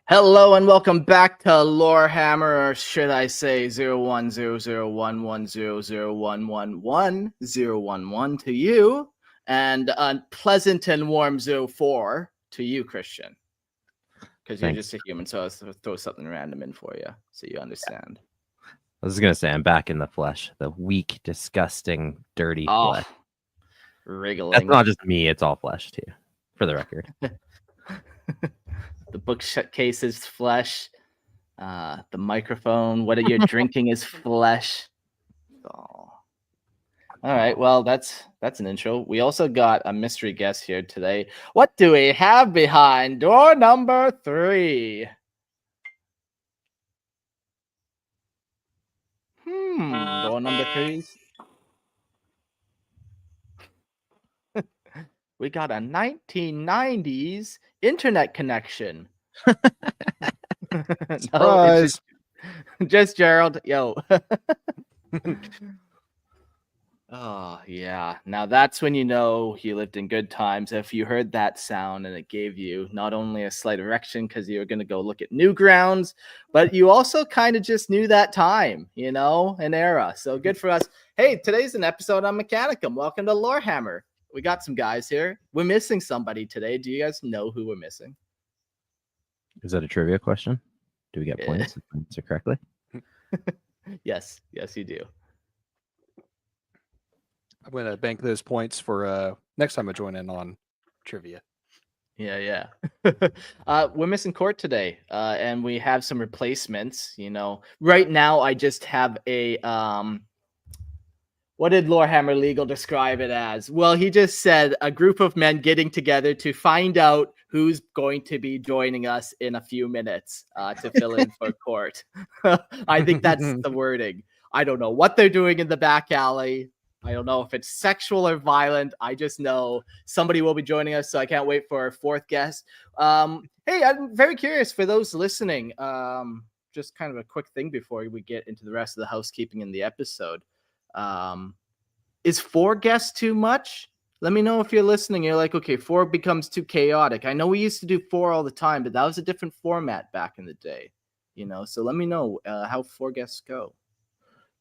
Hello and welcome back to Lorehammer, or should I say 01001100111011 to you, and a pleasant and warm 04 to you, Christian. Because you're just a human, so I'll throw something random in for you so you understand. I was going to say I'm back in the flesh, the weak, disgusting, dirty flesh. Wriggling. That's not just me, it's all flesh too, for the record. The bookcase is flesh. The microphone, what you're drinking is flesh. Oh. All right, well, that's an intro. We also got a mystery guest here today. What do we have behind door number 3? Door number 3. We got a 1990s internet connection. Surprise. No, just Gerald. Yo. Oh, yeah. Now that's when you know you lived in good times. If you heard that sound and it gave you not only a slight erection because you were going to go look at Newgrounds, but you also kind of just knew that time, you know, an era. So good for us. Hey, today's an episode on Mechanicum. Welcome to Lorehammer. We got some guys here. We're missing somebody today. Do you guys know who we're missing? Is that a trivia question? Do we get points if we answer correctly? Yes, you do. I'm going to bank those points for next time I join in on trivia. Yeah. We're missing Court today, and we have some replacements. You know, right now I just have a what did Lorehammer Legal describe it as? Well, he just said a group of men getting together to find out who's going to be joining us in a few minutes to fill in for Court. I think that's the wording. I don't know what they're doing in the back alley. I don't know if it's sexual or violent. I just know somebody will be joining us, so I can't wait for our fourth guest. Hey, I'm very curious for those listening. Just kind of a quick thing before we get into the rest of the housekeeping in the episode. Is 4 guests too much? Let me know if you're listening. You're like, okay, 4 becomes too chaotic. I know we used to do 4 all the time, but that was a different format back in the day, you know. So let me know how 4 guests go.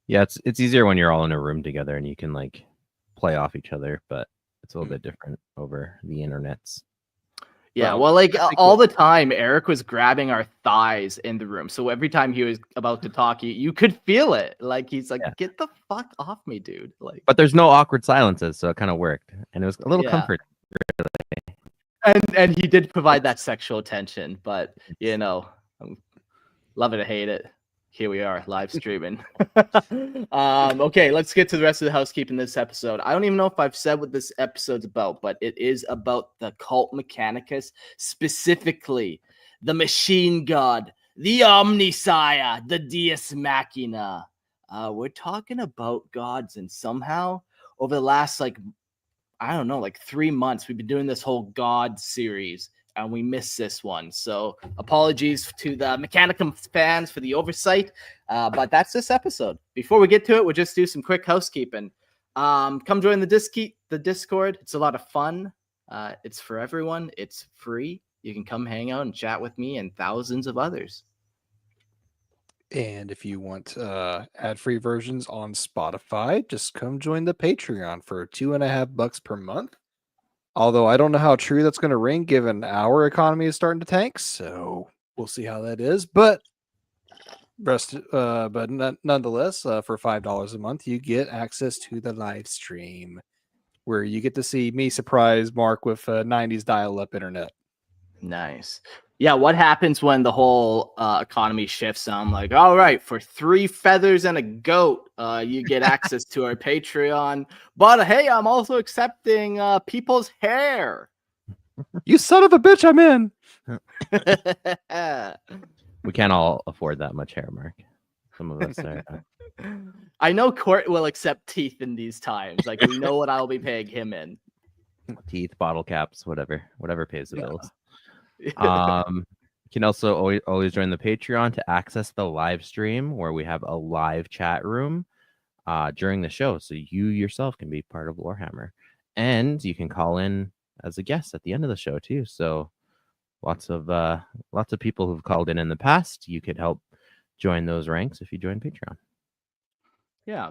Yeah, it's easier when you're all in a room together and you can like play off each other, but it's a little bit different over the internets. Yeah, well, like all the time, Eric was grabbing our thighs in the room. So every time he was about to talk, you could feel it. Like he's like, "Get the fuck off me, dude!" Like, but there's no awkward silences, so it kind of worked, and it was a little comforting. And he did provide that sexual attention, but you know, love it or hate it. Here we are, live streaming. Okay, let's get to the rest of the housekeeping this episode. I don't even know if I've said what this episode's about, but it is about the cult Mechanicus, specifically the machine god, the Omnissiah, the Deus Machina. We're talking about gods, and somehow over the last, like, I don't know, like 3 months, we've been doing this whole god series. And we missed this one. So apologies to the Mechanicum fans for the oversight. But that's this episode. Before we get to it, we'll just do some quick housekeeping. Come join the Discord. It's a lot of fun. It's for everyone. It's free. You can come hang out and chat with me and thousands of others. And if you want ad-free versions on Spotify, just come join the Patreon for $2.50 per month. Although I don't know how true that's going to ring given our economy is starting to tank. So we'll see how that is. But nonetheless, for $5 a month, you get access to the live stream where you get to see me surprise Mark with 90s dial-up internet. Nice. Yeah, what happens when the whole economy shifts? I'm like, all right, for 3 feathers and a goat, you get access to our Patreon. But hey, I'm also accepting people's hair. You son of a bitch, I'm in. We can't all afford that much hair, Mark. Some of us are. I know Court will accept teeth in these times. Like, we know what I'll be paying him in. Teeth, bottle caps, whatever pays the bills. You can also always join the Patreon to access the live stream where we have a live chat room during the show, so you yourself can be part of Lorehammer, and you can call in as a guest at the end of the show too. So lots of people who've called in the past. You could help join those ranks if you join Patreon. Yeah,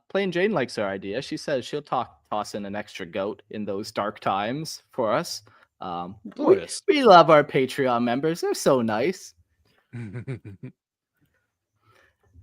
Plain Jane likes our idea. She says she'll toss in an extra goat in those dark times for us. Yes. We love our Patreon members. They're so nice.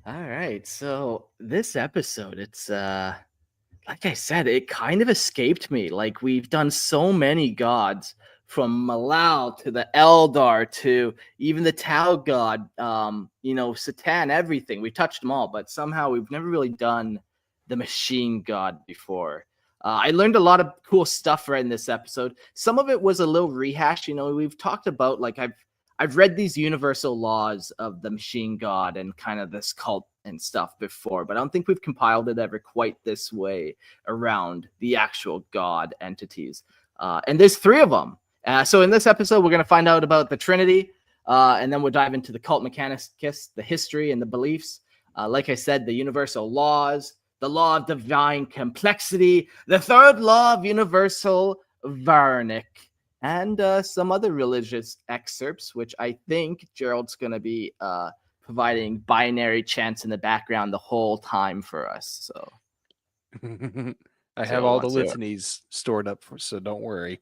All right, so this episode, it's like I said, it kind of escaped me. Like, we've done so many gods, from Malal to the Eldar to even the Tau god, Satan, everything. We touched them all, but somehow we've never really done the machine god before. I learned a lot of cool stuff right in this episode. Some of it was a little rehash. We've talked about, like, I've read these universal laws of the machine god and kind of this cult and stuff before, but I don't think we've compiled it ever quite this way around the actual god entities. And there's 3 of them. So in this episode, we're going to find out about the Trinity, and then we'll dive into the cult Mechanicus, the history and the beliefs. Like I said, the universal laws, the law of divine complexity, the 3rd law of universal Varnic, and some other religious excerpts, which I think Gerald's going to be providing binary chants in the background the whole time for us. So I have all the litanies stored up, so don't worry.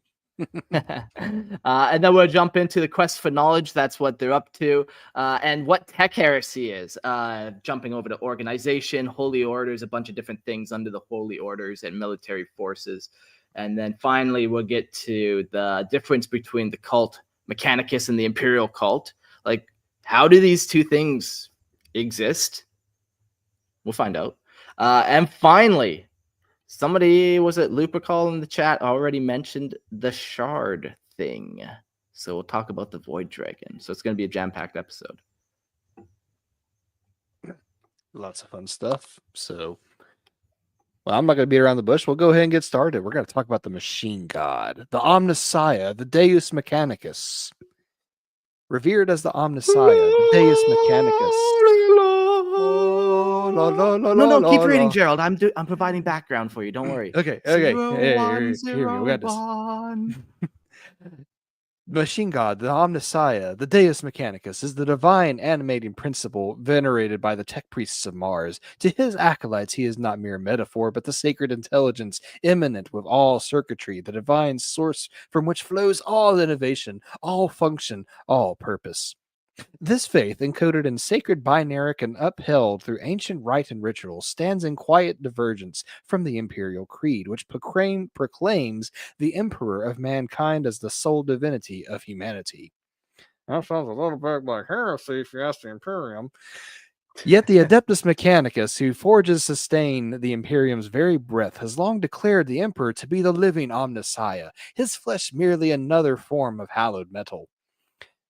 And then we'll jump into the quest for knowledge. That's what they're up to, and what Tech-Heresy is. Jumping over to organization, holy orders, a bunch of different things under the holy orders and military forces. And then finally, we'll get to the difference between the cult Mechanicus and the Imperial cult. Like, how do these 2 things exist? We'll find out. And finally, somebody, was it Lupercal in the chat, already mentioned the shard thing. So we'll talk about the Void Dragon. So it's going to be a jam-packed episode. Lots of fun stuff. So, well, I'm not going to beat around the bush. We'll go ahead and get started. We're going to talk about the machine god, the Omnissiah, the Deus Mechanicus. Revered as the Omnissiah, the Deus Mechanicus. No, keep reading, Gerald. I'm providing background for you. Don't worry. Okay. Here we go. We got this. Machine God, the Omnissiah, the Deus Mechanicus, is the divine animating principle venerated by the tech priests of Mars. To his acolytes, he is not mere metaphor, but the sacred intelligence immanent with all circuitry, the divine source from which flows all innovation, all function, all purpose. This faith, encoded in sacred binaric and upheld through ancient rite and ritual, stands in quiet divergence from the imperial creed, which proclaims the emperor of mankind as the sole divinity of humanity. That sounds a little bit like heresy if you ask the Imperium. Yet the Adeptus Mechanicus, who forges sustain the Imperium's very breath, has long declared the emperor to be the living Omnissiah, his flesh merely another form of hallowed metal.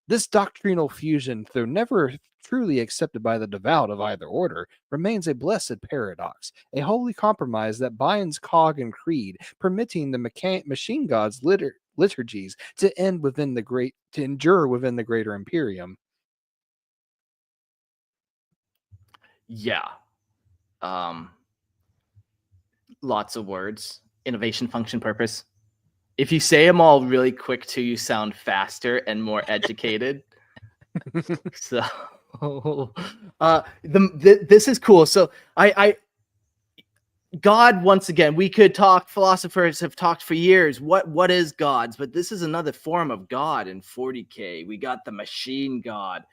This doctrinal fusion, though never truly accepted by the devout of either order, remains a blessed paradox, a holy compromise that binds cog and creed, permitting the machine god's liturgies to endure within the greater Imperium. Yeah. Lots of words. Innovation, function, purpose. If you say them all really quick too, you sound faster and more educated. So, this is cool. So, God, once again, we could talk. Philosophers have talked for years. What is gods? But this is another form of God in 40K. We got the machine god,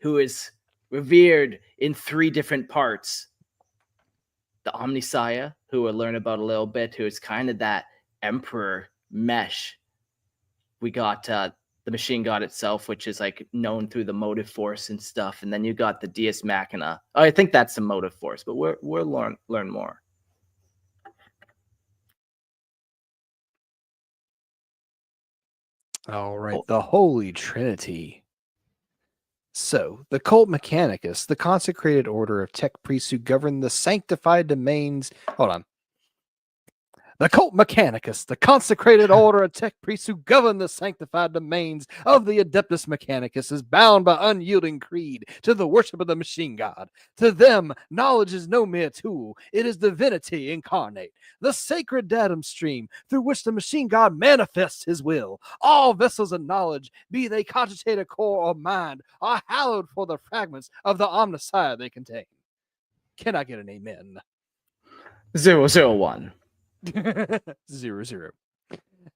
who is revered in 3 different parts. The Omnissiah, who we'll learn about a little bit, who is kind of that emperor mesh. We got the machine god itself, which is like known through the motive force and stuff, and then you got the Deus Machina. Oh, I think that's the motive force, but we'll learn more. All right, the Holy Trinity. So, the cult Mechanicus, the consecrated order of tech priests who govern the sanctified domains. Hold on. The cult Mechanicus, the consecrated order of tech priests who govern the sanctified domains of the Adeptus Mechanicus, is bound by unyielding creed to the worship of the machine god. To them, knowledge is no mere tool, it is divinity incarnate, the sacred datum stream through which the machine god manifests his will. All vessels of knowledge, be they cogitator core or mind, are hallowed for the fragments of the Omnissiah they contain. Can I get an amen? 001. 0.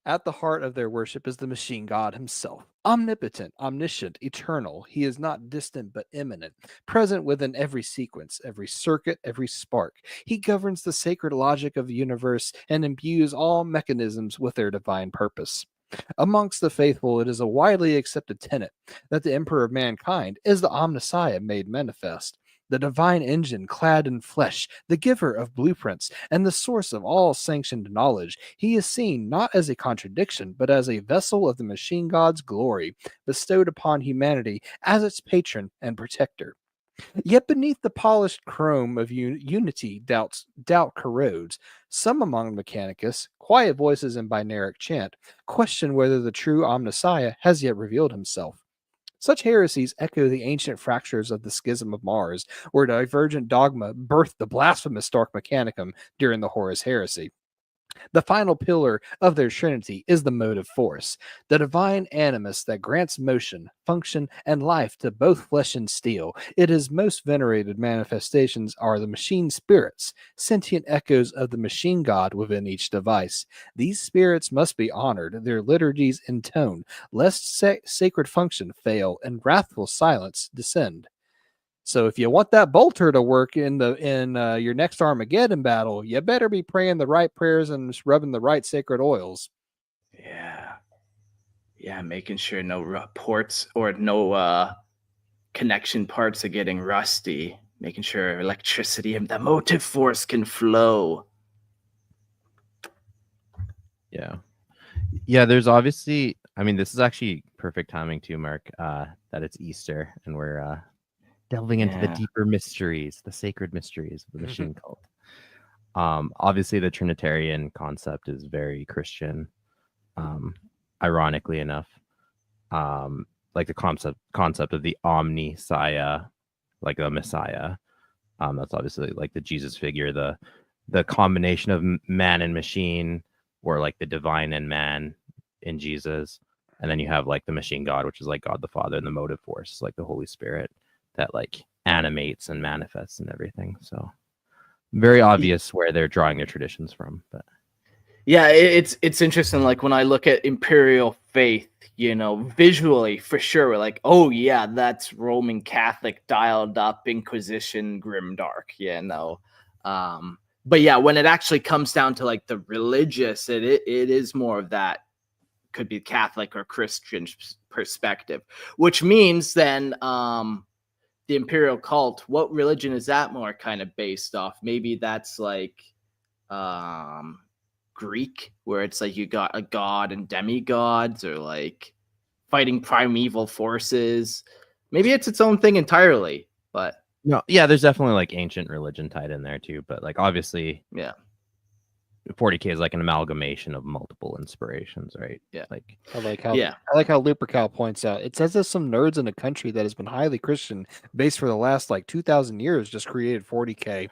At the heart of their worship is the machine god himself, omnipotent, omniscient, eternal. He is not distant but immanent, present within every sequence, every circuit, every spark. He governs the sacred logic of the universe and imbues all mechanisms with their divine purpose. Amongst the faithful, it is a widely accepted tenet that the Emperor of mankind is the Omnissiah made manifest, the divine engine clad in flesh, the giver of blueprints, and the source of all sanctioned knowledge. He is seen not as a contradiction, but as a vessel of the machine god's glory, bestowed upon humanity as its patron and protector. Yet beneath the polished chrome of unity, doubt corrodes. Some among Mechanicus, quiet voices in binaric chant, question whether the true Omnissiah has yet revealed himself. Such heresies echo the ancient fractures of the Schism of Mars, where divergent dogma birthed the blasphemous Dark Mechanicum during the Horus Heresy. The final pillar of their trinity is the motive force, the divine animus that grants motion, function, and life to both flesh and steel. Its most venerated manifestations are the machine spirits, sentient echoes of the machine god within each device. These spirits must be honored, their liturgies intoned, lest sacred function fail and wrathful silence descend. So if you want that bolter to work in your next Armageddon battle, you better be praying the right prayers and rubbing the right sacred oils. Yeah, making sure no ports or no connection parts are getting rusty. Making sure electricity and the motive force can flow. Yeah, there's obviously, I mean, this is actually perfect timing too, Mark, that it's Easter and we're delving into the deeper mysteries, the sacred mysteries of the machine cult. Obviously, the Trinitarian concept is very Christian, ironically enough. Like the concept of the Omnissiah, like a Messiah. That's obviously like the Jesus figure, the combination of man and machine, or like the divine and man in Jesus. And then you have like the machine God, which is like God the Father, and the motive force, like the Holy Spirit, that like animates and manifests and everything. So very obvious where they're drawing their traditions from. But yeah, it's interesting. Like when I look at imperial faith, visually for sure, we're like, oh yeah, that's Roman Catholic dialed up Inquisition grimdark, but yeah, when it actually comes down to like the religious, it is more of that, could be Catholic or Christian perspective, which means then the imperial cult, what religion is that more kind of based off? Maybe that's like Greek, where it's like you got a god and demigods, or like fighting primeval forces. Maybe it's its own thing entirely. But no, yeah, there's definitely like ancient religion tied in there too. But like obviously, 40K is like an amalgamation of multiple inspirations, right? Like I like how Lupercal points out, it says there's some nerds in a country that has been highly Christian based for the last like 2,000 years just created 40K.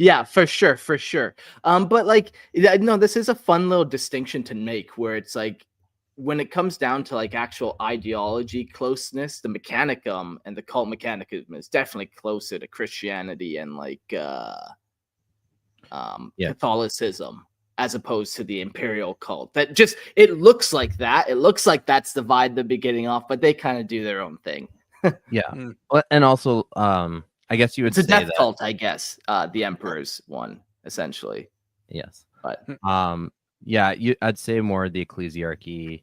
Yeah, for sure. But like, no, this is a fun little distinction to make, where it's like when it comes down to like actual ideology closeness, the Mechanicum and the cult Mechanicum is definitely closer to Christianity and like Catholicism, as opposed to the imperial cult. That just, it looks like that. It looks like that's the vibe they're beginning off, but they kind of do their own thing. And also, I guess you would it's a say death that, cult, I guess. The Emperor's one, essentially. Yes, but I'd say more the ecclesiarchy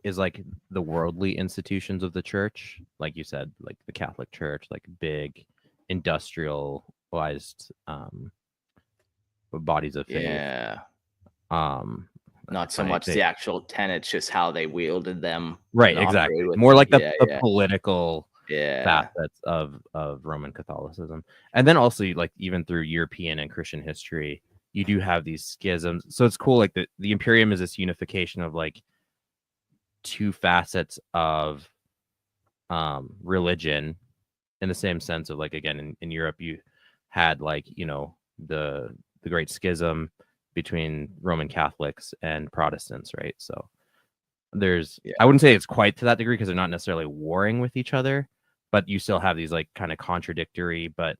is like the worldly institutions of the church, like you said, like the Catholic Church, like big industrialized bodies of faith. Not so much the actual tenets, just how they wielded them. Right, exactly. More like the political facets of Roman Catholicism. And then also like even through European and Christian history, you do have these schisms. So it's cool. Like the Imperium is this unification of like two facets of religion, in the same sense of like, again, in Europe, you had like, you know, the great schism between Roman Catholics and Protestants, right? So there's, I wouldn't say it's quite to that degree because they're not necessarily warring with each other, but you still have these like kind of contradictory but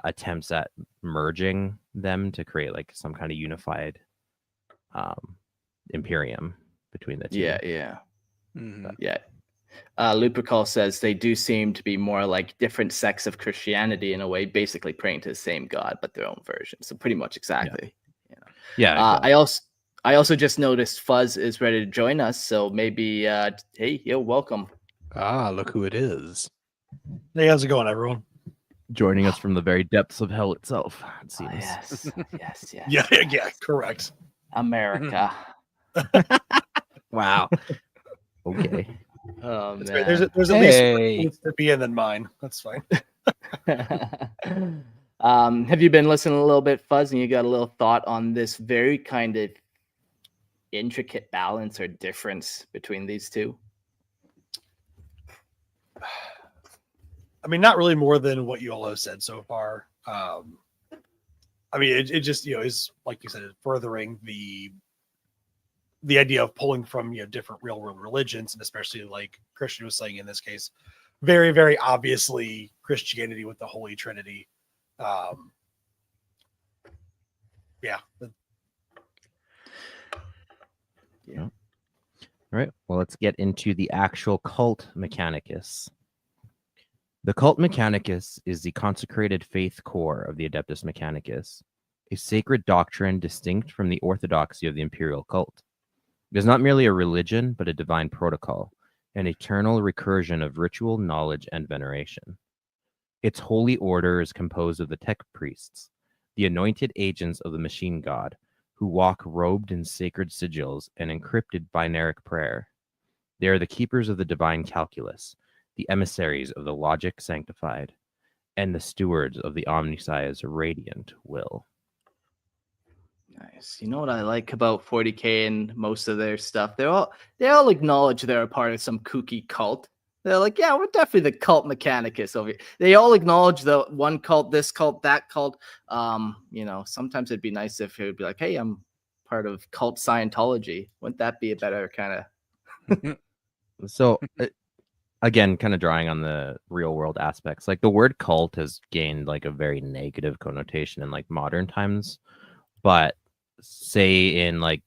attempts at merging them to create like some kind of unified Imperium between the two. Yeah. Lupercal says they do seem to be more like different sects of Christianity in a way, basically praying to the same God but their own version. So pretty much exactly. Exactly. I also just noticed Fuzz is ready to join us, so maybe hey, yo, welcome. Look who it is. Hey, how's it going, everyone? Joining us from the very depths of hell itself, it seems. Yes. Yeah, correct. America. Wow. Okay. Oh, That's man. right. There's at least to be in than mine. That's fine. Have you been listening a little bit, Fuzz, and you got a little thought on this very kind of intricate balance or difference between these two? I mean, not really more than what you all have said so far. I mean, it just, you know, is like you said, furthering the idea of pulling from, you know, different real world religions, and especially like Christian was saying in this case, very, very obviously Christianity with the Holy Trinity. Yeah. All right. Well, let's get into the actual cult Mechanicus. The cult Mechanicus is the consecrated faith core of the Adeptus Mechanicus, a sacred doctrine distinct from the orthodoxy of the imperial cult. It is not merely a religion, but a divine protocol, an eternal recursion of ritual, knowledge, and veneration. Its holy order is composed of the Tech priests, the anointed agents of the machine god, who walk robed in sacred sigils and encrypted binaric prayer. They are the keepers of the divine calculus, the emissaries of the logic sanctified, and the stewards of the Omnissiah's radiant will. Nice. You know what I like about 40K and most of their stuff? They all acknowledge they're a part of some kooky cult. They're like, yeah, we're definitely the cult Mechanicus over here. They all acknowledge the one cult, this cult, that cult. You know, sometimes it'd be nice if it would be like, hey, I'm part of cult Scientology. Wouldn't that be a better kind of? So, again, kind of drawing on the real world aspects, like the word cult has gained like a very negative connotation in like modern times. But say in like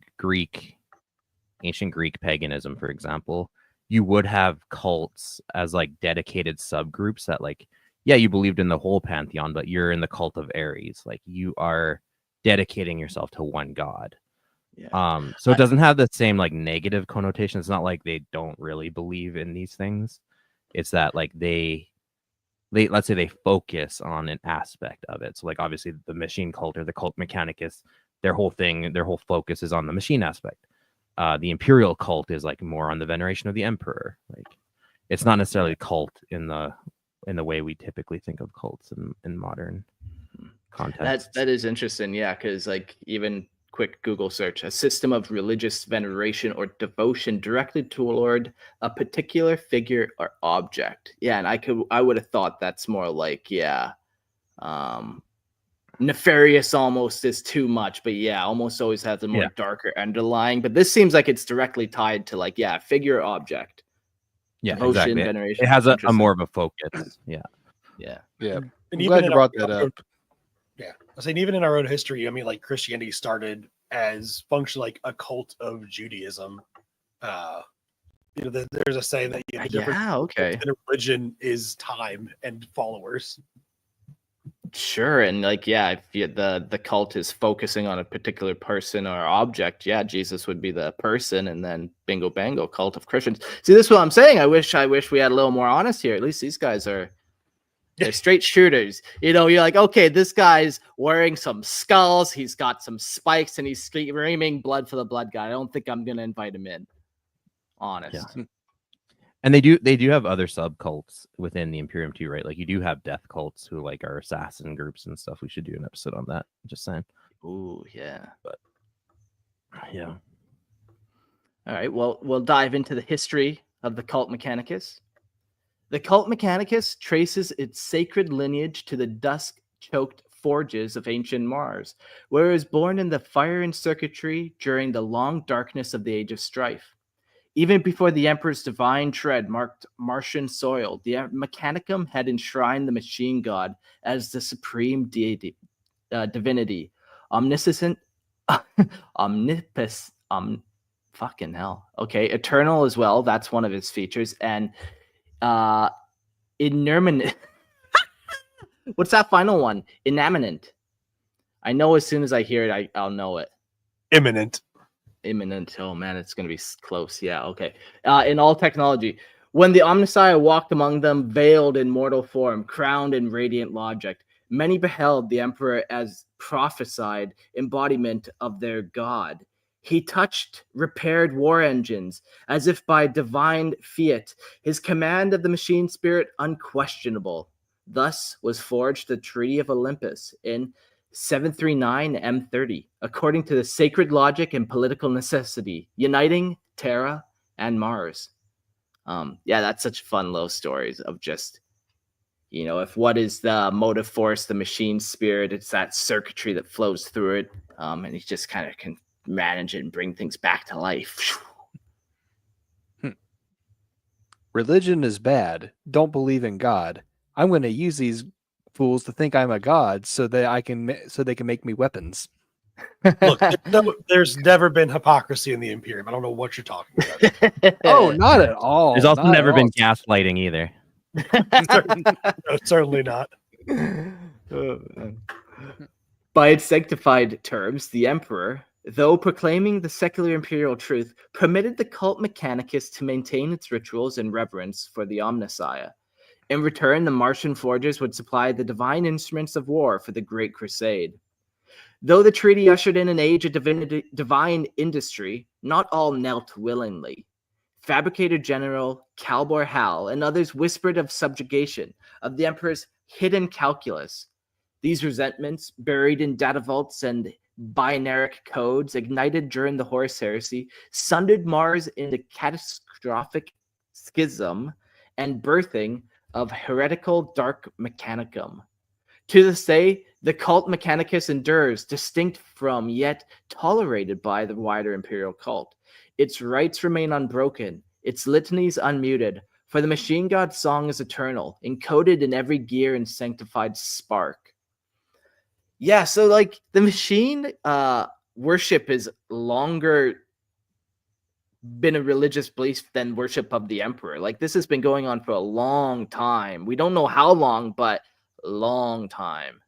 ancient Greek paganism, for example, you would have cults as like dedicated subgroups that like, yeah, you believed in the whole pantheon, but you're in the cult of Ares. Like you are dedicating yourself to one god. Yeah. So it doesn't have the same like negative connotation. It's not like they don't really believe in these things. It's that like they let's say they focus on an aspect of it. So like obviously the machine cult or the cult Mechanicus, their whole focus is on the machine aspect. The imperial cult is like more on the veneration of the emperor. Like it's not necessarily a cult in the way we typically think of cults in modern context. That is interesting, yeah, because like even quick Google search, a system of religious veneration or devotion directly toward a particular figure or object. Yeah, and I would have thought that's more like, nefarious almost is too much, but yeah, almost always has a more darker underlying. But this seems like it's directly tied to like, figure object. Yeah, devotion, exactly. veneration. It has a more of a focus. Yeah. And And I'm glad you brought that up. Yeah. I was saying, even in our own history, I mean, like Christianity started as functionally like a cult of Judaism. You know, there's a saying that the difference in a religion is time and followers. Sure, and like if the cult is focusing on a particular person or object, Jesus would be the person, and then bingo bango, cult of Christians. See, this is what I'm saying. I wish we had a little more honest here. At least these guys are they're straight shooters. You know, you're like, okay, this guy's wearing some skulls, he's got some spikes, and he's screaming blood for the blood god. I don't think I'm gonna invite him in. Honest. Yeah. And they do have other subcults within the Imperium too, right? Like you do have death cults who like are assassin groups and stuff. We should do an episode on that. Just saying. Ooh, yeah. Yeah. All right. Well, we'll dive into the history of the cult Mechanicus. The cult Mechanicus traces its sacred lineage to the dusk-choked forges of ancient Mars, where it was born in the fire and circuitry during the long darkness of the Age of Strife. Even before the Emperor's divine tread marked Martian soil, the Mechanicum had enshrined the machine god as the supreme deity, divinity, omniscient, fucking hell. Okay, eternal as well. That's one of his features, and innerminate. What's that final one? Inamminent. I know as soon as I hear it, I'll know it. Imminent. Imminent. Oh man, it's gonna be close. Yeah. Okay. In all technology, when the Omnissiah walked among them, veiled in mortal form, crowned in radiant logic, many beheld the Emperor as prophesied embodiment of their god. He touched repaired war engines as if by divine fiat, his command of the machine spirit unquestionable. Thus was forged the Treaty of Olympus in 739 M30, according to the sacred logic and political necessity, uniting Terra and Mars. Yeah, that's such fun little stories of just, if what is the motive force, the machine spirit, it's that circuitry that flows through it, and he just kind of can manage it and bring things back to life. Religion is bad. Don't believe in God. I'm going to use these fools to think I'm a god so that they can make me weapons. Look, there's never been hypocrisy in the Imperium. I don't know what you're talking about. Oh, not at all. There's also Not never at been all. gaslighting either. No, certainly not. By its sanctified terms, the Emperor, though proclaiming the secular imperial truth, permitted the cult Mechanicus to maintain its rituals and reverence for the Omnissiah. In return, the Martian forgers would supply the divine instruments of war for the Great Crusade. Though the treaty ushered in an age of divine industry, not all knelt willingly. Fabricator General Calbor Hal and others whispered of subjugation, of the Emperor's hidden calculus. These resentments, buried in data vaults and binaric codes, ignited during the Horus Heresy, sundered Mars into catastrophic schism and birthing of heretical dark Mechanicum. To this day, the cult Mechanicus endures, distinct from yet tolerated by the wider imperial cult. Its rites remain unbroken, its litanies unmuted, for the machine god's song is eternal, encoded in every gear and sanctified spark. Yeah, so like the machine worship is longer been a religious belief than worship of the Emperor. Like this has been going on for a long time. We don't know how long, but long time.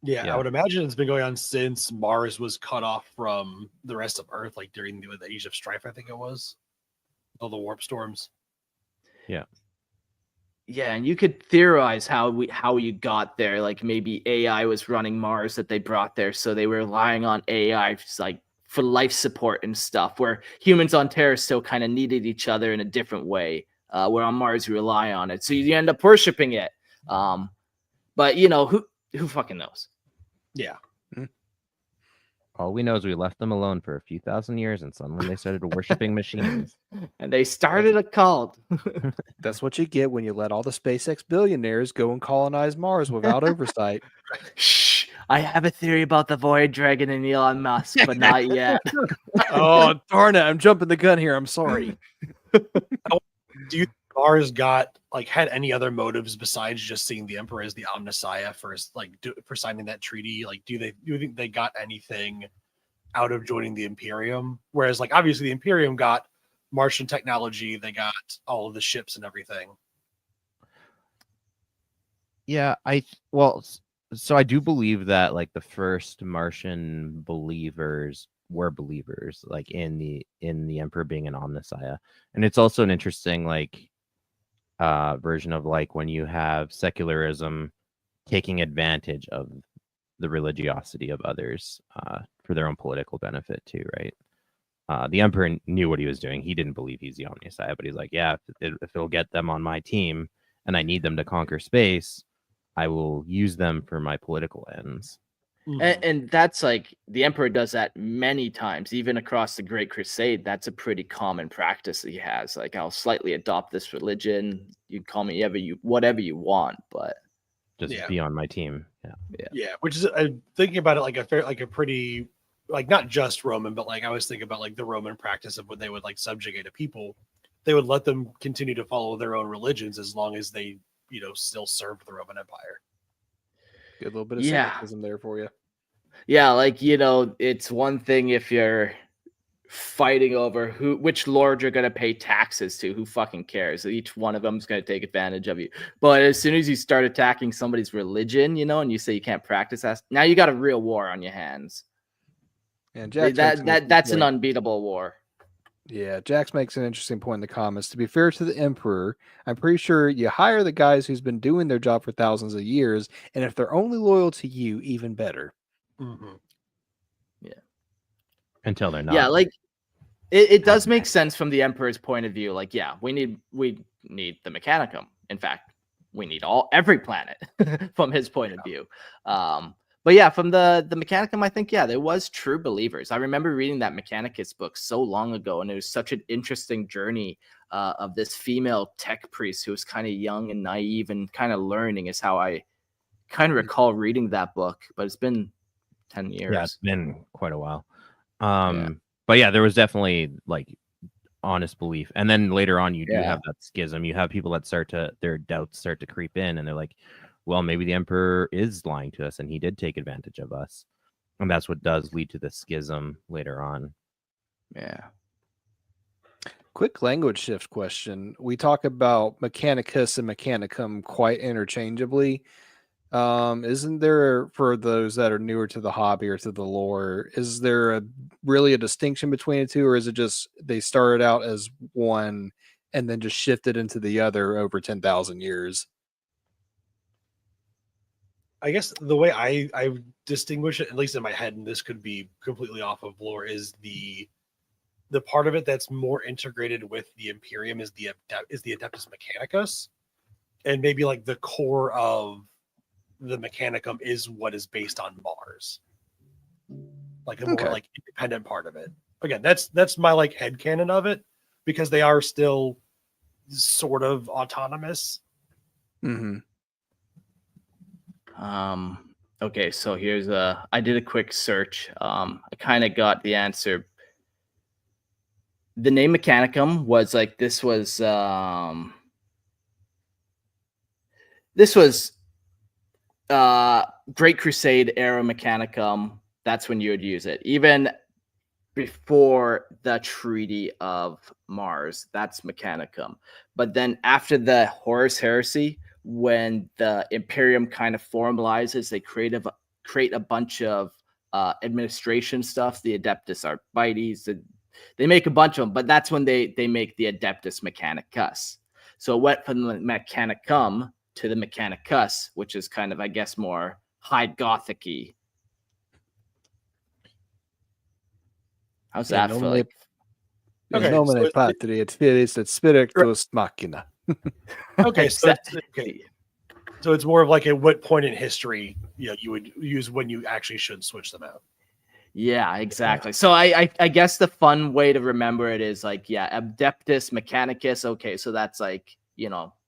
Yeah, I would imagine it's been going on since Mars was cut off from the rest of Earth, like during the Age of Strife, I think it was. All the warp storms. Yeah. Yeah, and you could theorize how you got there. Like maybe AI was running Mars that they brought there, so they were relying on AI like for life support and stuff. Where humans on Terra still kind of needed each other in a different way. Where on Mars you rely on it, so you end up worshiping it. But who fucking knows? Yeah. All we know is we left them alone for a few thousand years, and suddenly they started worshiping machines. And they started a cult. That's what you get when you let all the SpaceX billionaires go and colonize Mars without oversight. Shh! I have a theory about the Void Dragon and Elon Musk, but not yet. Oh, darn it. I'm jumping the gun here. I'm sorry. Do you think Mars had any other motives besides just seeing the Emperor as the Omnissiah for signing that treaty? Like, do you think they got anything out of joining the Imperium? Whereas, like, obviously the Imperium got Martian technology, they got all of the ships and everything. Yeah, so I do believe that like the first Martian believers were believers, like in the Emperor being an Omnissiah, and it's also an interesting version of like when you have secularism taking advantage of the religiosity of others for their own political benefit too, right? The Emperor knew what he was doing. He didn't believe he's the Omnissiah, but he's like, yeah, if it'll get them on my team and I need them to conquer space, I will use them for my political ends. And that's like the Emperor does that many times, even across the Great Crusade. That's a pretty common practice that he has. Like, I'll slightly adopt this religion. You call me whatever you want, but Just be on my team. Yeah. Which is thinking about it like a pretty, like, not just Roman, but like I was thinking about like the Roman practice of when they would like subjugate a people, they would let them continue to follow their own religions as long as they, still served the Roman Empire. Good little bit of cynicism there for you. Yeah, like, it's one thing if you're fighting over which lord you're going to pay taxes to. Who fucking cares? Each one of them is going to take advantage of you. But as soon as you start attacking somebody's religion, and you say you can't practice that, now you got a real war on your hands. And Jack, that's an unbeatable war. Yeah, Jax makes an interesting point in the comments. To be fair to the Emperor, I'm pretty sure you hire the guys who's been doing their job for thousands of years, and if they're only loyal to you, even better. Yeah. Until they're not. Yeah, like it does make sense from the Emperor's point of view. Like, yeah, we need the Mechanicum. In fact, we need every planet from his point of view. But yeah, from the Mechanicum, I think, there was true believers. I remember reading that Mechanicus book so long ago, and it was such an interesting journey of this female tech priest who was kind of young and naive and kind of learning, is how I kind of recall reading that book. But it's been 10 years. Yeah, it's been quite a while. But yeah, there was definitely like honest belief. And then later on, you do have that schism. You have people that their doubts start to creep in, and they're like, well, maybe the Emperor is lying to us and he did take advantage of us. And that's what does lead to the schism later on. Yeah. Quick language shift question. We talk about Mechanicus and Mechanicum quite interchangeably. Isn't there, for those that are newer to the hobby or to the lore, is there really a distinction between the two, or is it just they started out as one and then just shifted into the other over 10,000 years? I guess the way I distinguish it, at least in my head, and this could be completely off of lore, is the part of it that's more integrated with the Imperium is the Adeptus Mechanicus, and maybe like the core of the Mechanicum is what is based on Mars, like a more like independent part of it. Again, that's my like headcanon of it, because they are still sort of autonomous. Okay, so here's I did a quick search. I kind of got the answer. The name Mechanicum was like, this was Great Crusade era Mechanicum. That's when you would use it. Even before the Treaty of Mars, that's Mechanicum. But then after the Horus Heresy, when the Imperium kind of formalizes, they create a bunch of administration stuff. The Adeptus Arbites, they make a bunch of them, but that's when they make the Adeptus Mechanicus. So it went from the Mechanicum to the Mechanicus, which is kind of, I guess, more high Gothic-y. How's that for like? Okay, nomine patri et filii et spiritus machina. Okay, so it's more of like at what point in history you would use when you actually should switch them out. Yeah, exactly. So I guess the fun way to remember it is like, Adeptus Mechanicus. Okay, so that's like,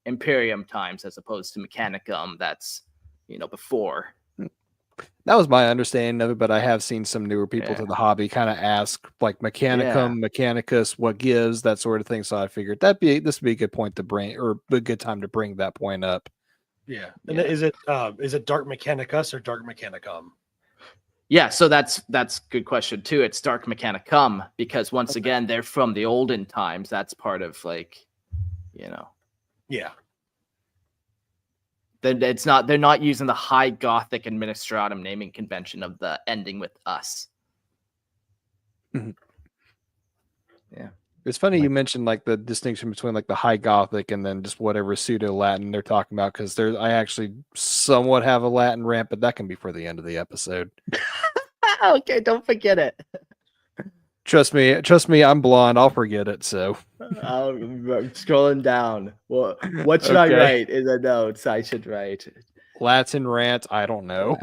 Imperium times as opposed to Mechanicum. That's, before. That was my understanding of it, but I have seen some newer people to the hobby kind of ask like Mechanicum, Mechanicus, what gives, that sort of thing. So I figured this would be a good point to bring, or a good time to bring that point up. Yeah. And is it Dark Mechanicus or Dark Mechanicum? Yeah, so that's a good question too. It's Dark Mechanicum because once again, they're from the olden times. That's part of like, Yeah. They're not using the high Gothic administratum naming convention of the ending with us. Yeah. It's funny you mentioned like the distinction between like the high Gothic and then just whatever pseudo Latin they're talking about, because I actually somewhat have a Latin rant, but that can be for the end of the episode. Okay, don't forget it. Trust me, I'm blonde. I'll forget it. So I'm scrolling down. What should I write in the notes? I should write. Latin rant, I don't know.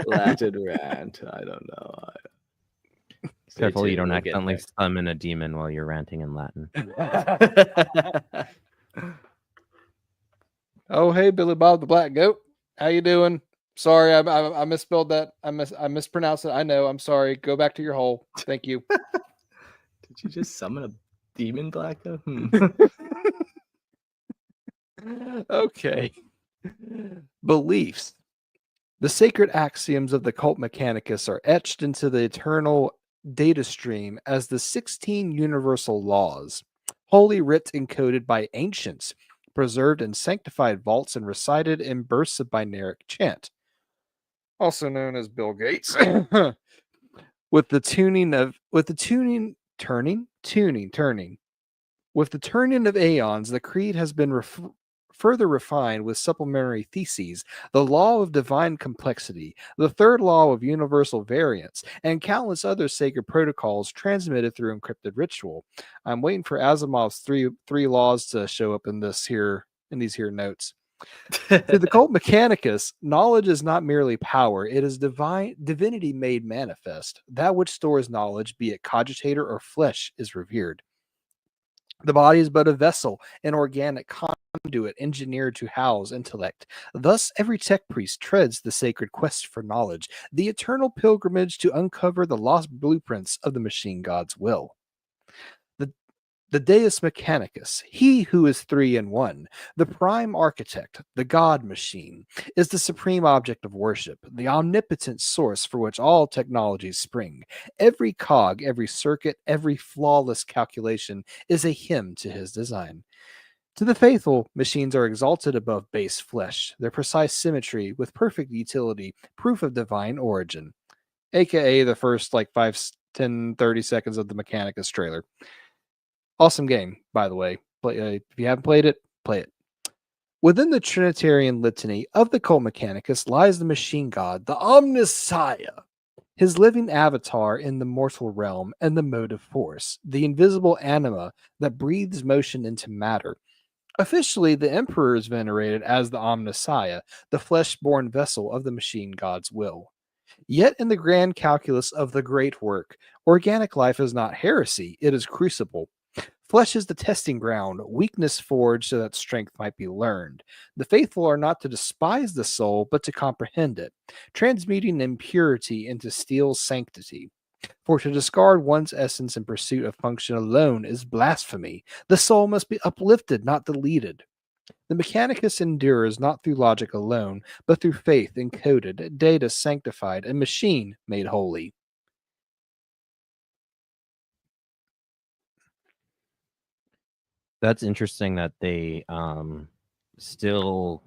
Latin rant. I don't know. Stay Careful you tuned, don't we'll get accidentally summon a demon while you're ranting in Latin. there. Oh, hey, Billy Bob the Black Goat. How you doing? Sorry, I misspelled that. I mispronounced it. I know. I'm sorry. Go back to your hole. Thank you. Did you just summon a demon, Blacko? Okay. Beliefs. The sacred axioms of the cult Mechanicus are etched into the eternal data stream as the 16 universal laws, holy writ encoded by ancients, preserved in sanctified vaults and recited in bursts of binaric chant, also known as Bill Gates. With the turning of aeons, the creed has been further refined with supplementary theses, the law of divine complexity, the third law of universal variance, and countless other sacred protocols transmitted through encrypted ritual. I'm waiting for Asimov's three laws to show up in these here notes. To the cult Mechanicus, knowledge is not merely power, it is divinity made manifest. That which stores knowledge, be it cogitator or flesh, is revered. The body is but a vessel, an organic conduit engineered to house intellect. Thus, every tech priest treads the sacred quest for knowledge, the eternal pilgrimage to uncover the lost blueprints of the machine god's will. The Deus Mechanicus, he who is 3 in 1, the prime architect, the God machine, is the supreme object of worship, the omnipotent source for which all technologies spring. Every cog, every circuit, every flawless calculation is a hymn to his design. To the faithful, machines are exalted above base flesh, their precise symmetry with perfect utility, proof of divine origin. AKA the first 5, 10, 30 seconds of the Mechanicus trailer. Awesome game, by the way. If you haven't played it, play it. Within the Trinitarian litany of the cult Mechanicus lies the machine god, the Omnissiah, his living avatar in the mortal realm and the motive force, the invisible anima that breathes motion into matter. Officially, the Emperor is venerated as the Omnissiah, the flesh-born vessel of the machine god's will. Yet in the grand calculus of the great work, organic life is not heresy, it is crucible. Flesh is the testing ground, weakness forged so that strength might be learned. The faithful are not to despise the soul, but to comprehend it, transmuting impurity into steel sanctity. For to discard one's essence in pursuit of function alone is blasphemy. The soul must be uplifted, not deleted. The Mechanicus endures not through logic alone, but through faith encoded, data sanctified, and machine made holy. That's interesting that they still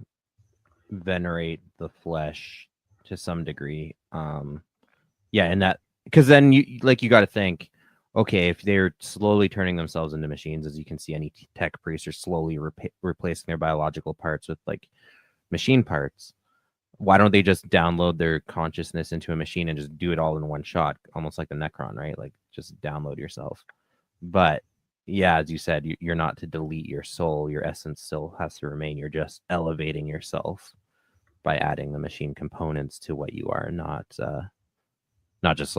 venerate the flesh to some degree. Yeah, and that because then you got to think, okay, if they're slowly turning themselves into machines, as you can see, any tech priests are slowly replacing their biological parts with machine parts. Why don't they just download their consciousness into a machine and just do it all in one shot, almost like the Necron, right? Like just download yourself. But yeah, as you said, you're not to delete your soul. Your essence still has to remain. You're just elevating yourself by adding the machine components to what you are, not just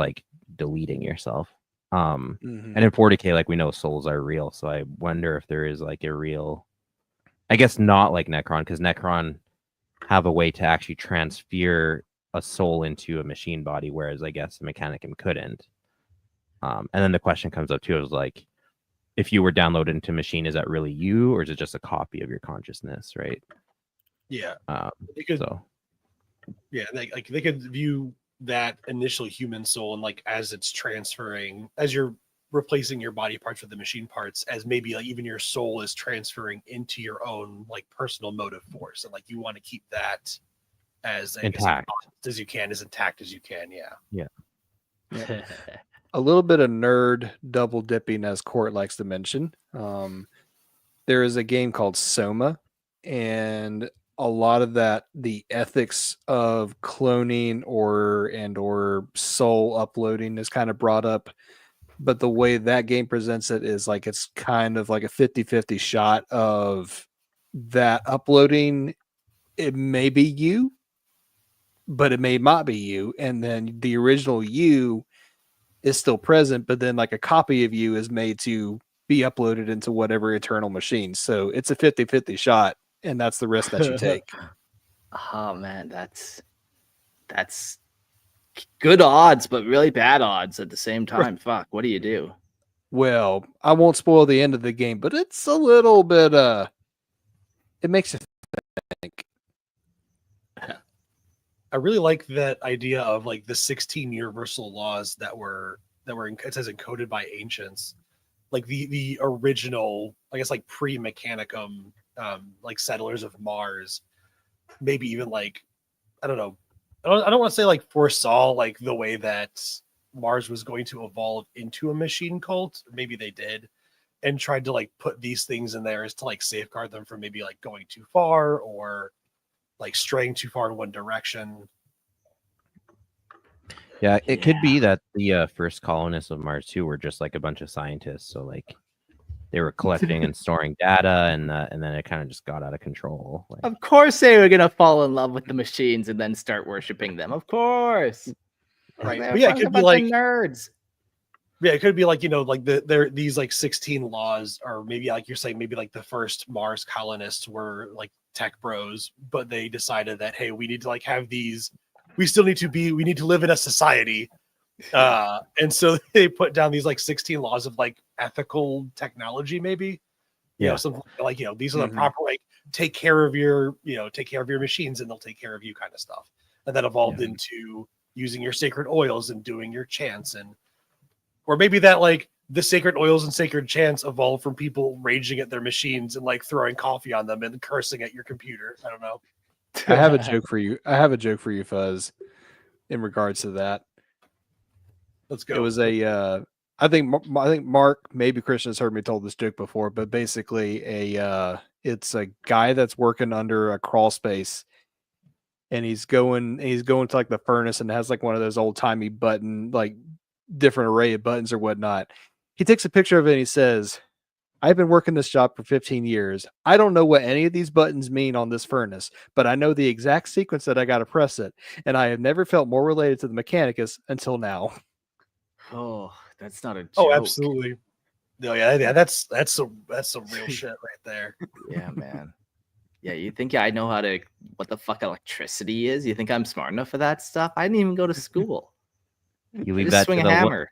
deleting yourself. And in 40K, we know souls are real. So I wonder if there is a real, I guess not like Necron, because Necron have a way to actually transfer a soul into a machine body, whereas I guess the Mechanicum couldn't. And then the question comes up too, is if you were downloaded into a machine, is that really you, or is it just a copy of your consciousness, right? Yeah. They could view that initial human soul and as it's transferring, as you're replacing your body parts with the machine parts, as maybe even your soul is transferring into your own personal motive force, and you want to keep that as intact as you can, as intact as you can. Yeah. A little bit of nerd double dipping, as Court likes to mention. There is a game called Soma, and a lot of the ethics of cloning or soul uploading is kind of brought up. But the way that game presents it is it's kind of like a 50-50 shot of that uploading. It may be you, but it may not be you, and then the original you is still present, but then like a copy of you is made to be uploaded into whatever eternal machine. So it's a 50-50 shot, and that's the risk that you take. Oh man, that's good odds, but really bad odds at the same time. Fuck, what do you do? Well, I won't spoil the end of the game, but it's a little bit it makes you think. I really like that idea of like the 16 universal laws that were it says encoded by ancients, like the original, I guess, like pre-Mechanicum, like settlers of Mars, maybe even like, I don't know, I don't want to say like foresaw like the way that Mars was going to evolve into a machine cult. Maybe they did, and tried to like put these things in there as to like safeguard them from maybe like going too far or like straying too far in one direction. Yeah, it could be that the first colonists of Mars too were just like a bunch of scientists. So like they were collecting and storing data, and then it kind of just got out of control. Like, Of course they were gonna fall in love with the machines and then start worshiping them. Of course. Right. They're But yeah, it fucking could be bunch like of nerds. Yeah, it could be like, like these like 16 laws, or maybe like you're saying, maybe like the first Mars colonists were like tech bros, but they decided that, hey, we need to like have these, we need to live in a society. And so they put down these like 16 laws of like ethical technology, maybe. Something like, these are the proper, like, take care of your machines and they'll take care of you kind of stuff. And that evolved into using your sacred oils and doing your chants, and or maybe that like the sacred oils and sacred chants evolved from people raging at their machines and like throwing coffee on them and cursing at your computer. I don't know. I have a joke for you, Fuzz, in regards to that. Let's go. It was I think Mark, maybe Christian has heard me told this joke before, but basically it's a guy that's working under a crawl space, and he's going to like the furnace, and has like one of those old timey button, like different array of buttons or whatnot. He takes a picture of it and he says, I've been working this job for 15 years. I don't know what any of these buttons mean on this furnace, but I know the exact sequence that I got to press it. And I have never felt more related to the Mechanicus until now. Oh, that's not a joke. Oh, absolutely. No, yeah, that's some real shit right there. Yeah, man. Yeah, you think I know what the fuck electricity is? You think I'm smart enough for that stuff? I didn't even go to school. you I leave just that swing to a hammer.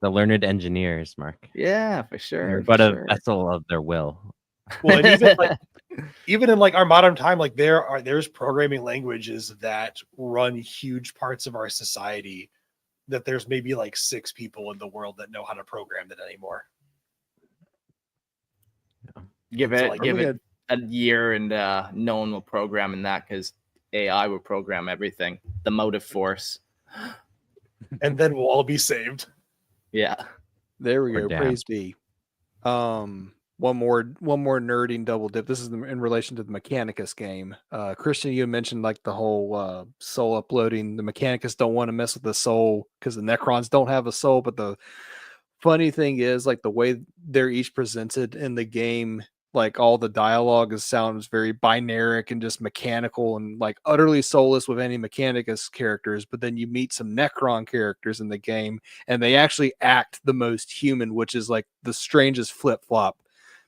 the learned engineers, Mark. Yeah, for sure. But a vessel of their will. Well, and even in like our modern time, like there's programming languages that run huge parts of our society that there's maybe like 6 people in the world that know how to program it anymore. Give it a year and no one will program in that, because AI will program everything. The motive force. And then we'll all be saved. Yeah. There we Or go. damned. Praise be. One more nerding double dip. This is in relation to the Mechanicus game. Christian, you mentioned like the whole soul uploading. The Mechanicus don't want to mess with the soul because the Necrons don't have a soul. But the funny thing is, like, the way they're each presented in the game, like all the dialogue sounds very binaric and just mechanical and like utterly soulless with any Mechanicus characters. But then you meet some Necron characters in the game and they actually act the most human, which is like the strangest flip flop.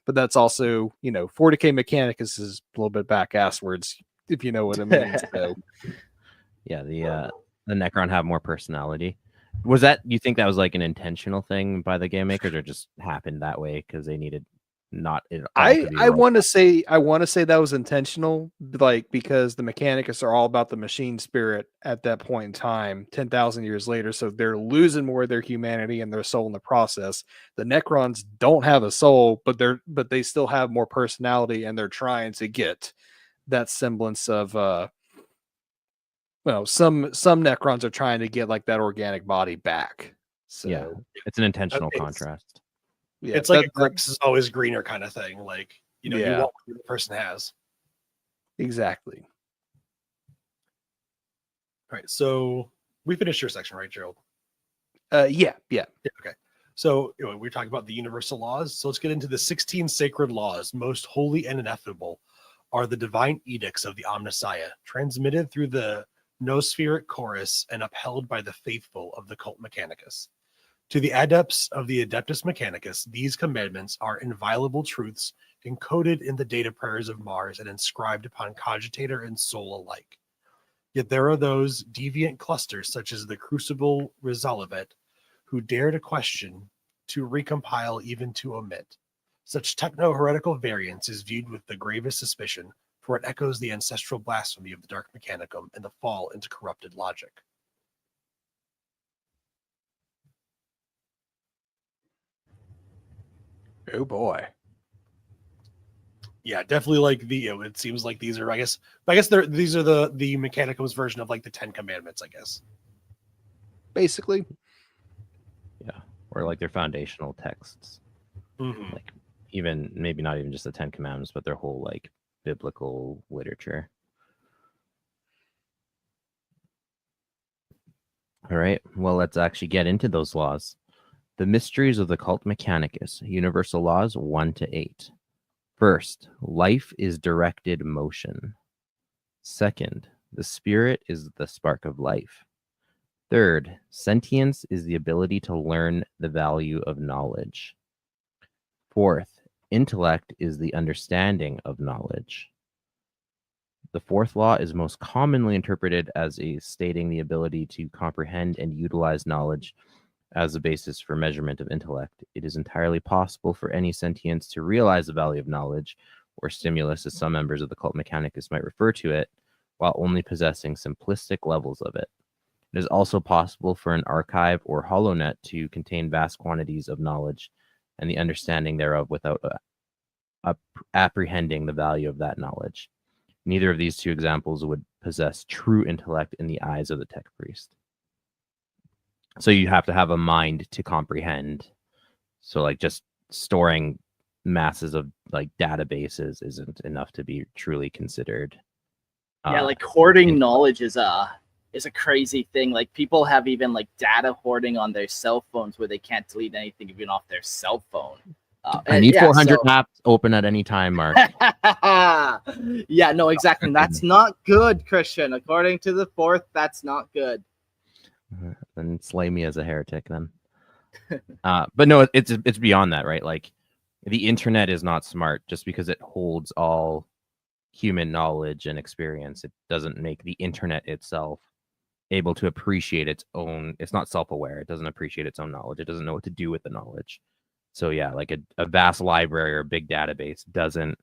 But that's also, 40K Mechanicus is a little bit back asswards, if you know what I mean. So Yeah, the Necron have more personality. Was that, you think that was like an intentional thing by the game makers, or just happened that way because they needed not it all to be I rolled? want to say that was intentional, like, because the Mechanicus are all about the machine spirit at that point in time, 10,000 years later, so they're losing more of their humanity and their soul in the process. The Necrons don't have a soul, but they still have more personality, and they're trying to get that semblance of some Necrons are trying to get like that organic body back. So Yeah, it's an intentional It's- contrast. yeah, It's like a grass is always greener kind of thing. Like, you Yeah. want what the person has. exactly. All right. So we finished your section, right, Gerald? Yeah. Yeah. Okay. So we're talking about the universal laws. So let's get into the 16 sacred laws. Most holy and ineffable are the divine edicts of the Omnissiah, transmitted through the nospheric chorus, and upheld by the faithful of the cult Mechanicus. To the adepts of the Adeptus Mechanicus, these commandments are inviolable truths encoded in the data prayers of Mars and inscribed upon cogitator and soul alike. Yet there are those deviant clusters, such as the Crucible Resolvet, who dare to question, to recompile, even to omit. Such techno-heretical variance is viewed with the gravest suspicion, for it echoes the ancestral blasphemy of the Dark Mechanicum and the fall into corrupted logic. Oh boy. Yeah, definitely like it seems like these are, I guess these are the Mechanicum's version of like the 10 Commandments, I guess. Basically. Yeah. Or like their foundational texts. Mm-hmm. Like even maybe not even just the 10 Commandments, but their whole like biblical literature. All right. Well, let's actually get into those laws. The mysteries of the cult Mechanicus, universal laws 1 to 8. First, life is directed motion. Second, the spirit is the spark of life. Third, sentience is the ability to learn the value of knowledge. Fourth, intellect is the understanding of knowledge. The fourth law is most commonly interpreted as stating the ability to comprehend and utilize knowledge as a basis for measurement of intellect. It is entirely possible for any sentience to realize the value of knowledge, or stimulus, as some members of the cult Mechanicus might refer to it, while only possessing simplistic levels of it. It is also possible for an archive or HoloNet to contain vast quantities of knowledge and the understanding thereof without apprehending the value of that knowledge. Neither of these two examples would possess true intellect in the eyes of the tech priest. So you have to have a mind to comprehend. So like just storing masses of like databases isn't enough to be truly considered. Yeah, like hoarding knowledge is a crazy thing. Like people have even like data hoarding on their cell phones where they can't delete anything even off their cell phone. I need 400 apps open at any time, Mark. Yeah, no, exactly. That's not good, Christian. According to the fourth, that's not good. Then slay me as a heretic then. But no, it's beyond that, right? Like the internet is not smart just because it holds all human knowledge and experience. It doesn't make the internet itself able to appreciate its own. It's not self-aware. It doesn't appreciate its own knowledge. It doesn't know what to do with the knowledge. So yeah, like a vast library or a big database doesn't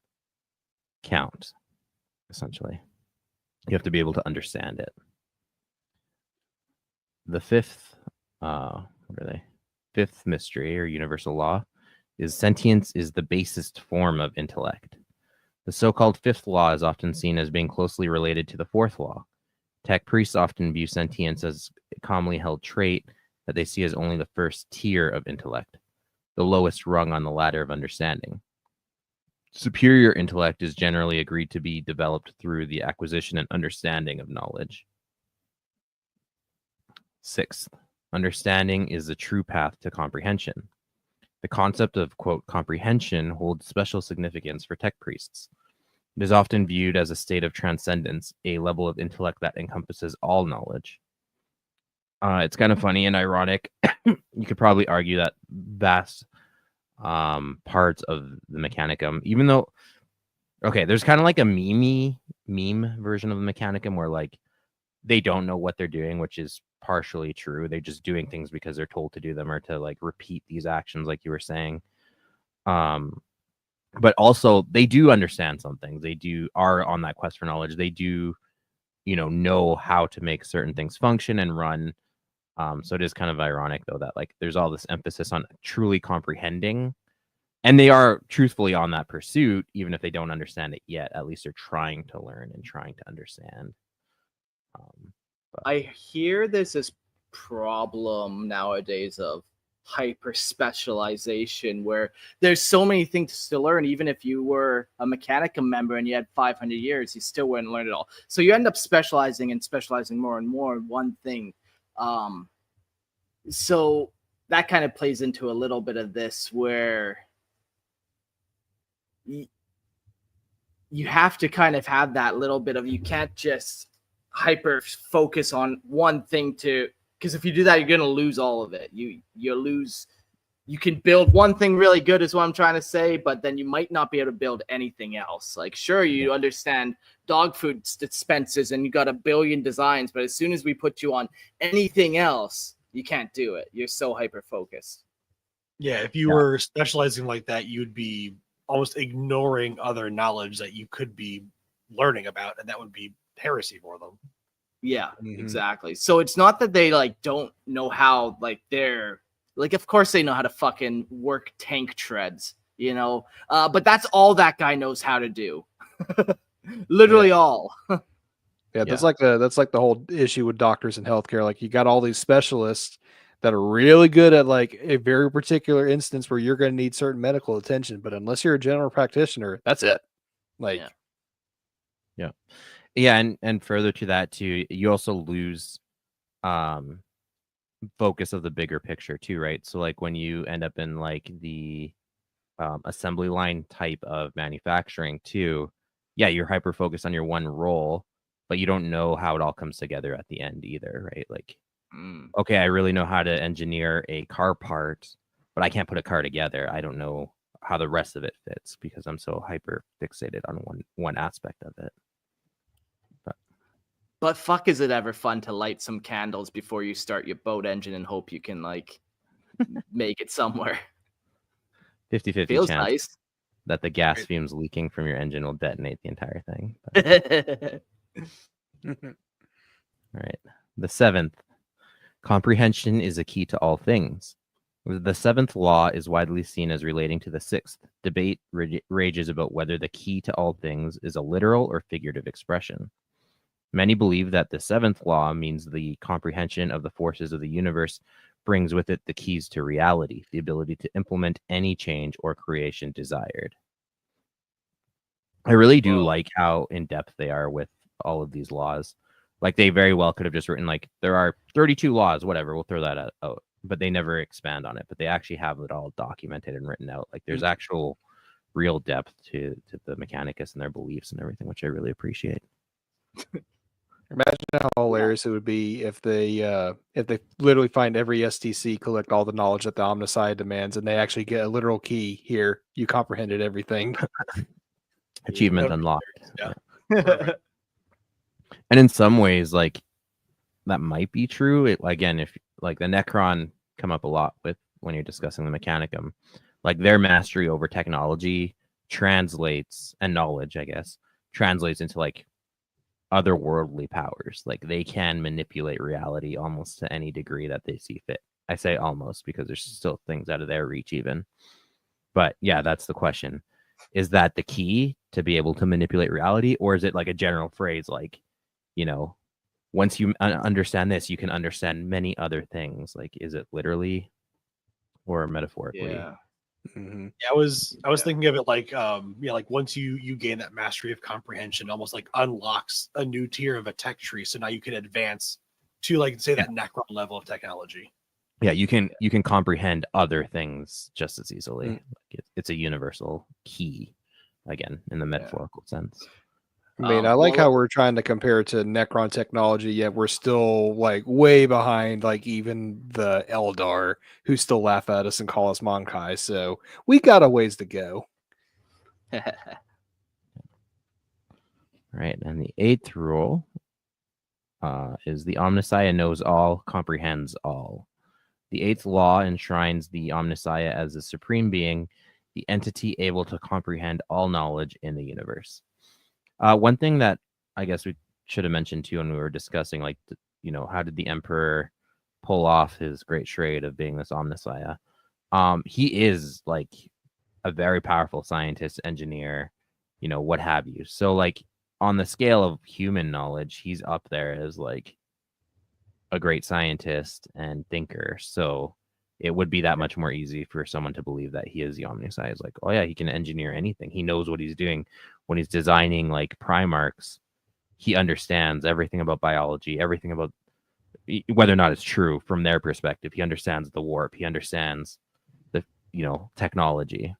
count, essentially. You have to be able to understand it. The fifth mystery or universal law is sentience is the basest form of intellect. The so-called fifth law is often seen as being closely related to the fourth law. Tech priests often view sentience as a commonly held trait that they see as only the first tier of intellect, the lowest rung on the ladder of understanding. Superior intellect is generally agreed to be developed through the acquisition and understanding of knowledge. Sixth, understanding is the true path to comprehension. The concept of, quote, comprehension holds special significance for tech priests. It is often viewed as a state of transcendence, a level of intellect that encompasses all knowledge. It's kind of funny and ironic. You could probably argue that vast parts of the Mechanicum, even though, okay, there's kind of like a meme version of the Mechanicum where like they don't know what they're doing, which is partially true. They're just doing things because they're told to do them or to like repeat these actions, like you were saying. But also they do understand some things. They are on that quest for knowledge. They do, know how to make certain things function and run. So it is kind of ironic though that like there's all this emphasis on truly comprehending, and they are truthfully on that pursuit, even if they don't understand it yet. At least they're trying to learn and trying to understand. I hear there's this problem nowadays of hyper specialization where there's so many things to learn. Even if you were a Mechanicum member and you had 500 years, you still wouldn't learn it all. So you end up specializing more and more in one thing. So that kind of plays into a little bit of this where you have to kind of have that little bit of, you can't just hyper focus on one thing because if you do that, you're going to lose all of it. You can build one thing really good is what I'm trying to say, but then you might not be able to build anything else. Like, sure, you understand dog food dispensers and you got a billion designs, but as soon as we put you on anything else, you can't do it. You're so hyper focused. Yeah, if you were specializing like that, you'd be almost ignoring other knowledge that you could be learning about, and that would be heresy for them. Yeah, exactly. So it's not that they like don't know how, like, they're like, of course they know how to fucking work tank treads, you know, but that's all that guy knows how to do. Literally all. That's like the whole issue with doctors in healthcare. Like, you got all these specialists that are really good at like a very particular instance where you're going to need certain medical attention, but unless you're a general practitioner, that's it. Like, and further to that too, you also lose focus of the bigger picture too, right? So like when you end up in like the assembly line type of manufacturing too, you're hyper focused on your one role, but you don't know how it all comes together at the end either, right? Like, okay, I really know how to engineer a car part, but I can't put a car together. I don't know how the rest of it fits because I'm so hyper fixated on one aspect of it. But fuck, is it ever fun to light some candles before you start your boat engine and hope you can like make it somewhere? 50-50 Feels chance nice that the gas fumes leaking from your engine will detonate the entire thing. All right. The 7th, comprehension is a key to all things. The 7th law is widely seen as relating to the 6th. Debate rages about whether the key to all things is a literal or figurative expression. Many believe that the 7th law means the comprehension of the forces of the universe brings with it the keys to reality, the ability to implement any change or creation desired. I really do like how in-depth they are with all of these laws. Like, they very well could have just written, like, there are 32 laws, whatever, we'll throw that out. But they never expand on it. But they actually have it all documented and written out. Like, there's actual real depth to the Mechanicus and their beliefs and everything, which I really appreciate. Imagine how hilarious it would be if they literally find every STC, collect all the knowledge that the Omnissiah demands, and they actually get a literal key. Here, you comprehended everything. Achievement unlocked. Yeah. And in some ways, like, that might be true. Again, if like the Necron come up a lot with when you're discussing the Mechanicum, like their mastery over technology translates, and knowledge, I guess, translates into like otherworldly powers. Like, they can manipulate reality almost to any degree that they see fit. I say almost because there's still things out of their reach even. But yeah, that's the question. Is that the key to be able to manipulate reality? Or is it like a general phrase like, you know, once you understand this, you can understand many other things? Like, is it literally or metaphorically? Yeah. Yeah, I was thinking of it like like once you gain that mastery of comprehension, almost like unlocks a new tier of a tech tree. So now you can advance to, like, say, that Necron level of technology. Yeah, you can comprehend other things just as easily. Like, it's a universal key, again, in the metaphorical sense. I mean, I like how we're trying to compare it to Necron technology, yet we're still like way behind, like even the Eldar, who still laugh at us and call us Monkai. So we got a ways to go. Right, and the 8th rule is the Omnissiah knows all, comprehends all. The 8th law enshrines the Omnissiah as the supreme being, the entity able to comprehend all knowledge in the universe. One thing that I guess we should have mentioned too when we were discussing, like, you know, how did the Emperor pull off his great charade of being this Omnissiah? He is like a very powerful scientist, engineer, you know, what have you. So like on the scale of human knowledge, he's up there as like a great scientist and thinker. So it would be that much more easy for someone to believe that he is the Omnissiah. It's like, oh yeah, he can engineer anything. He knows what he's doing. When he's designing like Primarchs, he understands everything about biology, everything about whether or not it's true from their perspective. He understands the warp. He understands the, you know, technology.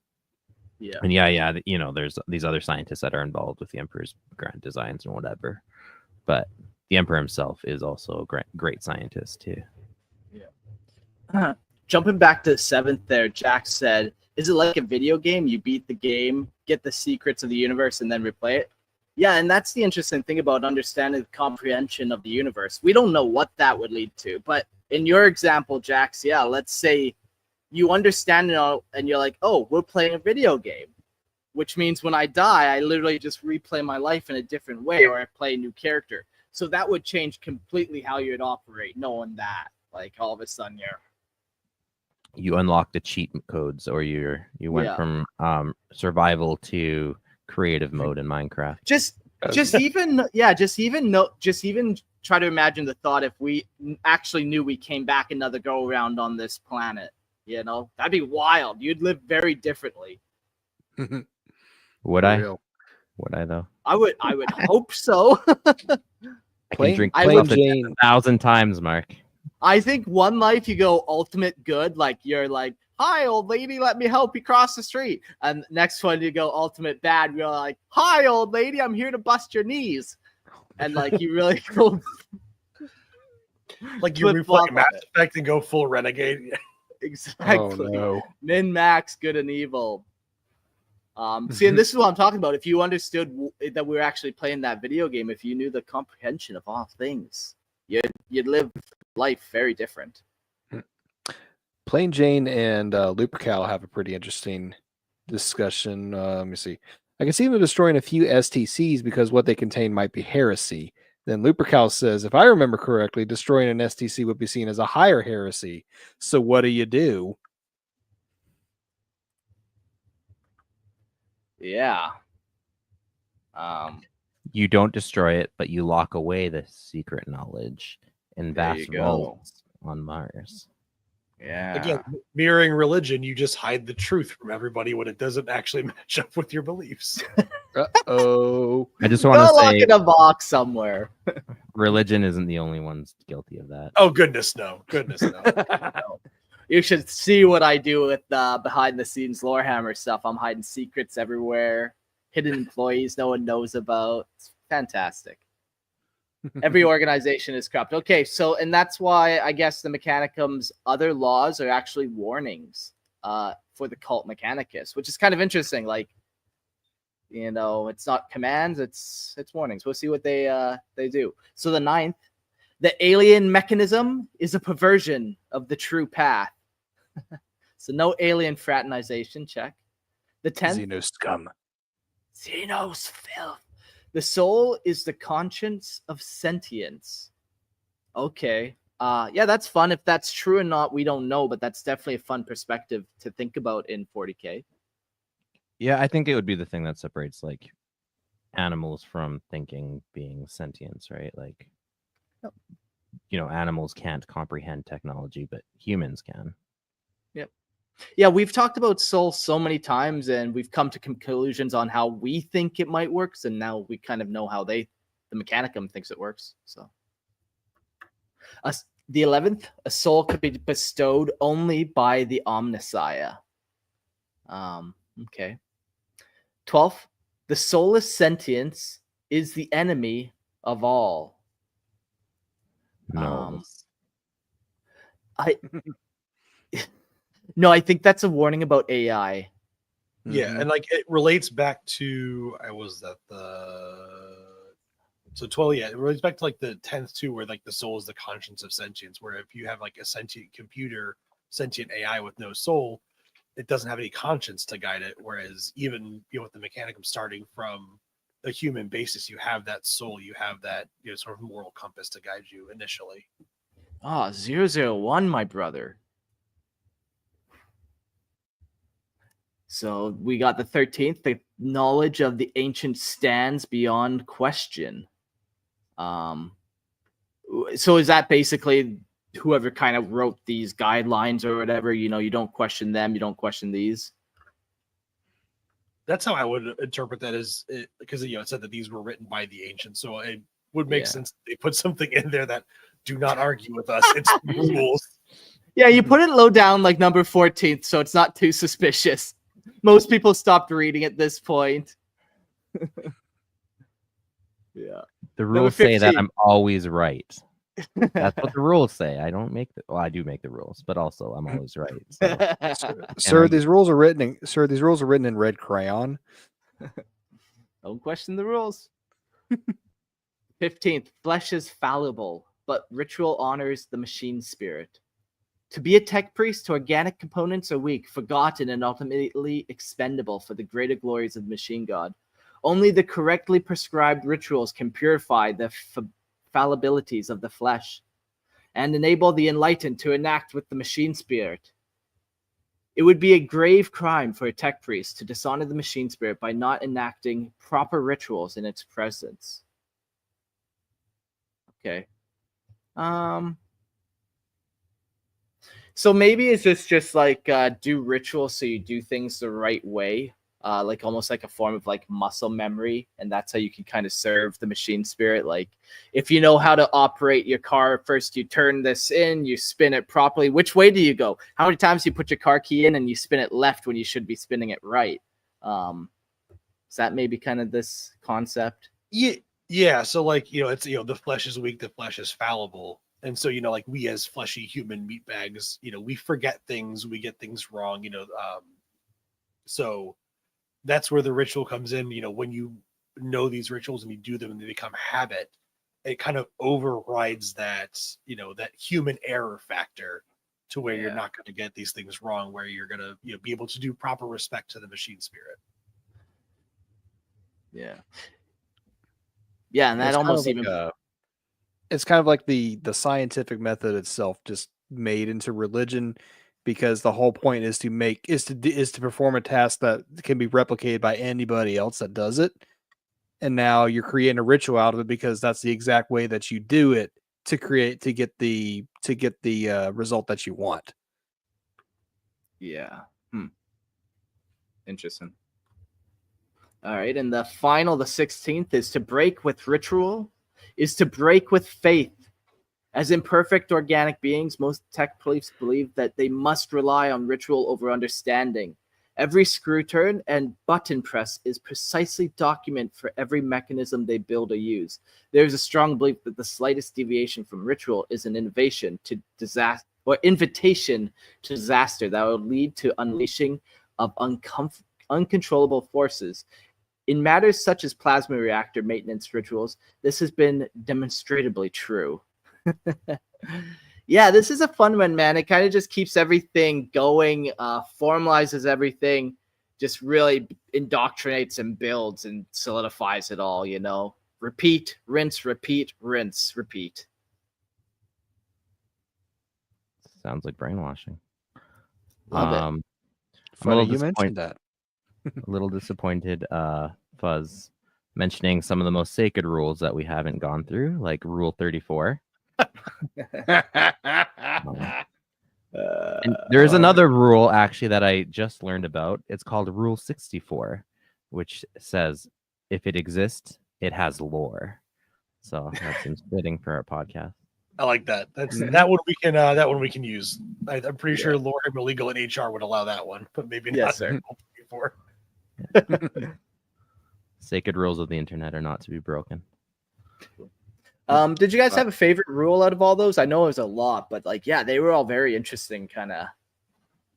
Yeah. And yeah, you know, there's these other scientists that are involved with the Emperor's grand designs and whatever. But the Emperor himself is also a great scientist too. Jumping back to the 7th there, Jack said, is it like a video game? You beat the game, get the secrets of the universe, and then replay it? Yeah, and that's the interesting thing about understanding the comprehension of the universe. We don't know what that would lead to, but in your example, Jax, yeah, let's say you understand it all, and you're like, oh, we're playing a video game, which means when I die, I literally just replay my life in a different way, or I play a new character. So that would change completely how you'd operate, knowing that. Like, all of a sudden, you unlock the cheat codes, or you went from survival to creative mode in Minecraft. Just even try to imagine the thought if we actually knew we came back another go around on this planet. You know, that'd be wild. You'd live very differently. Would I? Would I though? I would hope so. I can drink Jane 1,000 times, Mark. I think one life you go ultimate good, like you're like, hi, old lady, let me help you cross the street. And next one you go ultimate bad, you're like, hi, old lady, I'm here to bust your knees. And like you really go like you replay Mass Effect and go full renegade. Exactly. Oh, no. Min max good and evil. See, and this is what I'm talking about. If you understood that we were actually playing that video game, if you knew the comprehension of all things, you'd live life very different. Plain Jane and Lupercal have a pretty interesting discussion. Let me see. I can see them destroying a few STCs because what they contain might be heresy. Then Lupercal says, if I remember correctly, destroying an STC would be seen as a higher heresy. So what do? Yeah. You don't destroy it, but you lock away the secret knowledge in vast vaults on Mars. Yeah. Again, mirroring religion, you just hide the truth from everybody when it doesn't actually match up with your beliefs. Uh-oh. I just want to say, lock in a box somewhere. religion isn't the only ones guilty of that. Oh, goodness, no. Goodness, no. You should see what I do with behind the scenes Lorehammer stuff. I'm hiding secrets everywhere, hidden employees no one knows about. It's fantastic. Every organization is corrupt. Okay, so, and that's why I guess the Mechanicum's other laws are actually warnings for the cult Mechanicus, which is kind of interesting. Like, you know, it's not commands, it's warnings. We'll see what they do. So the 9th, the alien mechanism is a perversion of the true path. So no alien fraternization, check. The 10th, Xeno scum. Xenos filth. The soul is the conscience of sentience. Okay. Yeah, that's fun. If that's true or not, we don't know, but that's definitely a fun perspective to think about in 40K. Yeah, I think it would be the thing that separates like animals from thinking, being sentience, right? Like, you know, animals can't comprehend technology, but humans can. Yeah, we've talked about soul so many times, and we've come to conclusions on how we think it might work, and now we kind of know how the Mechanicum thinks it works. So, the 11th, a soul could be bestowed only by the Omnissiah. Okay. 12th, the soulless sentience is the enemy of all. No. No, I think that's a warning about AI. Yeah, and like it relates back to so 12, yeah, it relates back to like the 10th too, where like the soul is the conscience of sentience, where if you have like a sentient computer, sentient AI with no soul, it doesn't have any conscience to guide it. Whereas even, you know, with the Mechanicum starting from a human basis, you have that soul, you have that, you know, sort of moral compass to guide you initially. 001, my brother. So we got the 13th, the knowledge of the ancient stands beyond question. So is that basically whoever kind of wrote these guidelines or whatever, you know, you don't question them, you don't question these? That's how I would interpret that, as because, you know, it said that these were written by the ancients. So it would make sense they put something in there that do not argue with us. It's rules. Yeah, you put it low down like number 14th, so it's not too suspicious. Most people stopped reading at this point. Yeah. The Number rules say that 15. I'm always right. That's what the rules say. I don't make the. Well, I do make the rules, but also I'm always right. So. Sir, I- these rules are written in red crayon. Don't question the rules. 15th, flesh is fallible, but ritual honors the machine spirit. To be a tech priest, organic components are weak, forgotten, and ultimately expendable for the greater glories of the machine god. Only the correctly prescribed rituals can purify the fallibilities of the flesh and enable the enlightened to enact with the machine spirit. It would be a grave crime for a tech priest to dishonor the machine spirit by not enacting proper rituals in its presence. Okay. So maybe it's just like do rituals so you do things the right way, like almost like a form of like muscle memory, and that's how you can kind of serve the machine spirit. Like if you know how to operate your car, first you turn this in, you spin it properly. Which way do you go? How many times do you put your car key in and you spin it left when you should be spinning it right? Is that maybe kind of this concept? Yeah. So like, it's, the flesh is weak, the flesh is fallible. And so, like we as fleshy human meat bags, we forget things, we get things wrong, so that's where the ritual comes in. When you know these rituals and you do them and they become habit, it kind of overrides that, that human error factor to where you're not going to get these things wrong, where you're going to, be able to do proper respect to the machine spirit. Yeah. Yeah, and that It's kind almost of even like it's kind of like the scientific method itself just made into religion, because the whole point is to perform a task that can be replicated by anybody else that does it. And now you're creating a ritual out of it because that's the exact way that you do it to get the result that you want. Yeah. Interesting. All right, and the 16th, is to break with ritual, is to break with faith. As imperfect organic beings, most tech priests believe that they must rely on ritual over understanding. Every screw turn and button press is precisely documented for every mechanism they build or use. There is a strong belief that the slightest deviation from ritual is an innovation to disaster or invitation to disaster that will lead to unleashing of uncontrollable forces. In matters such as plasma reactor maintenance rituals, this has been demonstrably true. Yeah, this is a fun one, man. It kind of just keeps everything going, formalizes everything, just really indoctrinates and builds and solidifies it all, Repeat, rinse, repeat, rinse, repeat. Sounds like brainwashing. Love it. I'm Funny you mentioned that. A little disappointed, Fuzz, mentioning some of the most sacred rules that we haven't gone through, like Rule 34. And there's another rule actually that I just learned about. It's called Rule 64, which says if it exists, it has lore. So that seems fitting for our podcast. I like that. That one we can use. I'm pretty sure lore and illegal in HR would allow that one, but maybe not. Sir. Before. Sacred rules of the internet are not to be broken. Did you guys have a favorite rule out of all those? I know it was a lot, but they were all very interesting, kind of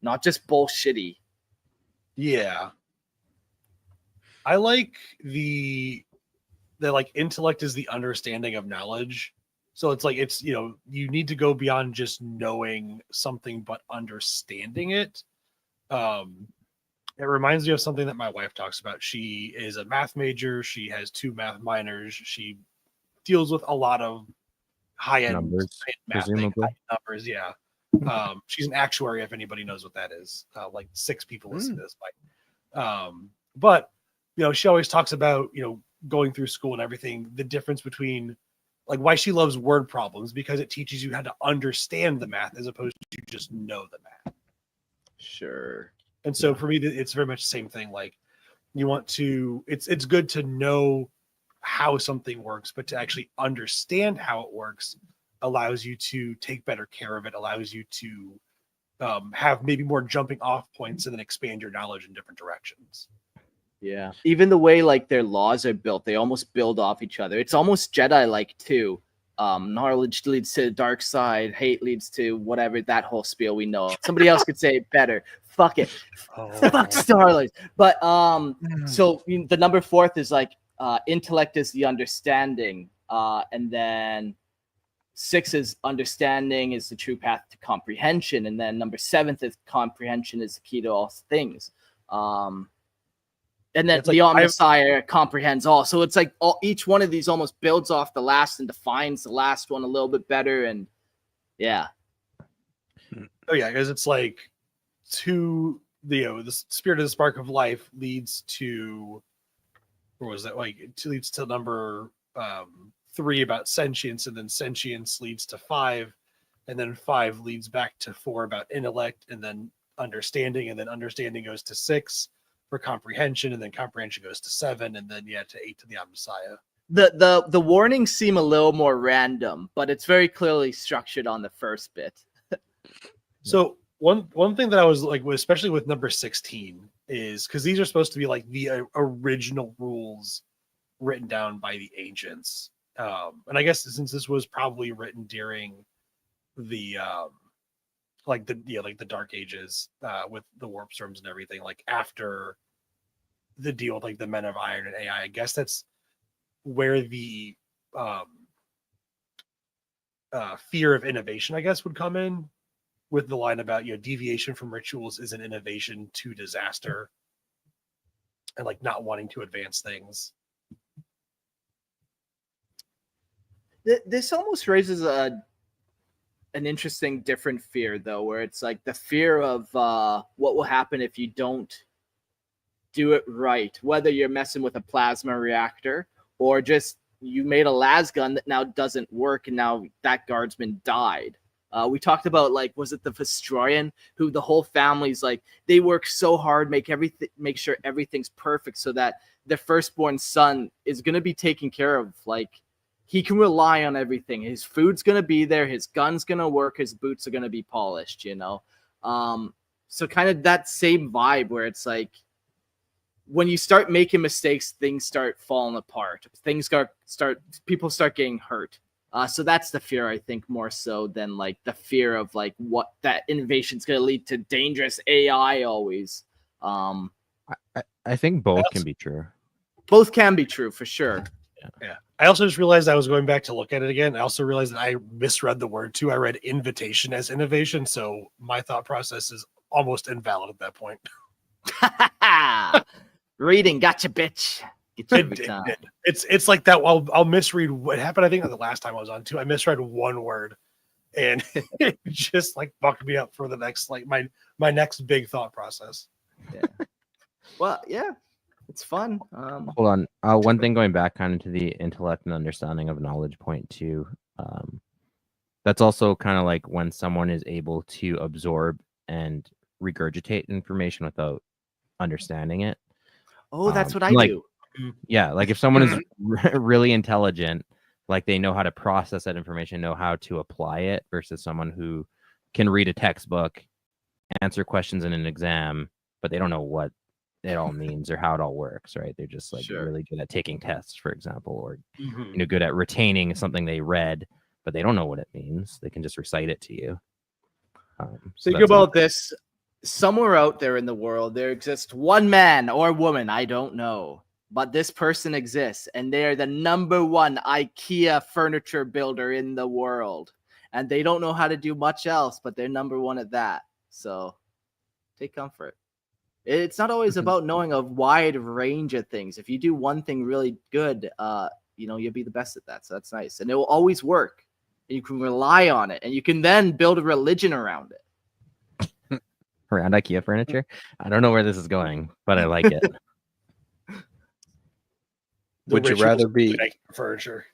not just bullshitty. Yeah. I like the intellect is the understanding of knowledge. So it's you need to go beyond just knowing something, but understanding it. It reminds me of something that my wife talks about. She is a math major. She has 2 math minors. She deals with a lot of high-end Numbers, math presumably. numbers. Yeah. She's an actuary, if anybody knows what that is. Like 6 people listen to this fight. But she always talks about going through school and everything, the difference between why she loves word problems, because it teaches you how to understand the math as opposed to just know the math. Sure. And so for me, it's very much the same thing. You want to, it's good to know how something works, but to actually understand how it works allows you to take better care of it, allows you to have maybe more jumping off points and then expand your knowledge in different directions. Yeah. Even the way like their laws are built, they almost build off each other. It's almost Jedi-like too. Knowledge leads to the dark side, hate leads to whatever, that whole spiel we know. Somebody else could say it better. Fuck it. Fuck Starlight. But so the number 4th is like intellect is the understanding. And then 6 is understanding is the true path to comprehension. And then number 7th is comprehension is the key to all things. And then the Omnissiah comprehends all. So it's like each one of these almost builds off the last and defines the last one a little bit better. And yeah. Oh yeah, because it's like the spirit of the spark of life leads to, what was that? Like it leads to number 3 about sentience, and then sentience leads to 5, and then 5 leads back to 4 about intellect, and then understanding goes to 6 for comprehension, and then comprehension goes to 7, and then to 8 to the Omnissiah. The warnings seem a little more random, but it's very clearly structured on the first bit. So one thing that I was like, especially with number 16, is because these are supposed to be like the original rules written down by the ancients, and I guess since this was probably written during the the Dark Ages, with the warp storms and everything, like after the deal with like the Men of Iron and AI, I guess that's where the fear of innovation, I guess, would come in, with the line about deviation from rituals is an innovation to disaster, and like not wanting to advance things. This almost raises an interesting different fear, though, where it's like the fear of what will happen if you don't do it right, whether you're messing with a plasma reactor or just you made a las gun that now doesn't work and now that guardsman died. We talked about, like, was it the Vestroyan, who the whole family's like, they work so hard, make sure everything's perfect so that the firstborn son is going to be taken care of. Like, he can rely on everything. His food's going to be there. His gun's going to work. His boots are going to be polished, So kind of that same vibe where it's like, when you start making mistakes, things start falling apart. People start getting hurt. So that's the fear, I think, more so than like the fear of like what that innovation is going to lead to dangerous AI always. I think both can be true. Both can be true for sure. Yeah. I also just realized I was going back to look at it again. I also realized that I misread the word too. I read invitation as innovation. So my thought process is almost invalid at that point. Reading, gotcha, bitch. It's like that. I'll misread what happened. I think the last time I was on too, I misread one word, and it just like fucked me up for the next, like my next big thought process. Yeah. Well, yeah, it's fun. Hold on. One thing going back kind of to the intellect and understanding of knowledge point too. That's also kind of like when someone is able to absorb and regurgitate information without understanding it. Oh, that's what I like, do. Yeah, like if someone is really intelligent, like they know how to process that information, know how to apply it, versus someone who can read a textbook, answer questions in an exam, but they don't know what it all means or how it all works, right? They're just like really good at taking tests, for example, or good at retaining something they read, but they don't know what it means. They can just recite it to you. Think about this. Somewhere out there in the world, there exists one man or woman, I don't know, but this person exists, and they are the number one IKEA furniture builder in the world, and they don't know how to do much else, but they're number one at that. So take comfort. It's not always about knowing a wide range of things. If you do one thing really good, you'll be the best at that. So that's nice, and it will always work, and you can rely on it, and you can then build a religion around it. Around IKEA furniture. I don't know where this is going, but I like it. Would you rather be furniture?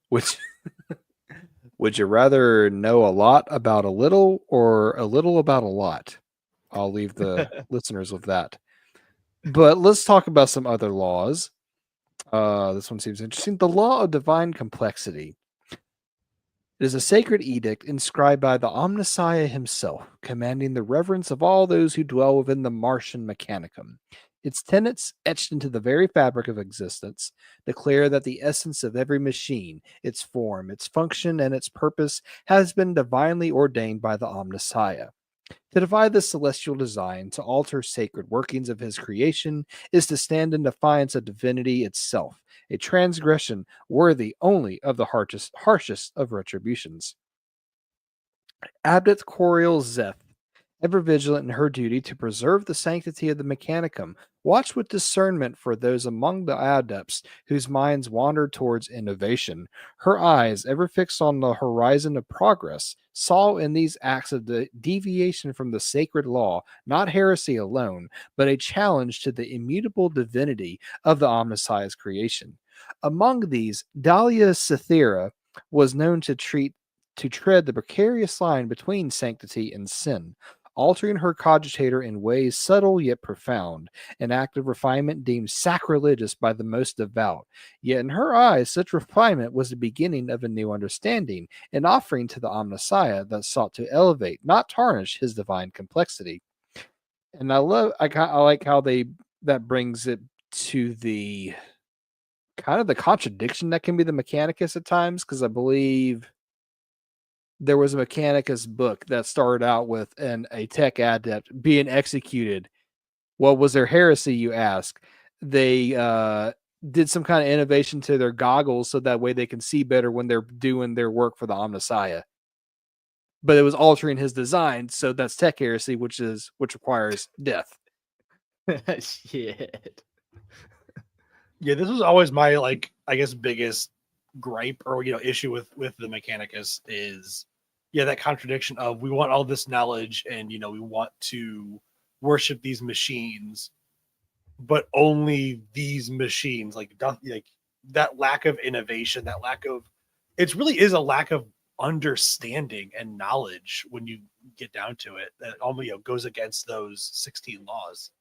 Would you rather know a lot about a little or a little about a lot? I'll leave the listeners with that. But let's talk about some other laws. This one seems interesting. The law of divine complexity. It is a sacred edict inscribed by the Omnissiah himself, commanding the reverence of all those who dwell within the Martian Mechanicum. Its tenets, etched into the very fabric of existence, declare that the essence of every machine, its form, its function, and its purpose has been divinely ordained by the Omnissiah. To defy this celestial design, to alter sacred workings of his creation, is to stand in defiance of divinity itself, a transgression worthy only of the harshest of retributions. Abt Coriel Zeth, ever vigilant in her duty to preserve the sanctity of the Mechanicum, watched with discernment for those among the adepts whose minds wandered towards innovation. Her eyes, ever fixed on the horizon of progress, saw in these acts of the deviation from the sacred law not heresy alone, but a challenge to the immutable divinity of the Omnissiah's creation. Among these, Dahlia Cythera was known to tread the precarious line between sanctity and sin, altering her cogitator in ways subtle yet profound, an act of refinement deemed sacrilegious by the most devout. Yet in her eyes, such refinement was the beginning of a new understanding, an offering to the Omnissiah that sought to elevate, not tarnish, his divine complexity. And I like how that brings it to the kind of the contradiction that can be the Mechanicus at times, because I believe there was a Mechanicus book that started out with a tech adept being executed. What was their heresy, you ask? They did some kind of innovation to their goggles so that way they can see better when they're doing their work for the Omnissiah. But it was altering his design, so that's Tech-Heresy, which requires death. Shit. Yeah, this was always my I guess biggest gripe or issue with the Mechanicus is that contradiction of we want all this knowledge and we want to worship these machines, but only these machines like that lack of innovation, that lack of it really is a lack of understanding and knowledge when you get down to it that only goes against those 16 laws.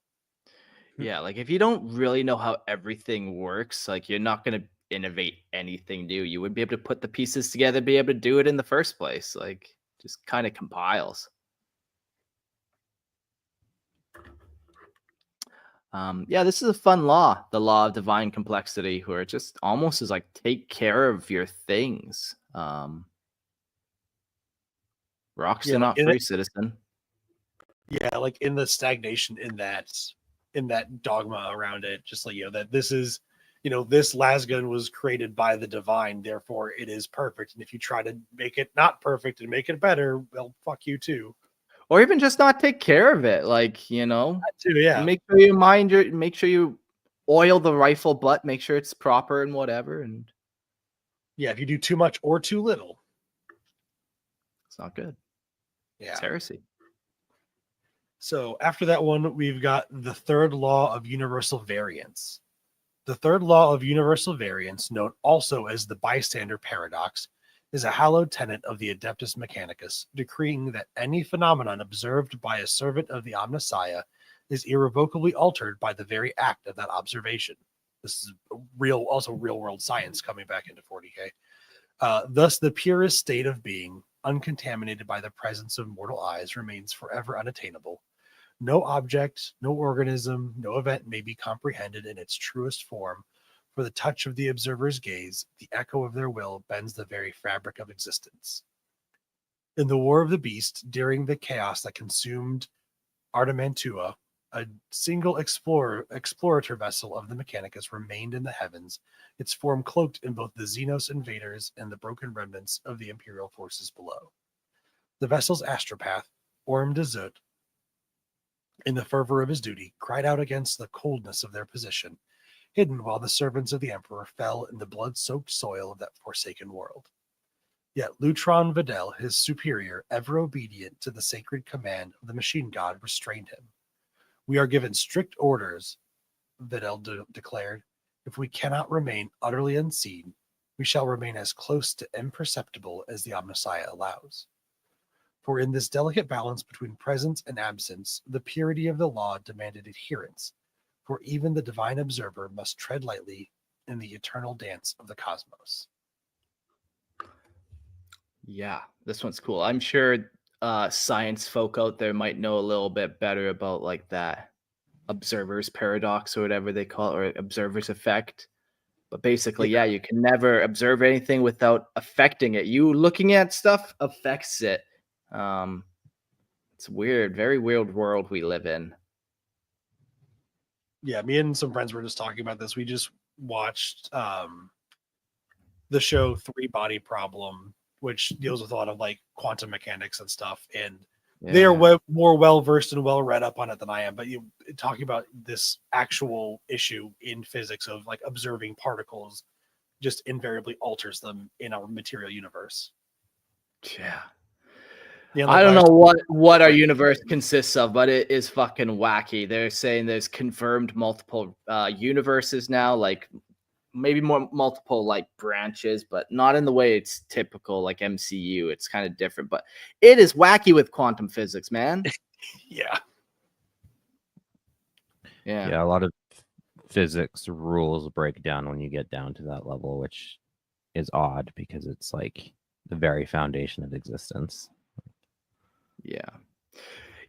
Yeah, like if you don't really know how everything works, like you're not going to innovate anything new. You wouldn't be able to put the pieces together, be able to do it in the first place. Like just kind of compiles. Yeah, this is a fun law, the law of divine complexity, where it just almost is like take care of your things. Rocks are not free, citizen. Yeah, like in the stagnation in that dogma around it, just like that this is this lasgun was created by the divine, therefore it is perfect. And if you try to make it not perfect and make it better, well, fuck you too. Or even just not take care of it, like that too, yeah. Make sure you oil the rifle butt, make sure it's proper and whatever. And yeah, if you do too much or too little, it's not good. Yeah, it's heresy. So after that one, we've got the third law of universal variance. The third law of universal variance, known also as the bystander paradox, is a hallowed tenet of the Adeptus Mechanicus, decreeing that any phenomenon observed by a servant of the Omnissiah is irrevocably altered by the very act of that observation. This is real world science coming back into 40K. Thus, the purest state of being, uncontaminated by the presence of mortal eyes, remains forever unattainable. No object, no organism, no event may be comprehended in its truest form. For the touch of the observer's gaze, the echo of their will bends the very fabric of existence. In the War of the Beast, during the chaos that consumed Artamantua, a single explorator vessel of the Mechanicus remained in the heavens, its form cloaked in both the Xenos invaders and the broken remnants of the Imperial forces below. The vessel's astropath, Orm de Zut, in the fervor of his duty, cried out against the coldness of their position, hidden while the servants of the Emperor fell in the blood-soaked soil of that forsaken world. Yet Lutron Videl, his superior, ever obedient to the sacred command of the machine god, restrained him. We are given strict orders, Videl declared. If we cannot remain utterly unseen, we shall remain as close to imperceptible as the Omnissiah allows. For in this delicate balance between presence and absence, the purity of the law demanded adherence, for even the divine observer must tread lightly in the eternal dance of the cosmos. Yeah, this one's cool. I'm sure science folk out there might know a little bit better about like that observer's paradox or whatever they call it, or observer's effect. But basically, yeah, you can never observe anything without affecting it. You looking at stuff affects it. It's weird, very weird world we live in. Yeah, me and some friends were just talking about this. We just watched the show Three Body Problem, which deals with a lot of like quantum mechanics and stuff. And they are more well versed and well read up on it than I am. But you talking about this actual issue in physics of like observing particles just invariably alters them in our material universe. Yeah. Yeah, I don't know what our universe consists of, but it is fucking wacky. They're saying there's confirmed multiple universes now, like maybe more multiple like branches, but not in the way it's typical like MCU. It's kind of different, but it is wacky with quantum physics, man. Yeah. A lot of physics rules break down when you get down to that level, which is odd because it's like the very foundation of existence.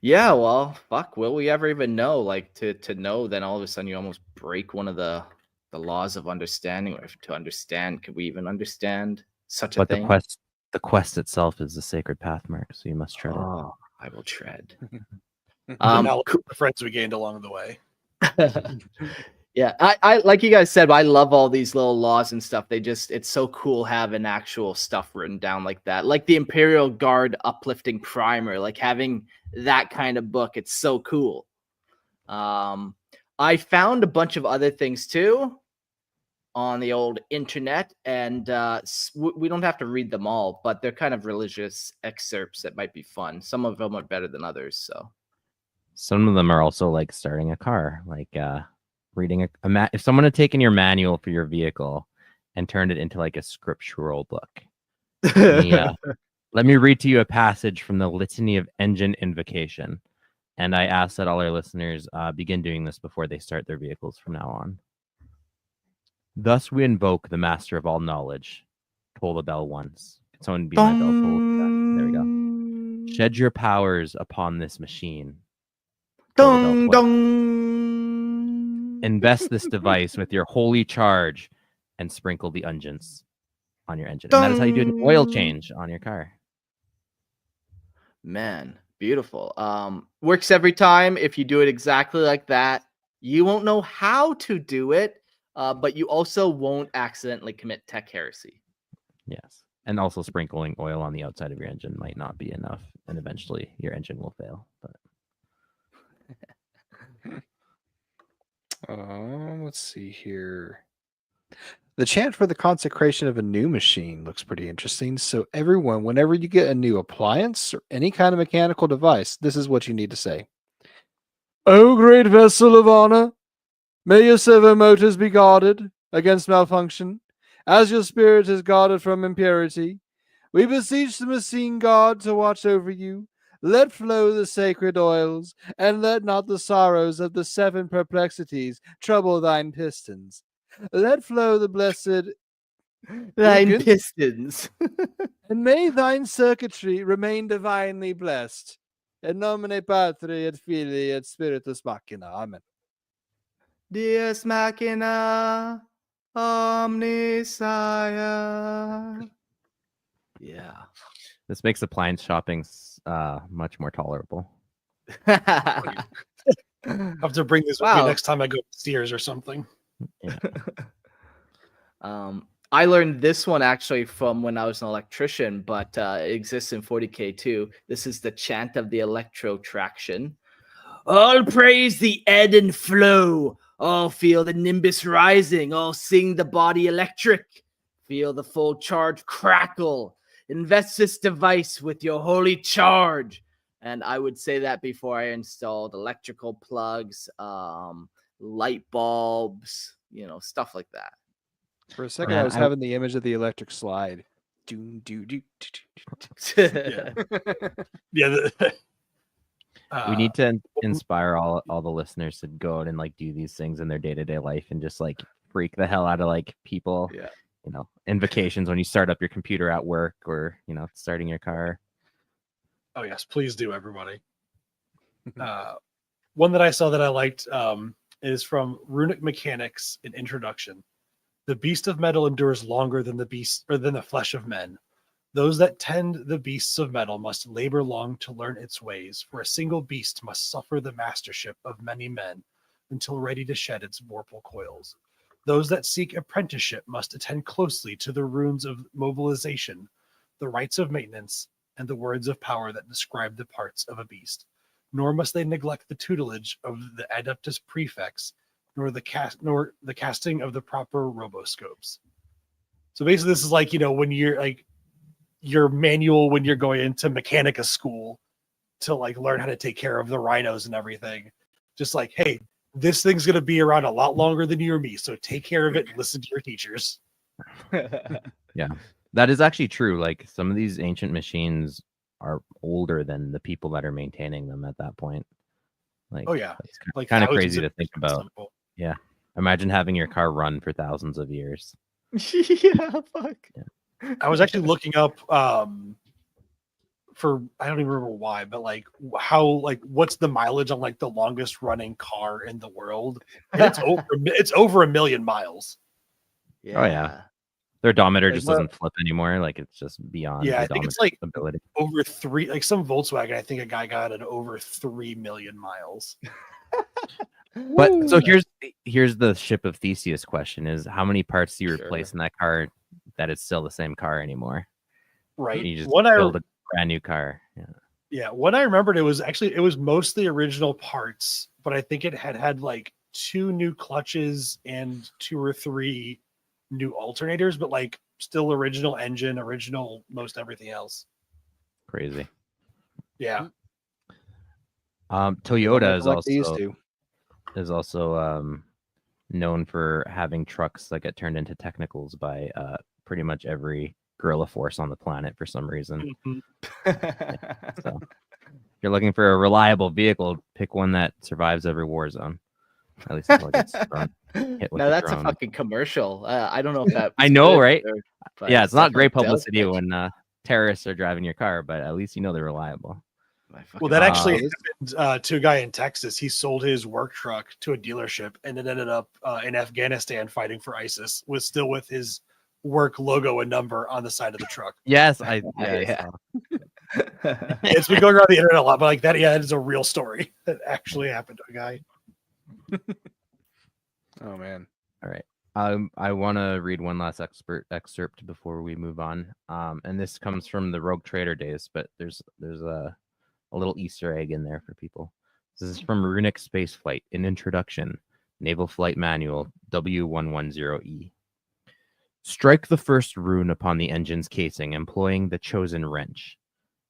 Yeah, well, fuck, will we ever even know? Like to know, then all of a sudden you almost break one of the laws of understanding, or to understand, could we even understand such a thing? But the quest itself is the sacred path, Mark, so you must tread it. Oh, I will tread. Now the friends we gained along the way. Yeah, I like you guys said, I love all these little laws and stuff. It's so cool having actual stuff written down like that. Like the Imperial Guard uplifting primer, like having that kind of book. It's so cool. I found a bunch of other things too on the old internet, and we don't have to read them all, but they're kind of religious excerpts that might be fun. Some of them are better than others. So some of them are also like starting a car, like reading if someone had taken your manual for your vehicle and turned it into like a scriptural book. Let me read to you a passage from the Litany of Engine Invocation. And I ask that all our listeners begin doing this before they start their vehicles from now on. Thus we invoke the master of all knowledge. Toll the bell once. Can someone be my bell toll? There we go. Shed your powers upon this machine. Dong, dong. Invest this device with your holy charge and sprinkle the unguents on your engine. And that is how you do an oil change on your car. Man, beautiful. Works every time. If you do it exactly like that, you won't know how to do it, but you also won't accidentally commit Tech-Heresy. Yes. And also sprinkling oil on the outside of your engine might not be enough, and eventually your engine will fail. But let's see here. The chant for the consecration of a new machine looks pretty interesting. So everyone, whenever you get a new appliance or any kind of mechanical device, this is what you need to say. O great vessel of honor, may your servo motors be guarded against malfunction, as your spirit is guarded from impurity. We beseech the machine god to watch over you. Let flow the sacred oils, and let not the sorrows of the 7 perplexities trouble thine pistons. Let flow the blessed thine pistons. And may thine circuitry remain divinely blessed. In nomine Patri et Filii et Spiritus Machina. Amen. Deus Machina, Omnissiah. Yeah. This makes appliance shopping much more tolerable. I have to bring this with me next time I go to Sears or something. Yeah. I learned this one actually from when I was an electrician, but it exists in 40K too. This is the chant of the electrotraction. All praise the ebb and flow. All feel the nimbus rising. All sing the body electric. Feel the full charge crackle. Invest this device with your holy charge. And I would say that before I installed electrical plugs, light bulbs, stuff like that. For a second, I was having the image of the electric slide. Yeah. We need to inspire all the listeners to go out and like do these things in their day-to-day life and just like freak the hell out of like people. Yeah. Invocations when you start up your computer at work or starting your car. Oh yes, please do, everybody. one that I saw that I liked is from Runic Mechanics in Introduction. The beast of metal endures longer than the flesh of men. Those that tend the beasts of metal must labor long to learn its ways, for a single beast must suffer the mastership of many men until ready to shed its vorpal coils. Those that seek apprenticeship must attend closely to the runes of mobilization, the rites of maintenance, and the words of power that describe the parts of a beast. Nor must they neglect the tutelage of the Adeptus Prefects, nor the casting of the proper roboscopes. So basically, this is like, when you're like your manual when you're going into Mechanica school to like learn how to take care of the rhinos and everything. Just like, hey, this thing's going to be around a lot longer than you or me, so take care of it and listen to your teachers. Yeah, that is actually true. Like some of these ancient machines are older than the people that are maintaining them at that point. Like, oh yeah, it's like kind of crazy to think about. Simple. Yeah, imagine having your car run for thousands of years. Yeah, fuck. Yeah. I was actually looking up for, I don't even remember why, but like how, like what's the mileage on like the longest running car in the world? And it's over 1 million miles. Oh, yeah. Their odometer Like, just doesn't flip anymore. Like it's just beyond. Yeah, the I think it's odometer's like ability. over 3, like some Volkswagen, I think a guy got it over 3 million miles. But so here's the ship of Theseus question: is how many parts do you replace in that car that it's still the same car anymore? Right. You just build a brand new car. Yeah. Yeah. When I remembered, it was mostly original parts, but I think it had like 2 new clutches and 2 or 3 new alternators, but like still original engine, original most everything else. Crazy. Yeah. Toyota like is also known for having trucks that get turned into technicals by pretty much every guerrilla force on the planet for some reason. So if you're looking for a reliable vehicle, pick one that survives every war zone. At least until it gets hit with now the that's drone. a fucking commercial. I don't know if that. I know, right? Yeah, it's not definitely great sales publicity pitch. when terrorists are driving your car, but at least you know they're reliable. Well, that actually happened to a guy in Texas. He sold his work truck to a dealership, and it ended up in Afghanistan fighting for ISIS, with his work logo and number on the side of the truck. Yes, I saw. It's been going around the internet a lot, but like that, yeah, it is a real story that actually happened to a guy. Oh man. All right. I want to read one last excerpt before we move on. And this comes from the Rogue Trader days, but there's a little Easter egg in there for people. This is from Runic Spaceflight, an introduction, Naval Flight Manual W110E. Strike the first rune upon the engine's casing, employing the chosen wrench.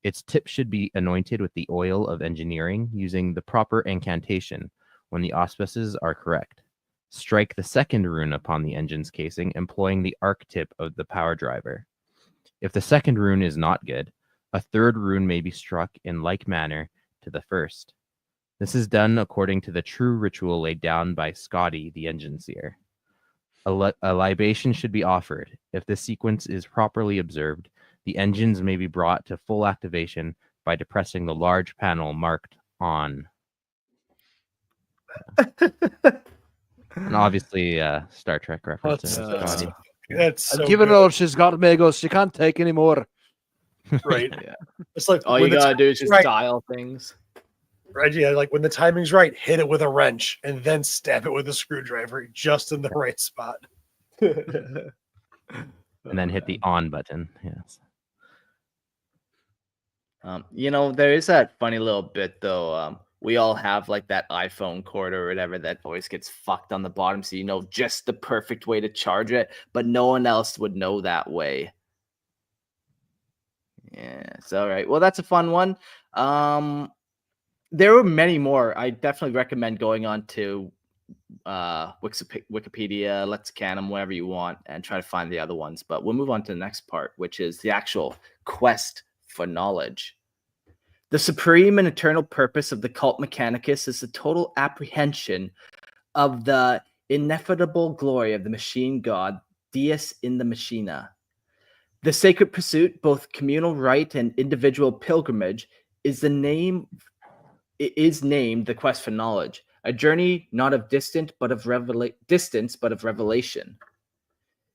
Its tip should be anointed with the oil of engineering, using the proper incantation when the auspices are correct. Strike the second rune upon the engine's casing, employing the arc tip of the power driver. If the second rune is not good, a third rune may be struck in like manner to the first. This is done according to the true ritual laid down by Scotty, the engine seer. A libation should be offered. If this sequence is properly observed, the engines may be brought to full activation by depressing the large panel marked on. And obviously, Star Trek references. That's so given good. all she's got, Megos. She can't take anymore. Right. Yeah. It's like All you gotta do is just dial things. Right. Yeah. Like when the timing's right, hit it with a wrench and then stab it with a screwdriver just in the right spot. And then hit the on button. Yes. There is that funny little bit though. We all have like that iPhone cord or whatever that always gets fucked on the bottom, so you know just the perfect way to charge it, but no one else would know that way. Yeah, so all right. Well, that's a fun one. There were many more. I definitely recommend going on to Wikipedia, Let's Can them, whatever you want, and try to find the other ones. But we'll move on to the next part, which is the actual quest for knowledge. The supreme and eternal purpose of the cult Mechanicus is the total apprehension of the ineffable glory of the machine god, Deus in the Machina. The sacred pursuit, both communal rite and individual pilgrimage, is the name it is named the quest for knowledge, a journey not of distance but of revelation.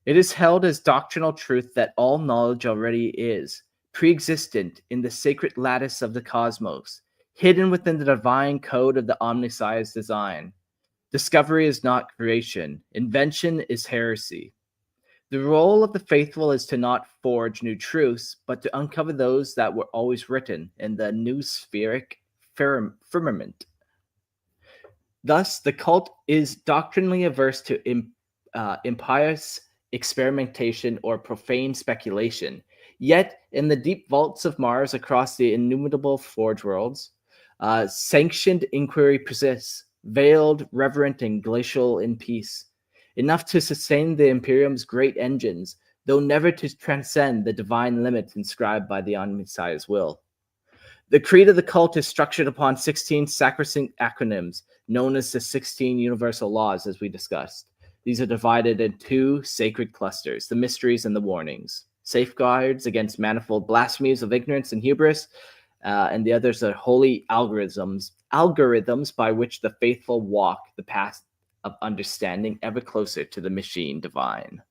It is held as doctrinal truth that all knowledge already is, pre-existent in the sacred lattice of the cosmos, hidden within the divine code of the Omnissiah's design. Discovery is not creation. Invention is heresy. The role of the faithful is to not forge new truths, but to uncover those that were always written in the new spheric firmament. Thus, the cult is doctrinally averse to impious experimentation or profane speculation. Yet, in the deep vaults of Mars across the innumerable forge worlds, sanctioned inquiry persists, veiled, reverent, and glacial in peace, enough to sustain the Imperium's great engines, though never to transcend the divine limits inscribed by the Omnissiah's will. The creed of the cult is structured upon 16 sacrosanct acronyms, known as the 16 universal laws, as we discussed. These are divided in two sacred clusters, the mysteries and the warnings. Safeguards against manifold blasphemies of ignorance and hubris, and the others are holy algorithms by which the faithful walk the path of understanding ever closer to the machine divine.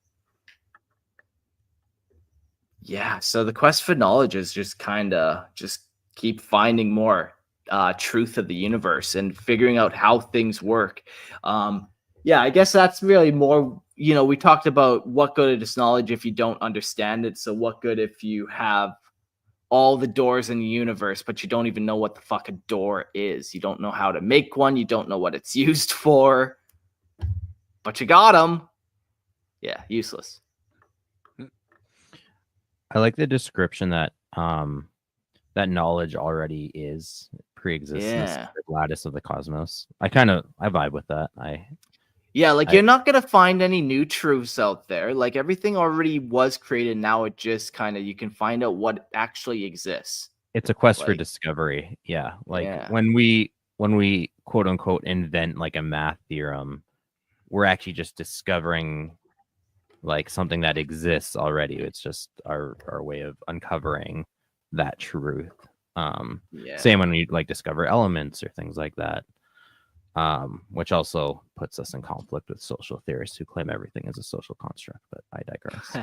Yeah, so the quest for knowledge is just kind of just keep finding more truth of the universe and figuring out how things work. Yeah, I guess that's really more, we talked about what good is knowledge if you don't understand it. So what good if you have all the doors in the universe, but you don't even know what the fuck a door is. You don't know how to make one. You don't know what it's used for, but you got them. Yeah, useless. I like the description that that knowledge already is pre-exists in the lattice of the cosmos. I vibe with that. You're not gonna find any new truths out there. Like everything already was created. Now it just kind of, you can find out what actually exists. It's a quest for discovery. Yeah. When we quote unquote invent like a math theorem, we're actually just discovering like something that exists already. It's just our way of uncovering that truth. Same when we like discover elements or things like that. Which also puts us in conflict with social theorists who claim everything is a social construct, but I digress.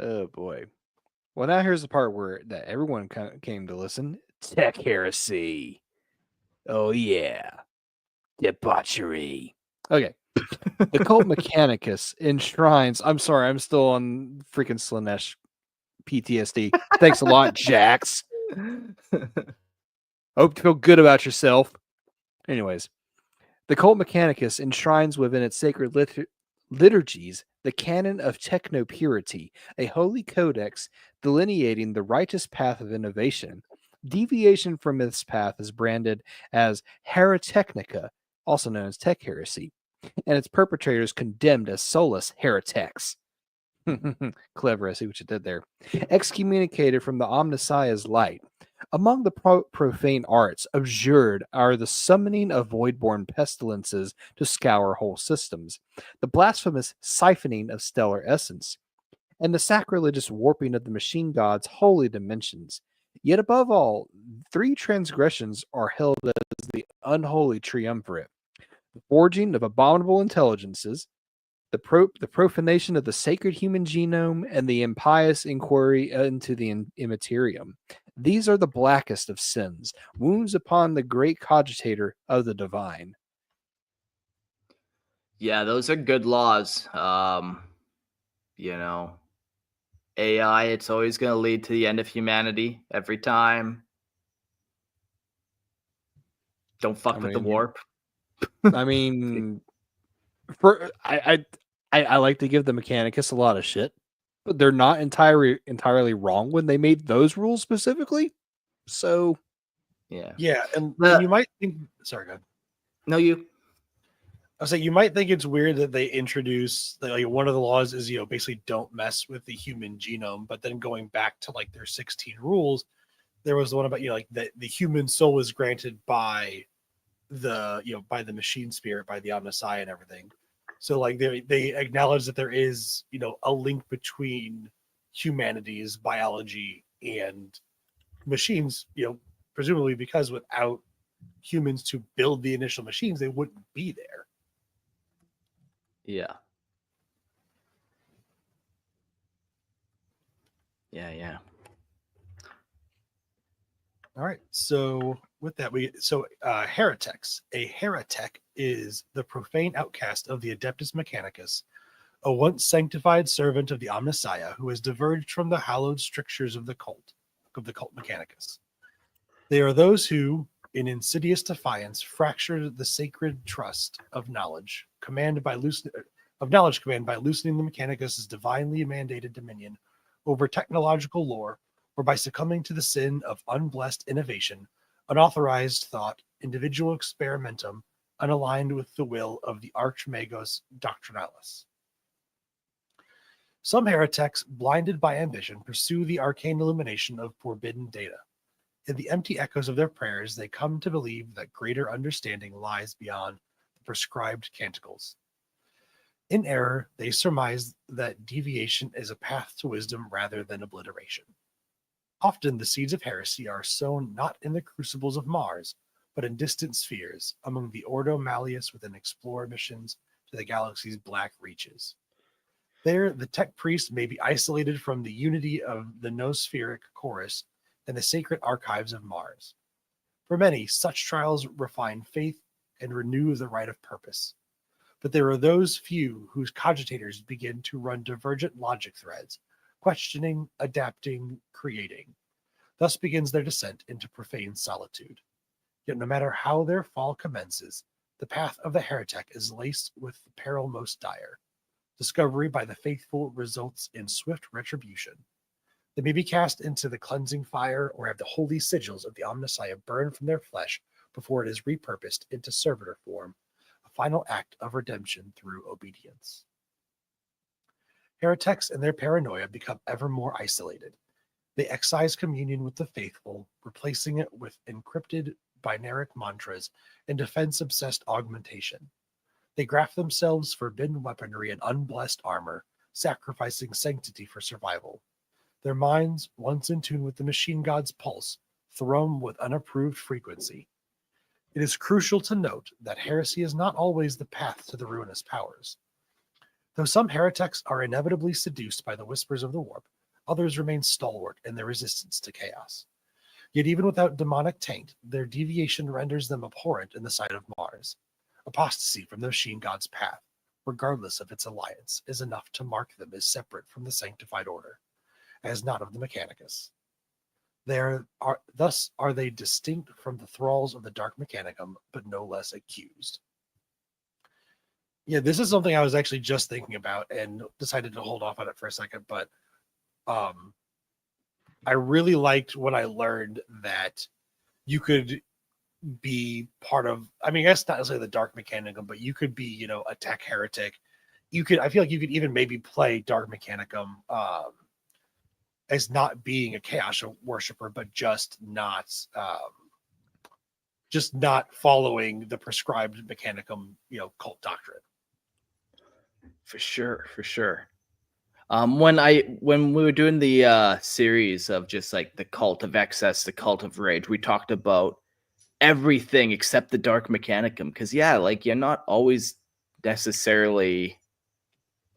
Oh boy. Well, now here's the part where that everyone kind of came to listen. Tech-Heresy. Oh yeah. Debauchery. Okay. The cult Mechanicus enshrines. I'm sorry, I'm still on freaking Slanesh PTSD. Thanks a lot, Jax. Hope you feel good about yourself. Anyways, the cult Mechanicus enshrines within its sacred liturgies the canon of techno-purity, a holy codex delineating the righteous path of innovation. Deviation from this path is branded as heretechnica, also known as Tech-Heresy, and its perpetrators condemned as soulless heretics. Clever, I see what you did there. Excommunicated from the Omnissiah's light. Among the profane arts, abjured are the summoning of void-born pestilences to scour whole systems, the blasphemous siphoning of stellar essence, and the sacrilegious warping of the machine god's holy dimensions. Yet above all, three transgressions are held as the unholy triumvirate: the forging of abominable intelligences, the profanation of the sacred human genome, and the impious inquiry into the Imperium. These are the blackest of sins, wounds upon the great cogitator of the divine. Yeah, those are good laws. AI, it's always going to lead to the end of humanity every time. Don't fuck with the warp. I mean, I like to give the Mechanicus a lot of shit, but they're not entirely wrong when they made those rules specifically. So, yeah, and you might think. Sorry, go ahead. No, you. I was saying you might think it's weird that they introduce like one of the laws is basically don't mess with the human genome, but then going back to like their 16 rules, there was the one about like the human soul is granted by the by the machine spirit, by the Omnissiah and everything. So like they acknowledge that there is a link between humanity's biology and machines, presumably because without humans to build the initial machines, they wouldn't be there. Yeah. Yeah. All right. So with that, heretics. A heretic is the profane outcast of the Adeptus Mechanicus, a once sanctified servant of the Omnissiah who has diverged from the hallowed strictures of the cult Mechanicus. They are those who, in insidious defiance, fracture the sacred trust of knowledge, commanded by loosening the Mechanicus' divinely mandated dominion over technological lore, or by succumbing to the sin of unblessed innovation, unauthorized thought, individual experimentum, unaligned with the will of the Archmagos Doctrinalis. Some heretics, blinded by ambition, pursue the arcane illumination of forbidden data. In the empty echoes of their prayers, they come to believe that greater understanding lies beyond the prescribed canticles. In error, they surmise that deviation is a path to wisdom rather than obliteration. Often the seeds of heresy are sown not in the crucibles of Mars, but in distant spheres, among the Ordo Malleus within explorer missions to the galaxy's black reaches. There, the tech priest may be isolated from the unity of the noospheric chorus and the sacred archives of Mars. For many, such trials refine faith and renew the right of purpose. But there are those few whose cogitators begin to run divergent logic threads, questioning, adapting, creating. Thus begins their descent into profane solitude. Yet no matter how their fall commences, the path of the heretic is laced with the peril most dire. Discovery by the faithful results in swift retribution. They may be cast into the cleansing fire or have the holy sigils of the Omnissiah burn from their flesh before it is repurposed into servitor form, a final act of redemption through obedience. Heretics and their paranoia become ever more isolated. They excise communion with the faithful, replacing it with encrypted binaric mantras and defense-obsessed augmentation. They graft themselves forbidden weaponry and unblessed armor, sacrificing sanctity for survival. Their minds, once in tune with the machine god's pulse, thrum with unapproved frequency. It is crucial to note that heresy is not always the path to the ruinous powers. Though some heretics are inevitably seduced by the whispers of the warp, others remain stalwart in their resistance to chaos. Yet even without demonic taint, their deviation renders them abhorrent in the sight of Mars. Apostasy from the machine god's path, regardless of its alliance, is enough to mark them as separate from the sanctified order, as not of the Mechanicus. Thus are they distinct from the thralls of the Dark Mechanicum, but no less accused. Yeah, this is something I was actually just thinking about and decided to hold off on it for a second, but I really liked when I learned that you could be part of, I mean, I guess not necessarily the Dark Mechanicum, but you could be, a tech heretic. I feel like you could even maybe play Dark Mechanicum as not being a chaos worshiper, but just not following the prescribed Mechanicum, cult doctrine. For sure. When we were doing the series of just like the cult of excess, the cult of rage, we talked about everything except the Dark Mechanicum, because you're not always necessarily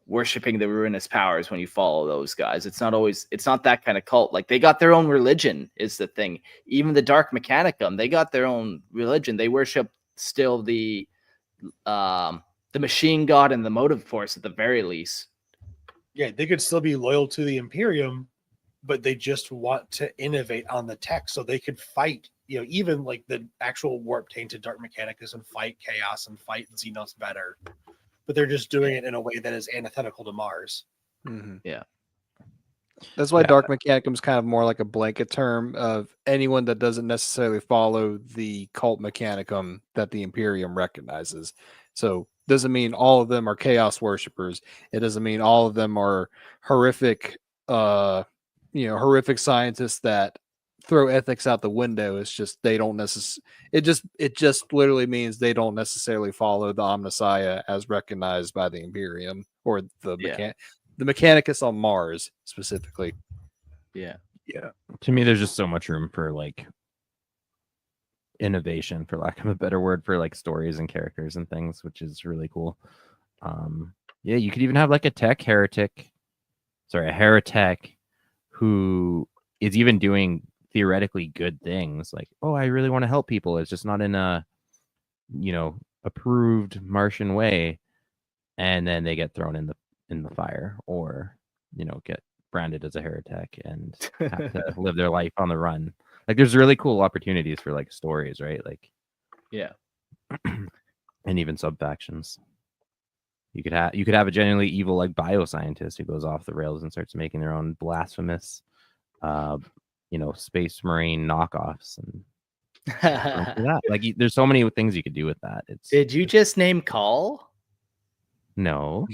worshiping the ruinous powers when you follow those guys. It's not that kind of cult. Like, they got their own religion is the thing. Even the Dark Mechanicum, they got their own religion. They worship still the machine god and the motive force at the very least. Yeah, they could still be loyal to the Imperium, but they just want to innovate on the tech so they could fight, even like the actual warp tainted Dark Mechanicus and fight chaos and fight Xenos better. But they're just doing it in a way that is antithetical to Mars. Mm-hmm. Yeah. That's why Dark Mechanicum is kind of more like a blanket term of anyone that doesn't necessarily follow the cult Mechanicum that the Imperium recognizes. So doesn't mean all of them are chaos worshippers. It doesn't mean all of them are horrific, horrific scientists that throw ethics out the window. It's just they don't necessarily. It just literally means they don't necessarily follow the Omnissiah as recognized by the Imperium or the Mechanicus on Mars specifically. Yeah. Yeah. To me, there's just so much room for like innovation, for lack of a better word, for like stories and characters and things, which is really cool. Yeah, you could even have like a heretic who is even doing theoretically good things. Like, oh, I really want to help people. It's just not in a, approved Martian way, and then they get thrown in the fire, or get branded as a heretic and have to live their life on the run. Like, there's really cool opportunities for like stories, right? Like, Yeah. and even sub factions. You could have a genuinely evil like bioscientist who goes off the rails and starts making their own blasphemous, space marine knockoffs and that. Like, there's so many things you could do with that. Did you just name Call? No.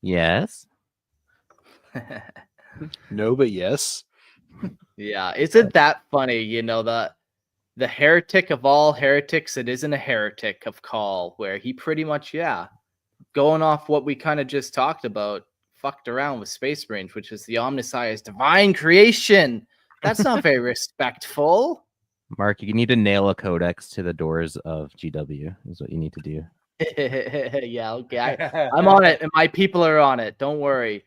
Yes. No, but yes. Yeah, isn't that funny? The heretic of all heretics, it isn't a heretic of Call, where he pretty much, going off what we kind of just talked about, fucked around with Space Marines, which is the Omnissiah's divine creation. That's not very respectful. Mark, you need to nail a codex to the doors of GW is what you need to do. Yeah, okay. I'm on it, and my people are on it. Don't worry.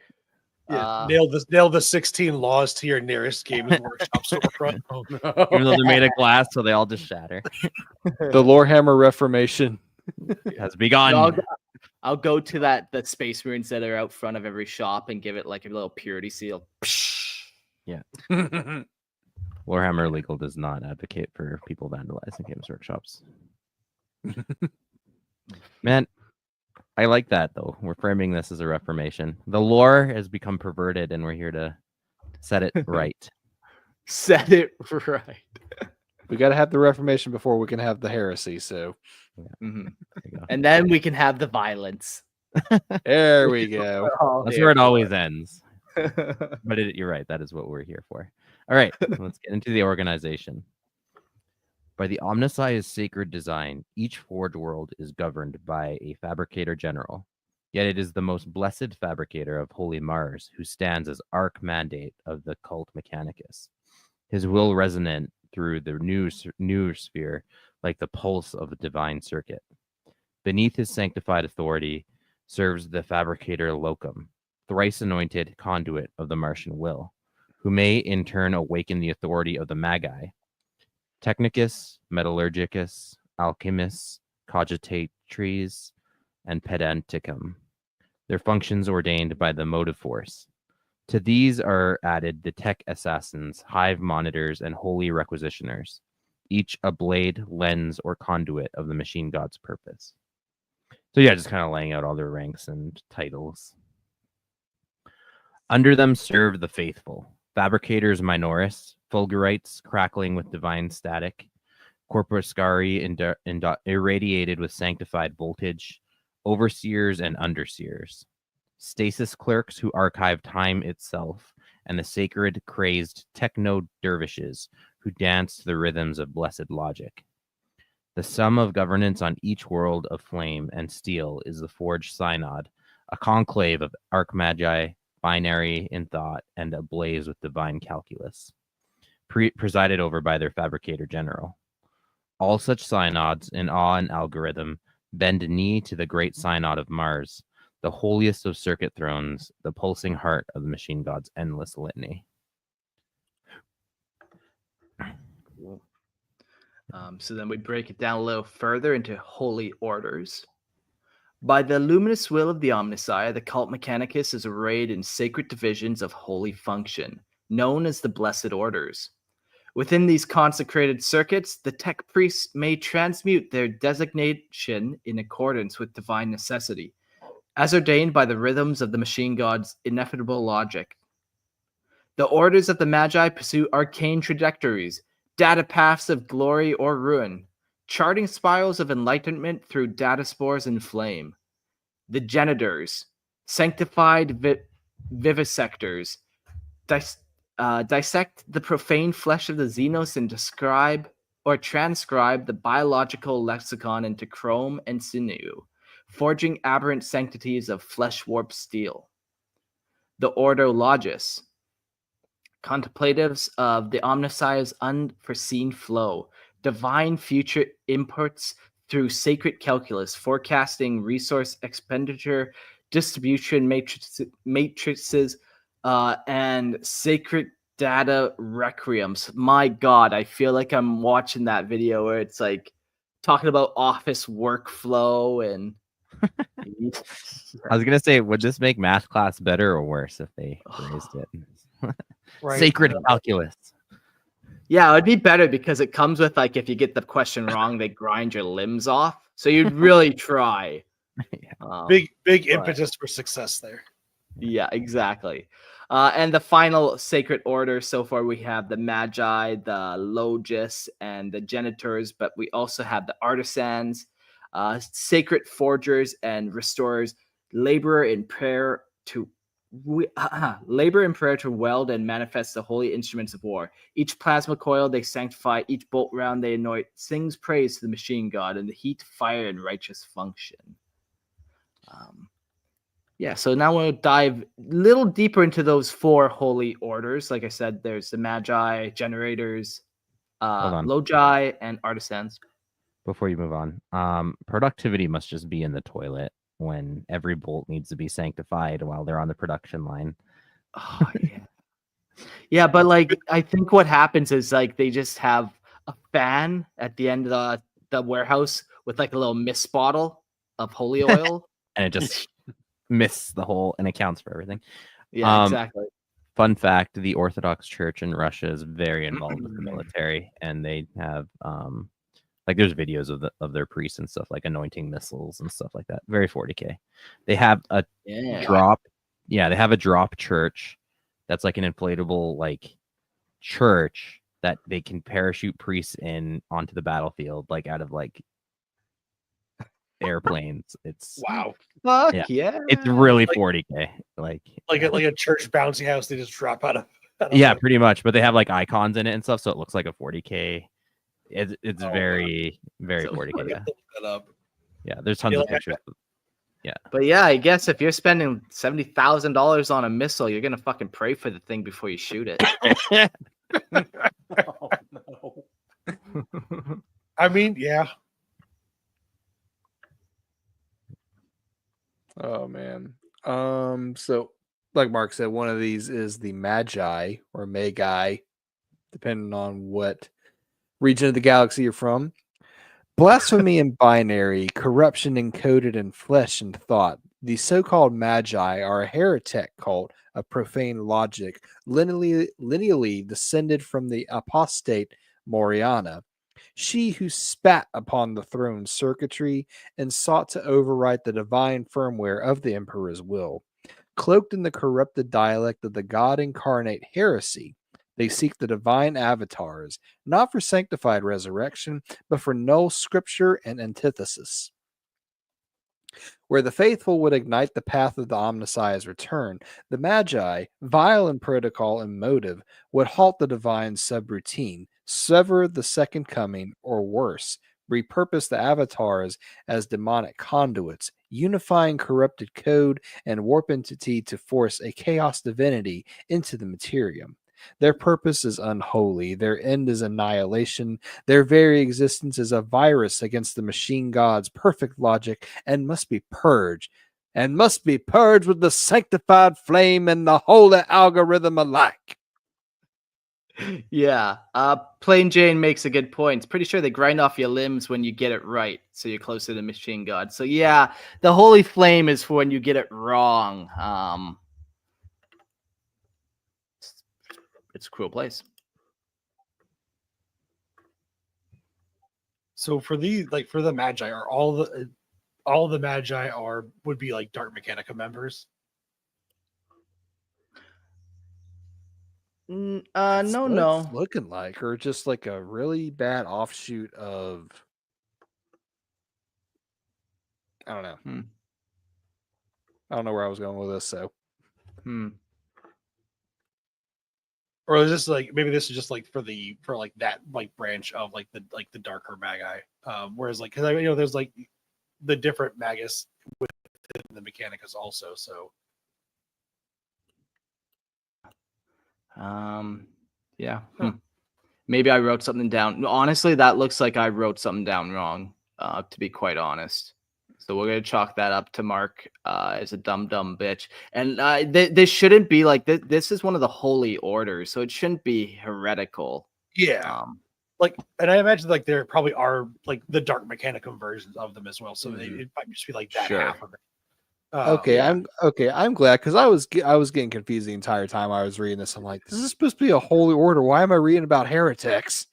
Yeah, nail the 16 laws to your nearest Games Workshop storefront. Oh, Even though they're made of glass, so they all just shatter. The Lorehammer Reformation has begun. I'll go to the Space Marines that are out front of every shop and give it like a little purity seal. Yeah. Warhammer Legal does not advocate for people vandalizing Games Workshops. Man, I like that, though. We're framing this as a reformation. The lore has become perverted, and we're here to set it right. Set it right. We got to have the Reformation before we can have the heresy. So, mm-hmm. And then we can have the violence. There we go. That's where it always ends. But you're right. That is what we're here for. All right, let's get into the organization. By the Omnissiah's sacred design, each forge world is governed by a fabricator general. Yet it is the most blessed fabricator of Holy Mars who stands as arch-mandate of the cult Mechanicus. His will resonant through the new sphere like the pulse of a divine circuit. Beneath his sanctified authority serves the fabricator locum, thrice anointed conduit of the Martian will, who may in turn awaken the authority of the Magi. Technicus, Metallurgicus, Alchemists, Cogitatres, and Pedanticum. Their functions ordained by the motive force. To these are added the tech assassins, hive monitors, and holy requisitioners, each a blade, lens, or conduit of the machine god's purpose. So yeah, just kind of laying out all their ranks and titles. Under them serve the faithful, fabricators minoris, fulgurites crackling with divine static, corpuscari irradiated with sanctified voltage, overseers and underseers, stasis clerks who archive time itself, and the sacred crazed techno-dervishes who dance to the rhythms of blessed logic. The sum of governance on each world of flame and steel is the forged synod, a conclave of archmagi, binary in thought, and ablaze with divine calculus, presided over by their fabricator general. All such synods in awe and algorithm bend knee to the great synod of Mars, the holiest of circuit thrones, the pulsing heart of the machine god's endless litany. So then we break it down a little further into holy orders. By the luminous will of the Omnissiah, the cult Mechanicus is arrayed in sacred divisions of holy function, known as the Blessed Orders. Within these consecrated circuits, the tech priests may transmute their designation in accordance with divine necessity, as ordained by the rhythms of the machine god's ineffable logic. The orders of the Magi pursue arcane trajectories, data paths of glory or ruin, charting spirals of enlightenment through data spores and flame. The Genitors, sanctified vivisectors, dissect the profane flesh of the Xenos and describe or transcribe the biological lexicon into chrome and sinew, forging aberrant sanctities of flesh-warped steel. The Ordo Logis, contemplatives of the Omnissiah's unforeseen flow, divine future inputs through sacred calculus, forecasting resource expenditure, distribution matrices, and sacred data requiems. My God, I feel like I'm watching that video where it's like talking about office workflow and. I was gonna say, would this make math class better or worse if they raised it? Right. Sacred calculus. Yeah, it would be better because it comes with like if you get the question wrong, they grind your limbs off. So you'd really try. Big but- impetus for success there. Yeah, exactly. And the final sacred order so far, we have the Magi, the Logists, and the Genitors, but we also have the Artisans, sacred forgers and restorers, laborer in prayer to weld and manifest the holy instruments of war. Each plasma coil they sanctify, each bolt round they anoint, sings praise to the machine god in the heat, fire, and righteous function. Yeah, so now we'll dive a little deeper into those 4 holy orders. Like I said, there's the Magi, Generators, Hold on. Logi, and Artisans. Before you move on, productivity must just be in the toilet when every bolt needs to be sanctified while they're on the production line. Oh, yeah. Yeah, but like I think what happens is like they just have a fan at the end of the warehouse with like a little mist bottle of holy oil. And it just mists the whole and accounts for everything. Yeah, exactly. Fun fact, the Orthodox Church in Russia is very involved with the military, and they have like there's videos of their priests and stuff like anointing missiles and stuff like that. Very 40K. They have a drop. Yeah, they have a drop church that's like an inflatable like church that they can parachute priests in onto the battlefield like out of like airplanes. It's Wow. Fuck yeah. It's really 40K. Like a church bouncy house they just drop out of yeah, pretty much. But they have like icons in it and stuff, so it looks like a 40K. It's very, very So 40K. Yeah. that up. Yeah, there's tons of pictures. Yeah. But yeah, I guess if you're spending $70,000 on a missile, you're gonna fucking pray for the thing before you shoot it. Oh, no. I mean, yeah. Oh man. So like Mark said, one of these is the Magi or Magi, depending on what region of the galaxy you're from. Blasphemy in binary, corruption encoded in flesh and thought. The so-called Magi are a heretic cult of profane logic, lineally descended from the apostate Moriana, she who spat upon the throne's circuitry and sought to overwrite the divine firmware of the emperor's will. Cloaked in the corrupted dialect of the God incarnate heresy, they seek the divine avatars, not for sanctified resurrection, but for null scripture and antithesis. Where the faithful would ignite the path of the Omnissiah's return, the Magi, vile in protocol and motive, would halt the divine subroutine, sever the second coming, or worse, repurpose the avatars as demonic conduits, unifying corrupted code and warp entity to force a chaos divinity into the Imperium. Their purpose is unholy. Their end is annihilation. Their very existence is a virus against the machine god's perfect logic and must be purged. And must be purged with the sanctified flame and the holy algorithm alike. Yeah. Plain Jane makes a good point. It's pretty sure they grind off your limbs when you get it right, so you're closer to the machine god. So yeah, the holy flame is for when you get it wrong. It's a cruel place. So for the Magi, are all the Magi would be like Dark Mechanica members? That's No, what no. it's looking like, or just like a really bad offshoot of, I don't know. I don't know where I was going with this. So, Or is this like maybe this is just like for that like branch of like the darker Magi? Whereas like because there's like the different Magus within the Mechanicus also. So Yeah. Huh. Maybe I wrote something down. Honestly, that looks like I wrote something down wrong, to be quite honest. So we're going to chalk that up to Mark as a dumb bitch. And this shouldn't be like this. This is one of the holy orders, so it shouldn't be heretical. Yeah. Like, and I imagine like there probably are like the Dark Mechanicum versions of them as well. So it might just be like that Sure. half of it. Okay, yeah. I'm glad because I was getting confused the entire time I was reading this. I'm like, this is supposed to be a holy order. Why am I reading about heretics?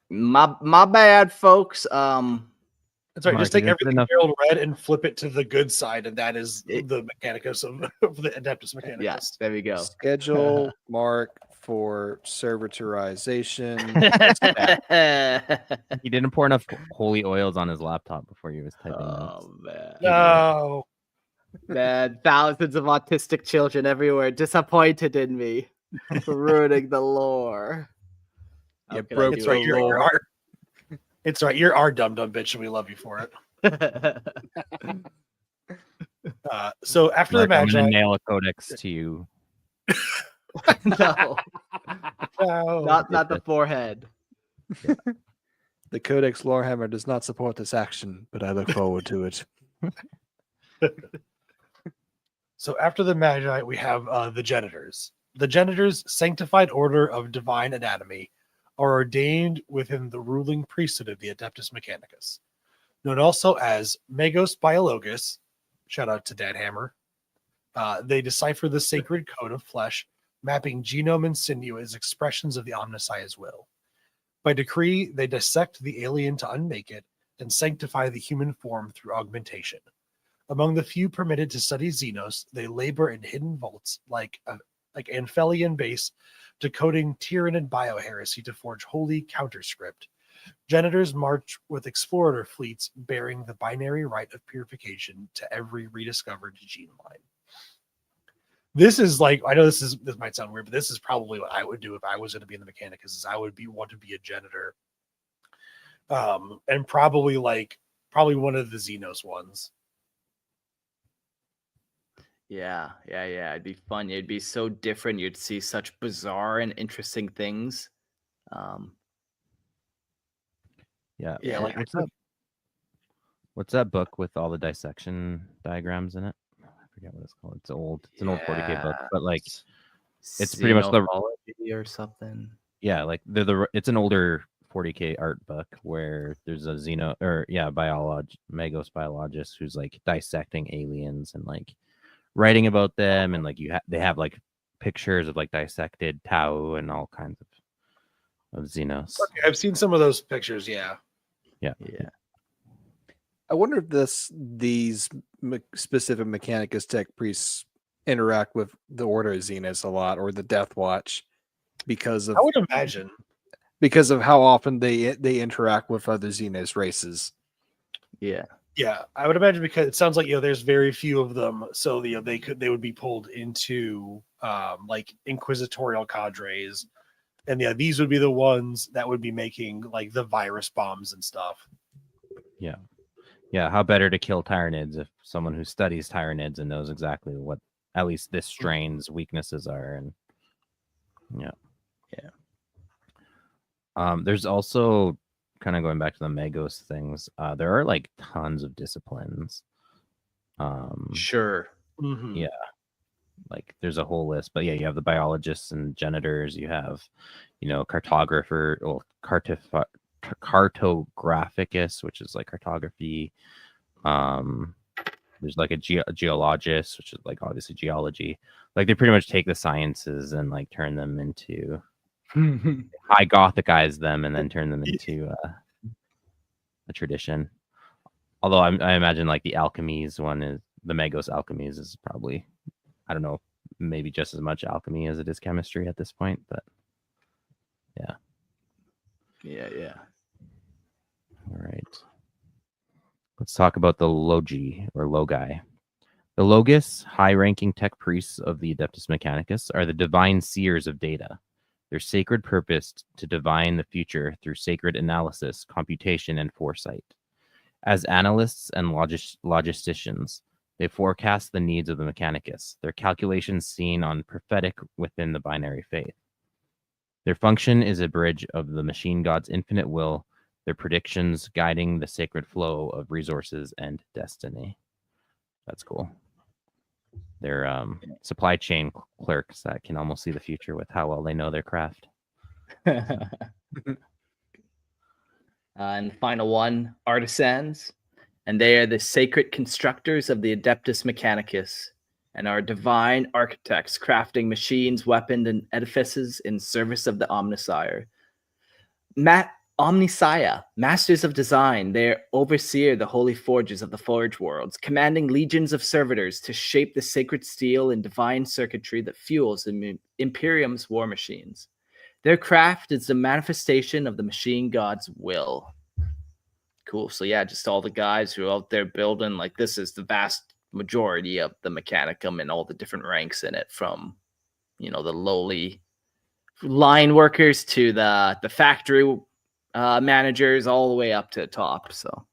My bad, folks. That's right. Mark, Just take is it everything enough- Gerald read and flip it to the good side, and that is the Mechanicus of the Adeptus Mechanicus. Yes, there we go. Schedule mark for servitorization. He didn't pour enough holy oils on his laptop before he was typing Oh man. No. Man, thousands of autistic children everywhere disappointed in me for ruining the lore. How You could I broke do It's right. it? You're our, it's right. You're our dumb bitch, and we love you for it. So after Mark, the I'm gonna Magi, nail a codex to you. No, no. not the forehead. The Codex Lorehammer does not support this action, but I look forward to it. So after the Magi, we have the Janitors. The Janitors, sanctified order of divine anatomy, are ordained within the ruling priesthood of the Adeptus Mechanicus, known also as Magos Biologus. Shout out to Dad Hammer. They decipher the sacred code of flesh, mapping genome and sinew as expressions of the Omnissiah's will. By decree, they dissect the alien to unmake it and sanctify the human form through augmentation. Among the few permitted to study Xenos, they labor in hidden vaults like Anphelian base, decoding Tyranid bioheresy to forge holy counterscript. Janitors march with explorer fleets bearing the binary rite of purification to every rediscovered gene line. This is like, I know this might sound weird, but this is probably what I would do if I was going to be in the Mechanicus. Is I would want to be a janitor, and probably one of the Xenos ones. Yeah. It'd be fun. It'd be so different. You'd see such bizarre and interesting things. Yeah. Yeah, like What's that book with all the dissection diagrams in it? I forget what it's called. It's old. It's an old 40K book, but like it's pretty much the Xenophology or something. yeah, like it's an older 40K art book where there's a Magos biologist who's like dissecting aliens and like writing about them, and like they have like pictures of like dissected Tau and all kinds of Xenos. Okay, I've seen some of those pictures. Yeah. Yeah. I wonder if these specific Mechanicus tech priests interact with the Order of Xenos a lot, or the Death Watch, because of I would imagine. because of how often they interact with other Xenos races. Yeah. Yeah, I would imagine because it sounds like there's very few of them, so they would be pulled into like inquisitorial cadres, and these would be the ones that would be making like the virus bombs and stuff. Yeah, how better to kill Tyranids if someone who studies Tyranids and knows exactly what at least this strain's weaknesses are, and there's also kind of going back to the Magos things. There are like tons of disciplines. Sure. Mm-hmm. Yeah, like there's a whole list, but yeah, you have the biologists and janitors. You have, cartographer, well, cartographicus, which is like cartography. There's like a geologist, which is like obviously geology. Like they pretty much take the sciences and like turn them into high Gothicize them and then turn them into a tradition. Although I imagine like the alchemies one is the Magos alchemies is probably, I don't know, maybe just as much alchemy as it is chemistry at this point, but yeah. All right. Let's talk about the Logi or Logi. The Logis, high-ranking tech priests of the Adeptus Mechanicus, are the divine seers of data. Their sacred purpose to divine the future through sacred analysis, computation, and foresight. As analysts and logisticians, they forecast the needs of the Mechanicus, their calculations seen on prophetic within the binary faith. Their function is a bridge of the machine god's infinite will, their predictions guiding the sacred flow of resources and destiny. That's cool. They're supply chain clerks that can almost see the future with how well they know their craft. And the final one, artisans. And they are the sacred constructors of the Adeptus Mechanicus and are divine architects crafting machines, weapons, and edifices in service of the Omnissiah. Omnissiah, masters of design, they overseer the holy forges of the forge worlds, commanding legions of servitors to shape the sacred steel and divine circuitry that fuels the Imperium's war machines. Their craft is the manifestation of the machine god's will. Cool. So yeah, just all the guys who are out there building, like, this is the vast majority of the Mechanicum and all the different ranks in it, from, you know, the lowly line workers to the factory managers, all the way up to the top. So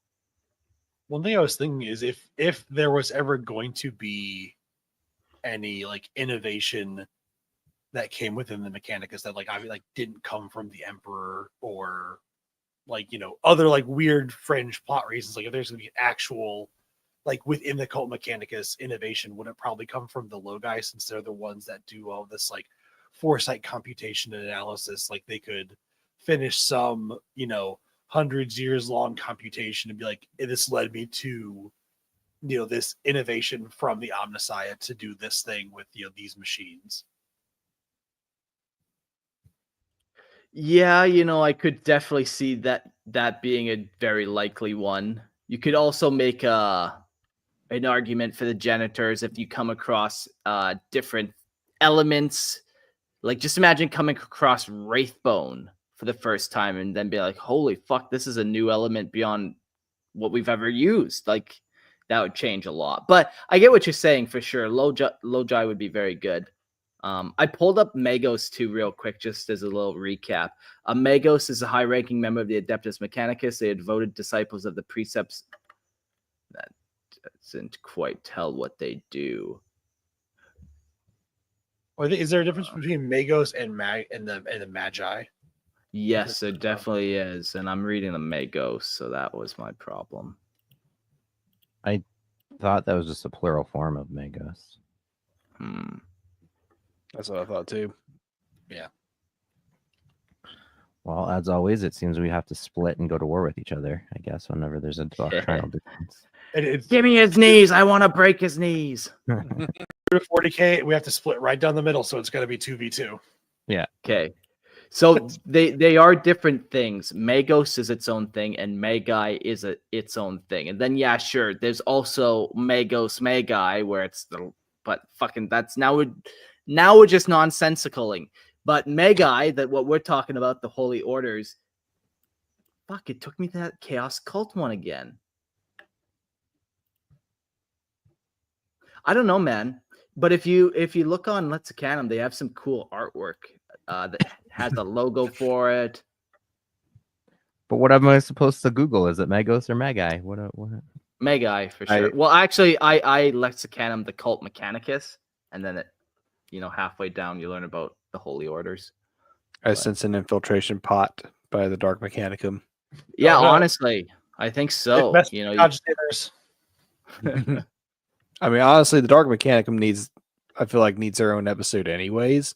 one thing I was thinking is if there was ever going to be any like innovation that came within the Mechanicus that didn't come from the Emperor, or other like weird fringe plot reasons, like if there's gonna be actual like within the Cult Mechanicus innovation, would it probably come from the Logi, since they're the ones that do all this like foresight computation and analysis? Like they could finish some hundreds years long computation and be like, this led me to this innovation from the Omnissiah to do this thing with these machines. yeah, I could definitely see that being a very likely one. You could also make an argument for the Janitors if you come across different elements. Like, just imagine coming across Wraithbone for the first time and then be like, holy fuck, this is a new element beyond what we've ever used. Like, that would change a lot. But I get what you're saying for sure. Logi would be very good. I pulled up Magos too real quick, just as a little recap. Magos is a high-ranking member of the Adeptus Mechanicus. They are devoted disciples of the precepts. That doesn't quite tell what they do. Is there a difference between Magos and the Magi? Yes, there definitely is. And I'm reading the Magos, so that was my problem. I thought that was just a plural form of Magos. That's what I thought too. Yeah. Well, as always, it seems we have to split and go to war with each other, I guess, whenever there's a doctrinal difference. Give me his knees. I want to break his knees. 40K, we have to split right down the middle, so it's going to be 2v2. Yeah. Okay. So they are different things. Magos is its own thing, and Magi is its own thing. And then, yeah, sure, there's also Magos Magi, where it's but fucking that's now we're just nonsensicaling. But Magi, that what we're talking about, the Holy Orders, fuck, it took me to that Chaos Cult one again. I don't know, man. But if you look on Lexicanum, they have some cool artwork that has the logo for it. But what am I supposed to Google? Is it Magos or Magi? What? Magi for sure. Well, actually, I Lexicanum the Cult Mechanicus, and then halfway down you learn about the Holy Orders. I sense an infiltration pot by the Dark Mechanicum. Yeah, honestly, I think so. I mean, honestly, the Dark Mechanicum needs their own episode anyways.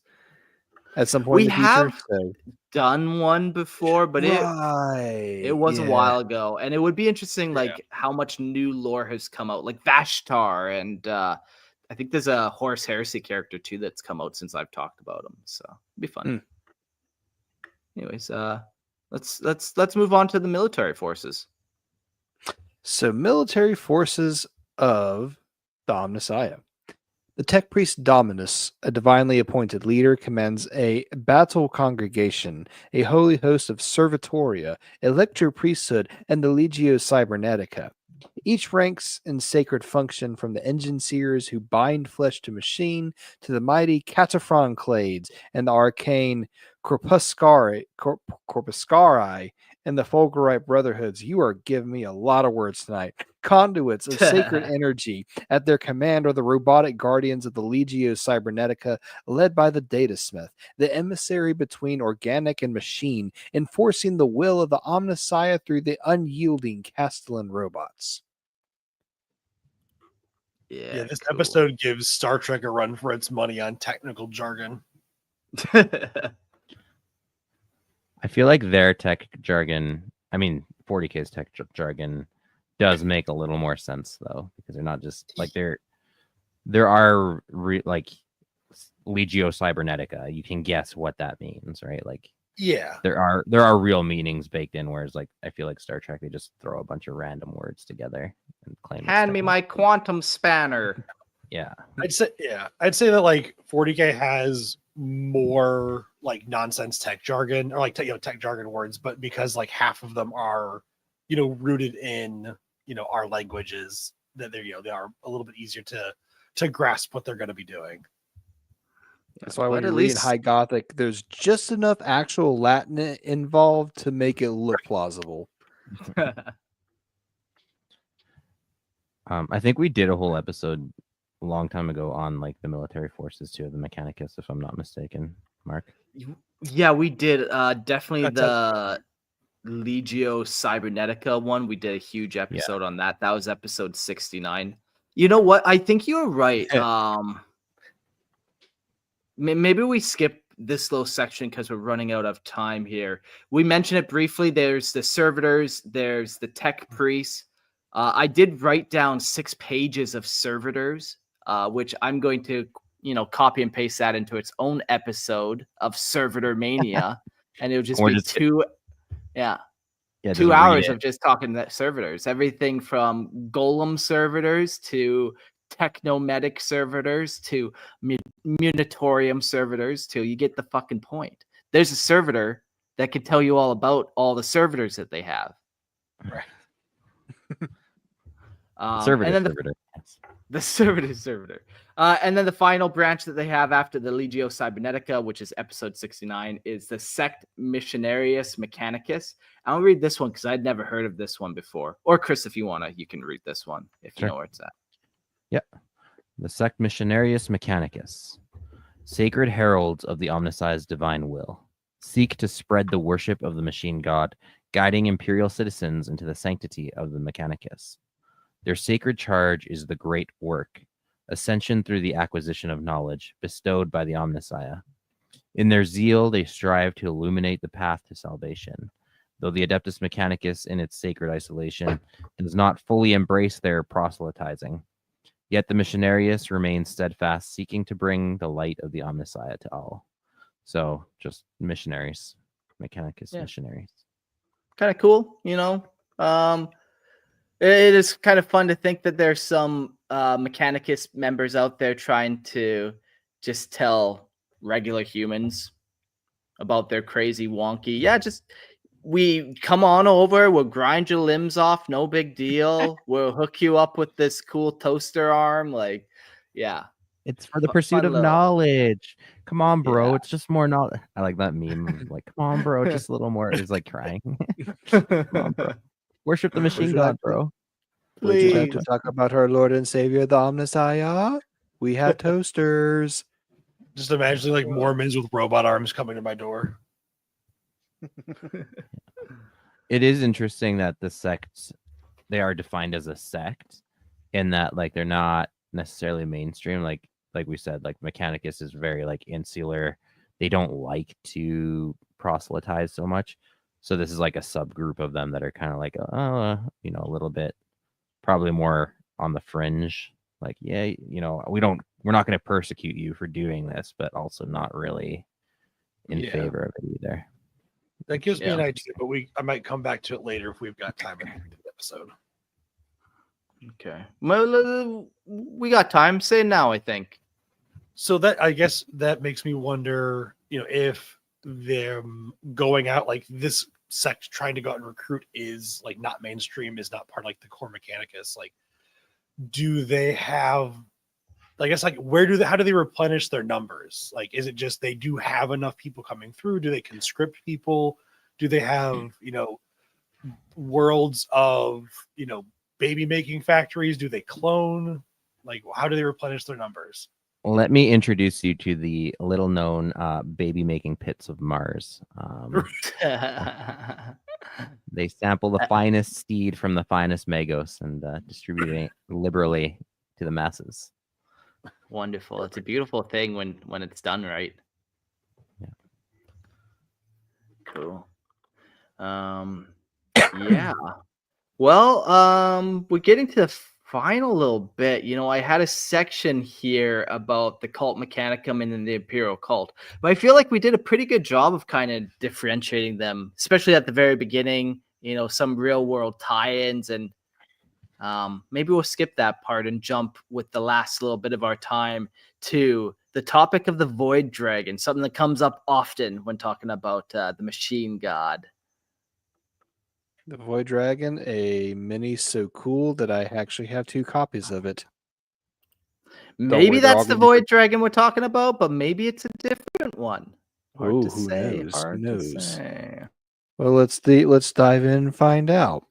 At some point in the future. Have done one before, but it was a while ago, and it would be interesting, like how much new lore has come out, like Vashtar, and I think there's a Horus Heresy character too that's come out since I've talked about him, so it'd be fun. Anyways, let's move on to the military forces. So, military forces of the Omnissiah. The Tech Priest Dominus, a divinely appointed leader, commands a battle congregation, a holy host of servitoria, elector priesthood, and the Legio Cybernetica. Each ranks in sacred function, from the engine seers who bind flesh to machine to the mighty Cataphron Clades and the arcane Corpuscari and the Fulgurite Brotherhoods. You are giving me a lot of words tonight. Conduits of sacred energy. At their command are the robotic guardians of the Legio Cybernetica, led by the Data Smith, the emissary between organic and machine, enforcing the will of the Omnissiah through the unyielding Castellan robots. Yeah, this episode gives Star Trek a run for its money on technical jargon. I feel like their tech jargon, I mean, 40K's tech jargon does make a little more sense though, because they're not just like there are like Legio Cybernetica. You can guess what that means, right? Like, yeah, there are real meanings baked in. Whereas, like, I feel like Star Trek, they just throw a bunch of random words together and claim. Hand me my quantum spanner. Yeah, I'd say that like 40K has more like nonsense tech jargon or like tech jargon words, but because like half of them are rooted in our languages, that they are a little bit easier to grasp what they're going to be doing. That's why when you read High Gothic, there's just enough actual Latin involved to make it look plausible. I think we did a whole episode a long time ago on like the military forces too, the Mechanicus, if I'm not mistaken, Mark. Yeah, we did. Definitely the Legio Cybernetica one. We did a huge episode on that. That was episode 69. You know what? I think you're right. Maybe we skip this little section because we're running out of time here. We mentioned it briefly. There's the servitors. There's the tech priests. I did write down 6 pages of servitors, which I'm going to, copy and paste that into its own episode of Servitor Mania, and it'll just be 2 hours of just talking that servitors. Everything from golem servitors to technomedic servitors to munitorium servitors to you get the fucking point. There's a servitor that can tell you all about all the servitors that they have. Right. The servitor. And then the final branch that they have after the Legio Cybernetica, which is episode 69, is the Sect Missionarius Mechanicus. I'll read this one because I'd never heard of this one before. Or Chris, if you want to, you can read this one if you know where it's at. Yep. The Sect Missionarius Mechanicus. Sacred heralds of the Omnissiah's divine will. Seek to spread the worship of the machine god, guiding imperial citizens into the sanctity of the Mechanicus. Their sacred charge is the great work, ascension through the acquisition of knowledge bestowed by the Omnissiah. In their zeal, they strive to illuminate the path to salvation, though the Adeptus Mechanicus in its sacred isolation does not fully embrace their proselytizing. Yet the Missionarius remains steadfast, seeking to bring the light of the Omnissiah to all. So, just missionaries, Mechanicus missionaries. Kind of cool, It is kind of fun to think that there's some Mechanicus members out there trying to just tell regular humans about their crazy wonky. Yeah, we come on over. We'll grind your limbs off. No big deal. We'll hook you up with this cool toaster arm. Like, yeah. It's for the pursuit of knowledge. Come on, bro. It's just more knowledge. I like that meme. Like, come on, bro. Just a little more. It's like crying. Come on, bro. Worship the machine god, bro. Would you like to talk about our Lord and Savior, the Omnissiah? We have toasters. Just imagining like Mormons with robot arms coming to my door. It is interesting that the sects, they are defined as a sect in that like they're not necessarily mainstream. Like we said, like Mechanicus is very like insular. They don't like to proselytize so much. So this is like a subgroup of them that are kind of like, a little bit probably more on the fringe. Like, we're not going to persecute you for doing this, but also not really in favor of it either. That gives me an idea, but I might come back to it later if we've got time in the episode. Okay. Well, we got time. Say it now, I think. So that, I guess that makes me wonder, if them going out like this sect trying to go out and recruit is like not mainstream, is not part of like the core Mechanicus. Like, do they have, I guess, like how do they replenish their numbers? Like, is it just they do have enough people coming through? Do they conscript people? Do they have, worlds of, baby making factories? Do they clone? Like, how do they replenish their numbers? Let me introduce you to the little known baby making pits of Mars. They sample the finest seed from the finest magos and distribute it liberally to the masses. Wonderful. It's a beautiful thing when it's done right. Yeah. Cool. Yeah. Well, we're getting to the final little bit. I had a section here about the cult mechanicum and then the imperial cult, but I feel like we did a pretty good job of kind of differentiating them, especially at the very beginning. Some real world tie-ins, and maybe we'll skip that part and jump with the last little bit of our time to the topic of the void dragon, something that comes up often when talking about the machine god. The Void Dragon, a mini so cool that I actually have 2 copies of it. Maybe worry, they're all that's the gonna be void dragon we're talking about, but maybe it's a different one. Hard Oh, to who say. knows? Hard Who to knows? say. Well, let's dive in and find out.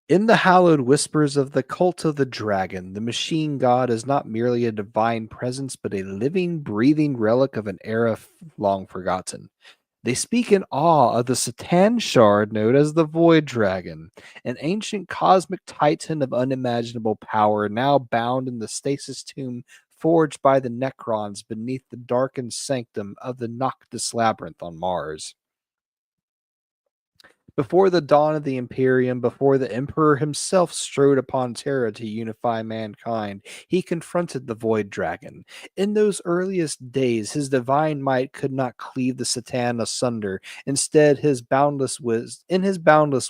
In the hallowed whispers of the cult of the dragon, the machine god is not merely a divine presence, but a living, breathing relic of an era long forgotten. They speak in awe of the Satan shard known as the Void Dragon, an ancient cosmic titan of unimaginable power now bound in the stasis tomb forged by the Necrons beneath the darkened sanctum of the Noctis Labyrinth on Mars. Before the dawn of the Imperium, before the Emperor himself strode upon Terra to unify mankind, he confronted the Void Dragon. In those earliest days, his divine might could not cleave the Satan asunder. Instead, in his boundless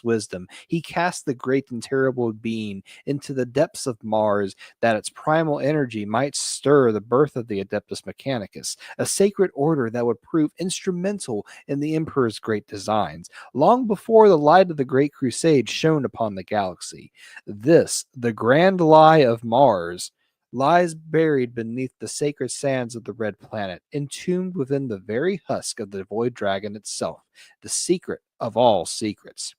wisdom, he cast the great and terrible being into the depths of Mars, that its primal energy might stir the birth of the Adeptus Mechanicus, a sacred order that would prove instrumental in the Emperor's great designs. Long before the light of the Great Crusade shone upon the galaxy, this, the grand lie of Mars, lies buried beneath the sacred sands of the Red Planet, entombed within the very husk of the Void Dragon itself, the secret of all secrets.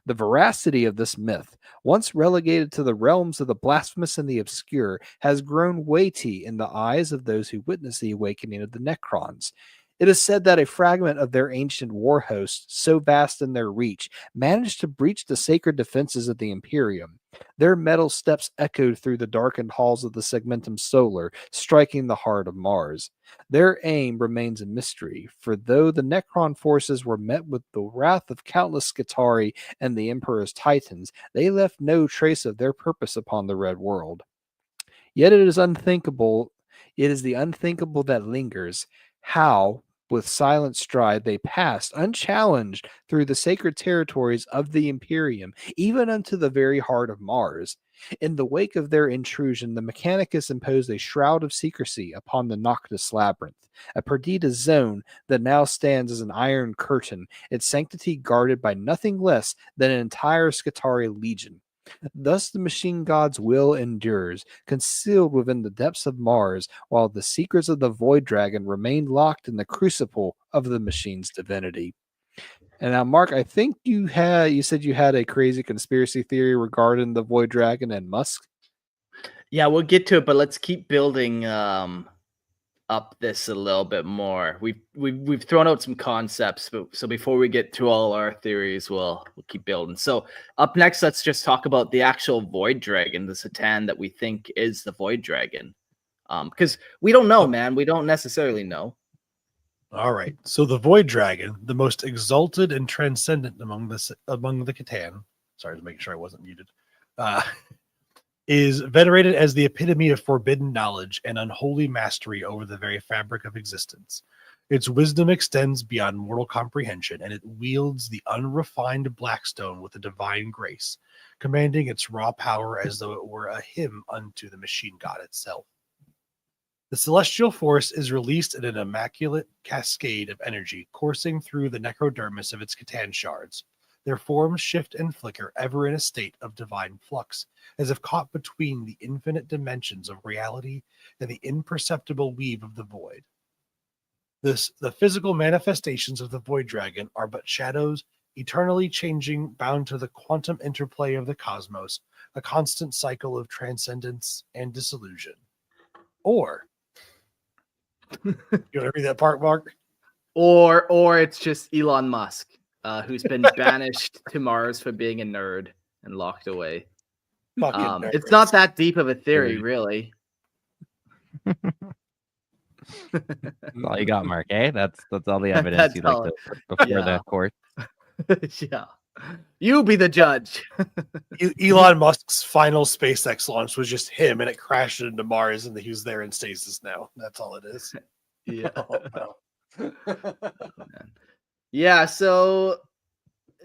The veracity of this myth, once relegated to the realms of the blasphemous and the obscure, has grown weighty in the eyes of those who witness the awakening of the Necrons. It is said that a fragment of their ancient war host, so vast in their reach, managed to breach the sacred defenses of the Imperium. Their metal steps echoed through the darkened halls of the Segmentum Solar, striking the heart of Mars. Their aim remains a mystery, for though the Necron forces were met with the wrath of countless Skitarii and the Emperor's Titans, they left no trace of their purpose upon the Red World. Yet it is the unthinkable that lingers. How, with silent stride, they passed unchallenged through the sacred territories of the Imperium, even unto the very heart of Mars. In the wake of their intrusion, the Mechanicus imposed a shroud of secrecy upon the Noctis Labyrinth, a perdita zone that now stands as an iron curtain, its sanctity guarded by nothing less than an entire Skitarii legion. Thus the machine god's will endures, concealed within the depths of Mars, while the secrets of the Void Dragon remain locked in the crucible of the machine's divinity. And now, Mark, I think you said you had a crazy conspiracy theory regarding the Void Dragon and Musk. Yeah, we'll get to it, but let's keep building up this a little bit more. We've thrown out some concepts, but so before we get to all our theories, we'll keep building. So up next, let's just talk about the actual Void Dragon, the Satan that we think is the Void Dragon. Because we don't know, man. We don't necessarily know. All right. So the Void Dragon, the most exalted and transcendent among the Catan, sorry to make sure I wasn't muted, is venerated as the epitome of forbidden knowledge and unholy mastery over the very fabric of existence. Its wisdom extends beyond mortal comprehension, and it wields the unrefined Blackstone with a divine grace, commanding its raw power as though it were a hymn unto the machine god itself. The celestial force is released in an immaculate cascade of energy coursing through the necrodermis of its Catan shards. Their forms shift and flicker, ever in a state of divine flux, as if caught between the infinite dimensions of reality and the imperceptible weave of the void. The physical manifestations of the Void Dragon are but shadows, eternally changing, bound to the quantum interplay of the cosmos, a constant cycle of transcendence and dissolution. Or, you want to read that part, Mark? Or it's just Elon Musk, who's been banished to Mars for being a nerd and locked away. It's not that deep of a theory, really. That's all you got, Mark, eh? That's all the evidence you'd like to put before the court. Yeah. You be the judge. Elon Musk's final SpaceX launch was just him, and it crashed into Mars, and he was there in stasis now. That's all it is. Yeah. Oh, no. Yeah, so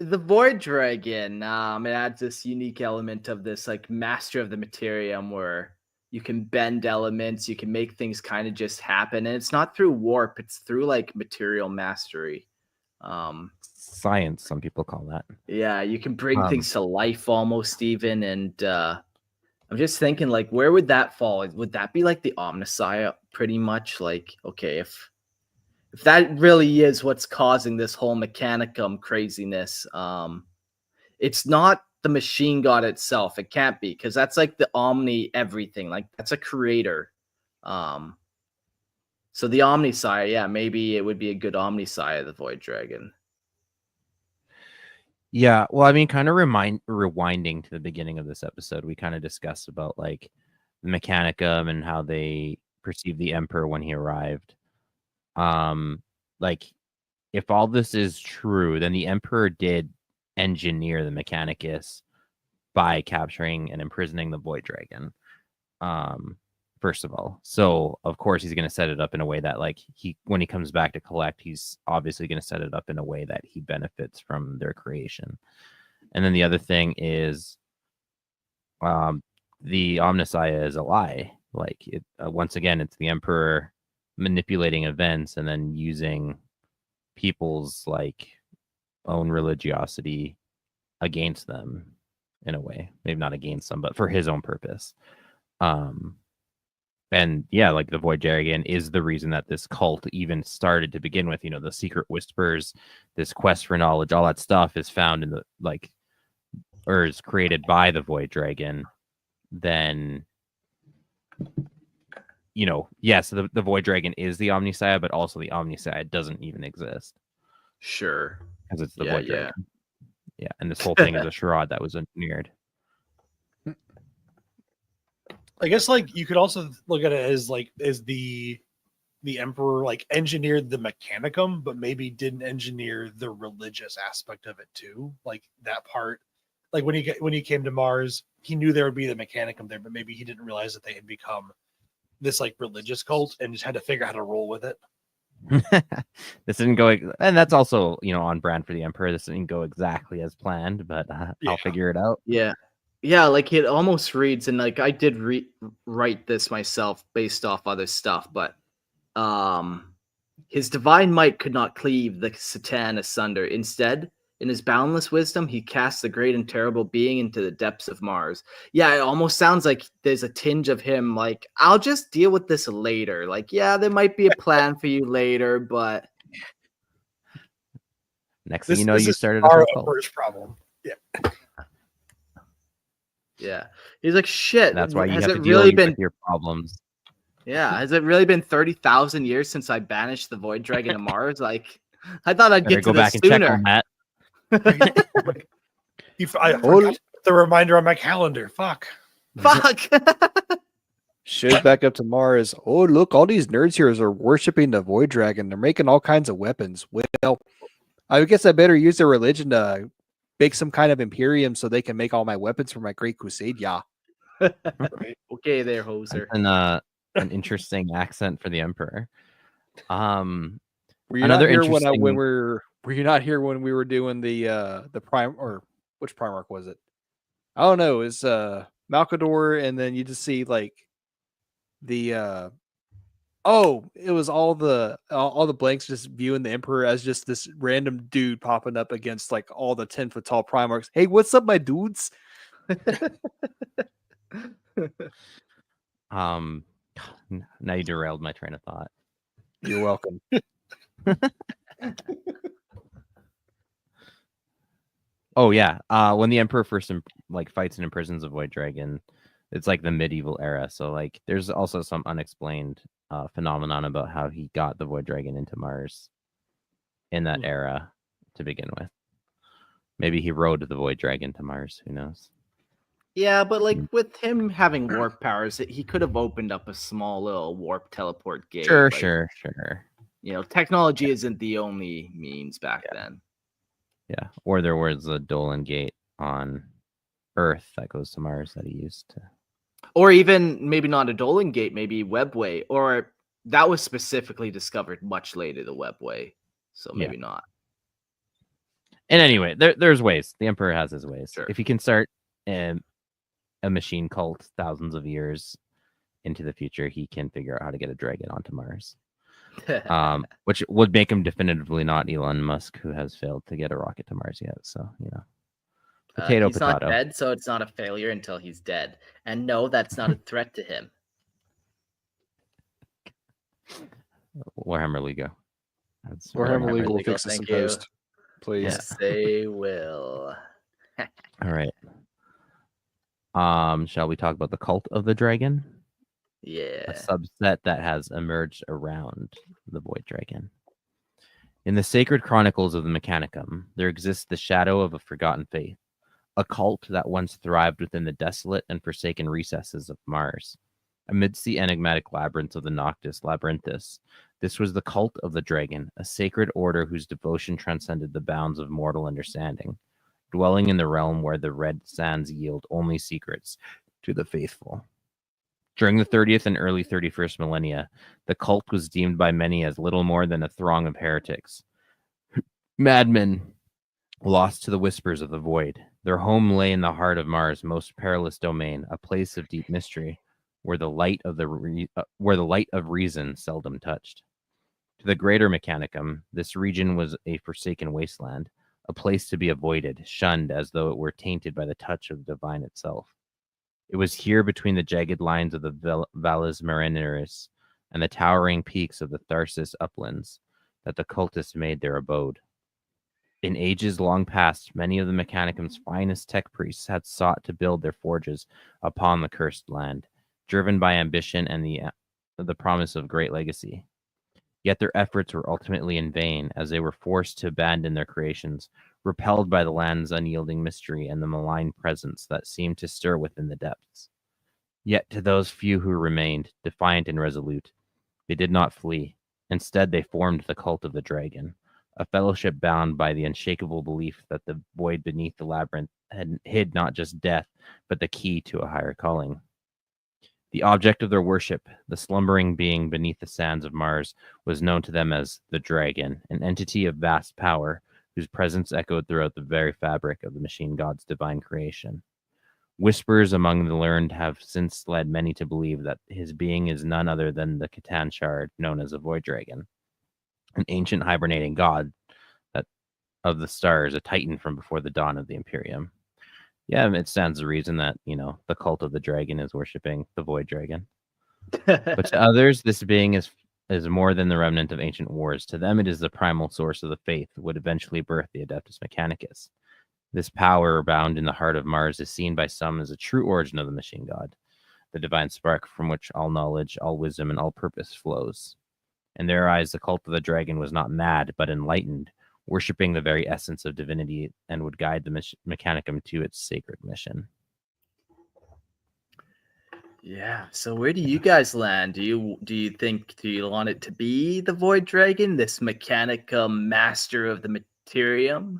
the Void Dragon, it adds this unique element of this like master of the Materium where you can bend elements, you can make things kind of just happen, and it's not through warp, it's through like material mastery. Science, some people call that. Yeah, you can bring things to life almost even, and I'm just thinking like where would that fall? Would that be like the Omnissiah pretty much? Like, okay, if that really is what's causing this whole Mechanicum craziness, it's not the machine god itself. It can't be, because that's like the Omni everything. Like that's a creator. So the Omnissiah, yeah, maybe it would be a good Omnissiah, the Void Dragon. Yeah, well, I mean, kind of rewinding to the beginning of this episode, we kind of discussed about like the Mechanicum and how they perceived the Emperor when he arrived. Like if all this is true, then the Emperor did engineer the Mechanicus by capturing and imprisoning the Void Dragon. First of all, so of course he's going to set it up in a way that like when he comes back to collect, he's obviously going to set it up in a way that he benefits from their creation. And then the other thing is the Omnissiah is a lie. Like it once again, it's the Emperor manipulating events and then using people's like own religiosity against them in a way, maybe not against them, but for his own purpose. And yeah, like the Void Dragon is the reason that this cult even started to begin with. You know, the secret whispers, this quest for knowledge, all that stuff is found in the like, or is created by the Void Dragon. Then, you know, yes, the Void Dragon is the Omnissiah, but also the Omnissiah doesn't even exist. Sure. Because it's the Void Dragon. Yeah, and this whole thing is a charade that was engineered. I guess like you could also look at it as like as the Emperor like engineered the Mechanicum, but maybe didn't engineer the religious aspect of it too. Like that part, like when he came to Mars, he knew there would be the Mechanicum there, but maybe he didn't realize that they had become this like religious cult and just had to figure out how to roll with it. This didn't go, and that's also, you know, on brand for the Emperor. This didn't go exactly as planned, but I'll figure it out. Yeah, like it almost reads, and like I did write this myself based off other stuff, but his divine might could not cleave the Satan asunder. Instead, in his boundless wisdom, he cast the great and terrible being into the depths of Mars. Yeah, it almost sounds like there's a tinge of him like, I'll just deal with this later. Like, yeah, there might be a plan for you later, but next thing you know, you started a first problem. Yeah. Yeah, he's like, shit. That's why you has have it to deal really been with your problems. Yeah, has it really been 30,000 years since I banished the Void Dragon to Mars? Like, I thought I'd get to this sooner. And check on that. I forgot the reminder on my calendar. Fuck. Shows back up to Mars. Oh, look, all these nerds here are worshiping the Void Dragon. They're making all kinds of weapons. Well, I guess I better use their religion to make some kind of Imperium so they can make all my weapons for my Great Crusade. Yeah. Okay, there, hoser. And an interesting accent for the Emperor. Were you not here were you not here when we were doing the prime, or which Primarch was it? I don't know. It's Malcador, and then you just see like the it was all the blanks just viewing the Emperor as just this random dude popping up against like all the 10-foot tall Primarchs. Hey, what's up, my dudes? Now you derailed my train of thought. You're welcome. Oh yeah. When the Emperor first fights and imprisons a void dragon, it's like the medieval era. So like, there's also some unexplained phenomenon about how he got the void dragon into Mars in that era to begin with. Maybe he rode the void dragon to Mars. Who knows? Yeah, but like with him having warp powers, he could have opened up a small little warp teleport gate. Sure, like, sure. You know, technology isn't the only means back then. Yeah, or there was a Dolan gate on Earth that goes to Mars that he used to. Or even maybe not a Dolan gate, maybe Webway, or that was specifically discovered much later, the Webway. So maybe not. And anyway, there's ways. The Emperor has his ways. Sure. If he can start a machine cult thousands of years into the future, he can figure out how to get a dragon onto Mars. Which would make him definitively not Elon Musk, who has failed to get a rocket to Mars yet. So, you know, potato. He's not dead, so it's not a failure until he's dead. And no, that's not a threat to him. Warhammer Lego. Warhammer League will fix this in post, please. Yes, they will. All right. Shall we talk about the cult of the dragon? Yeah. A subset that has emerged around the void dragon. In the sacred chronicles of the Mechanicum, there exists the shadow of a forgotten faith, a cult that once thrived within the desolate and forsaken recesses of Mars. Amidst the enigmatic labyrinths of the Noctis Labyrinthus, this was the cult of the dragon, a sacred order whose devotion transcended the bounds of mortal understanding, dwelling in the realm where the red sands yield only secrets to the faithful. During the 30th and early 31st millennia, the cult was deemed by many as little more than a throng of heretics. Madmen lost to the whispers of the void. Their home lay in the heart of Mars' most perilous domain, a place of deep mystery, where the light of reason seldom touched. To the greater Mechanicum, this region was a forsaken wasteland, a place to be avoided, shunned as though it were tainted by the touch of the divine itself. It was here between the jagged lines of the Valles Marineris and the towering peaks of the Tharsis uplands that the cultists made their abode. In ages long past, many of the Mechanicum's finest tech priests had sought to build their forges upon the cursed land, driven by ambition and the promise of great legacy. Yet their efforts were ultimately in vain, as they were forced to abandon their creations, repelled by the land's unyielding mystery and the malign presence that seemed to stir within the depths. Yet to those few who remained, defiant and resolute, they did not flee. Instead, they formed the cult of the dragon, a fellowship bound by the unshakable belief that the void beneath the labyrinth had hid not just death, but the key to a higher calling. The object of their worship, the slumbering being beneath the sands of Mars, was known to them as the dragon, an entity of vast power, whose presence echoed throughout the very fabric of the machine god's divine creation. Whispers among the learned have since led many to believe that his being is none other than the Catan shard known as a void dragon, an ancient hibernating god that of the stars, a titan from before the dawn of the Imperium. Yeah, it stands to reason that, you know, the cult of the dragon is worshiping the void dragon. But to others, this being is more than the remnant of ancient wars. To them, it is the primal source of the faith that would eventually birth the Adeptus Mechanicus. This power bound in the heart of Mars is seen by some as a true origin of the machine god, the divine spark from which all knowledge, all wisdom, and all purpose flows. In their eyes, the cult of the dragon was not mad, but enlightened, worshipping the very essence of divinity, and would guide the Mechanicum to its sacred mission. Yeah. So where do you guys land? Do you want it to be the Void Dragon, this Mechanicum master of the Materium,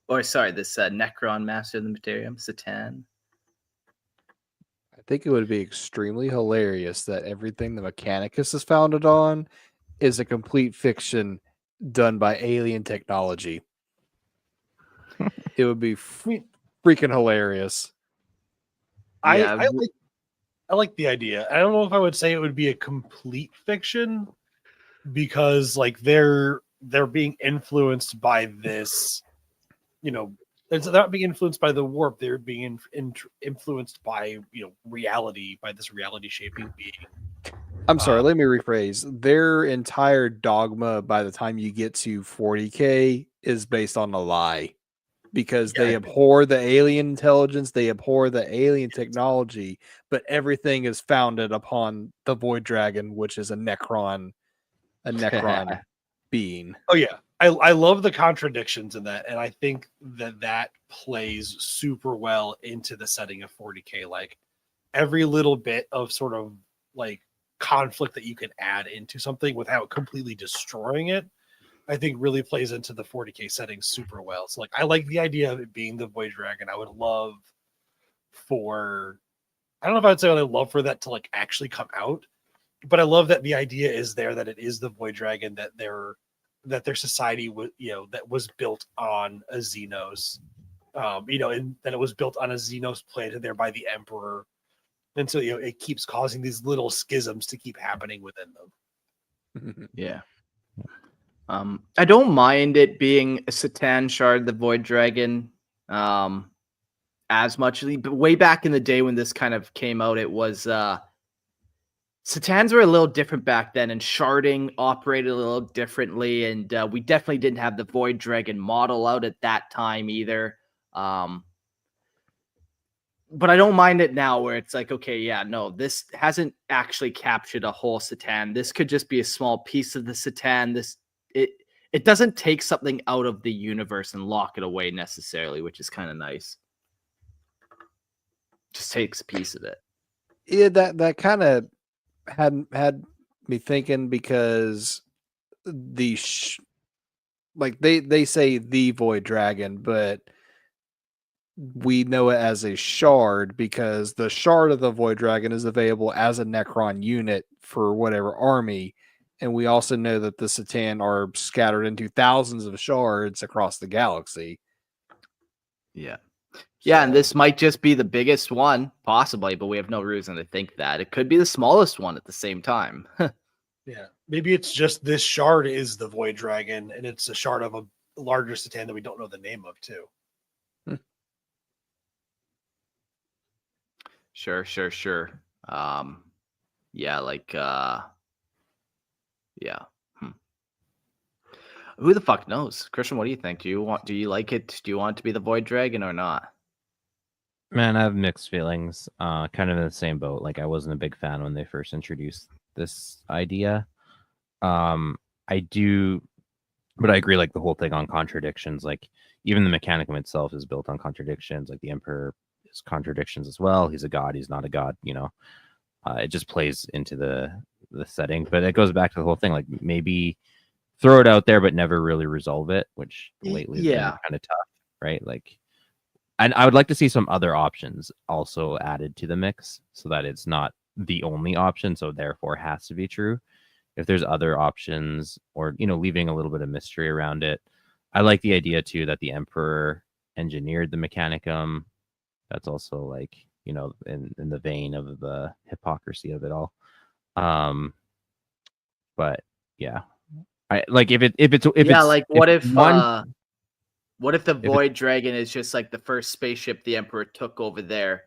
or sorry, this Necron master of the Materium, Satan? I think it would be extremely hilarious that everything the Mechanicus is founded on is a complete fiction done by alien technology. It would be freaking hilarious. Yeah. I like the idea. I don't know if I would say it would be a complete fiction, because like they're being influenced by this, you know, it's not being influenced by the warp. They're being influenced by, you know, reality, by this reality shaping being. I'm sorry, let me rephrase. Their entire dogma by the time you get to 40K is based on a lie. because they abhor the alien intelligence, they abhor the alien technology, but everything is founded upon the Void Dragon, which is a Necron being. Oh yeah, I love the contradictions in that, and I think that plays super well into the setting of 40K. Like every little bit of sort of like conflict that you can add into something without completely destroying it, I think really plays into the 40K setting super well. So like I like the idea of it being the Void Dragon. I would love for, I don't know if I'd say I would love for that to like actually come out, but I love that the idea is there that it is the Void Dragon, that their society was, that was built on a Xenos, and that it was built on a Xenos planted there by the Emperor. And so, it keeps causing these little schisms to keep happening within them. Yeah. I don't mind it being a Satan Shard, the Void Dragon, as much. But way back in the day when this kind of came out, it was Satans were a little different back then, and sharding operated a little differently. And we definitely didn't have the Void Dragon model out at that time either. But I don't mind it now where it's like, okay, yeah, no, this hasn't actually captured a whole Satan. This could just be a small piece of the Satan. It doesn't take something out of the universe and lock it away necessarily, which is kind of nice. Just takes a piece of it. Yeah, that kind of had me thinking, because they say the Void Dragon, but we know it as a shard because the shard of the Void Dragon is available as a Necron unit for whatever army. And we also know that the Satan are scattered into thousands of shards across the galaxy. Yeah. Yeah, and this might just be the biggest one, possibly, but we have no reason to think that. It could be the smallest one at the same time. Yeah. Maybe it's just this shard is the Void Dragon, and it's a shard of a larger Satan that we don't know the name of, too. Sure. Yeah. Who the fuck knows? Christian, what do you think? Do you like it? Do you want it to be the Void Dragon or not? Man, I have mixed feelings. Kind of in the same boat. Like I wasn't a big fan when they first introduced this idea. I do, but I agree. Like the whole thing on contradictions. Like even the Mechanicum itself is built on contradictions. Like the Emperor is contradictions as well. He's a god. He's not a god. It just plays into the setting. But it goes back to the whole thing. Like maybe throw it out there, but never really resolve it. Which lately has been kind of tough, right? Like. And I would like to see some other options also added to the mix so that it's not the only option. So therefore has to be true. If there's other options or, leaving a little bit of mystery around it. I like the idea too, that the Emperor engineered the Mechanicum. That's also like, in the vein of the hypocrisy of it all. But yeah, I like if it's like what if one, what if the Void Dragon is just like the first spaceship the Emperor took over there,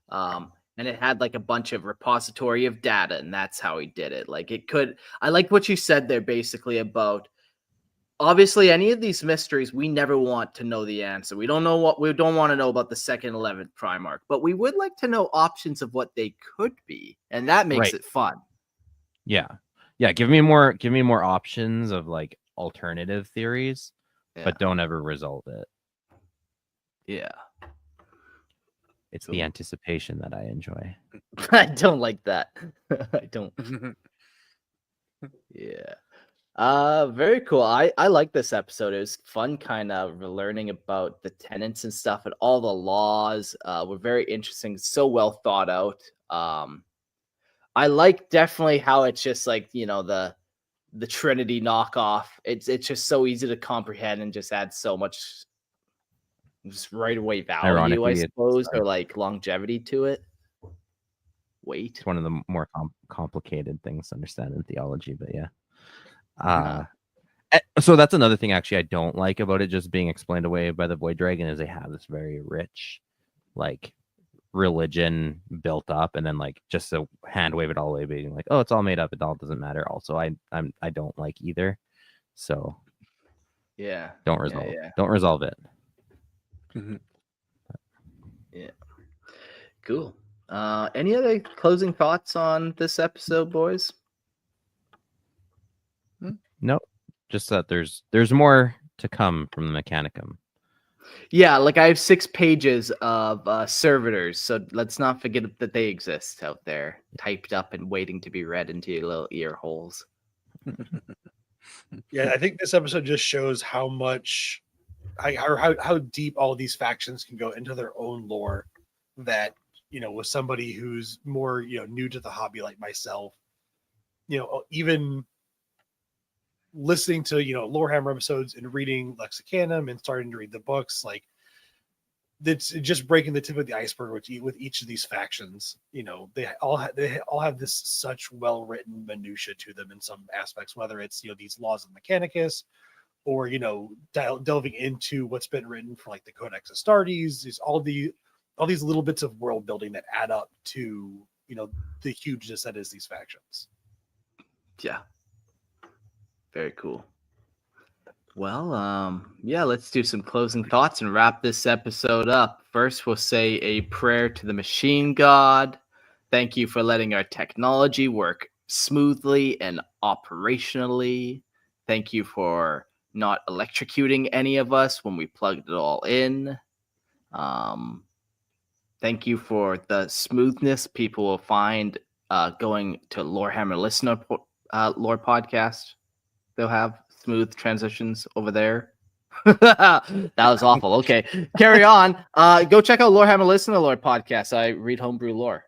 and it had like a bunch of repository of data, and that's how he did it? Like it could. I like what you said there, basically about obviously any of these mysteries we never want to know the answer. We don't want to know about the second 11th Primarch, but we would like to know options of what they could be, and that makes it fun. Yeah. Give me more options of like alternative theories. But don't ever resolve it. Yeah. It's the anticipation that I enjoy. I don't like that. I don't. Yeah. Very cool. I like this episode. It was fun kind of learning about the tenets and stuff and all the laws. Were very interesting. So well thought out. I like definitely how it's just like, the Trinity knockoff. It's just so easy to comprehend and just add so much just right away value, I suppose, or like longevity to it. Wait. It's one of the more complicated things to understand in theology, but yeah. So that's another thing actually I don't like about it just being explained away by the Void Dragon is they have this very rich like religion built up, and then like just to hand wave it all away being like, oh, it's all made up, it all doesn't matter. Also I don't like either, so don't resolve it. Mhm. Yeah. Cool. Any other closing thoughts on this episode, boys? Nope. Just that there's more to come from the Mechanicum. Yeah, like I have 6 pages of servitors, so let's not forget that they exist out there, typed up and waiting to be read into your little ear holes. Yeah, I think this episode just shows how much, how deep all of these factions can go into their own lore. That, with somebody who's more new to the hobby like myself, even listening to Lorehammer episodes and reading Lexicanum and starting to read the books, like that's just breaking the tip of the iceberg with each of these factions. They all have this such well written minutia to them in some aspects, whether it's these laws of Mechanicus, or delving into what's been written for like the Codex Astartes. All these little bits of world building that add up to the hugeness that is these factions. Yeah. Very cool. Well, yeah, let's do some closing thoughts and wrap this episode up. First, we'll say a prayer to the machine god. Thank you for letting our technology work smoothly and operationally. Thank you for not electrocuting any of us when we plugged it all in. Thank you for the smoothness people will find going to Lorehammer Listener Lore Podcast. They'll have smooth transitions over there. That was awful. Okay, carry on. Go check out Lorehammer Listener Lore Podcast. I read homebrew lore.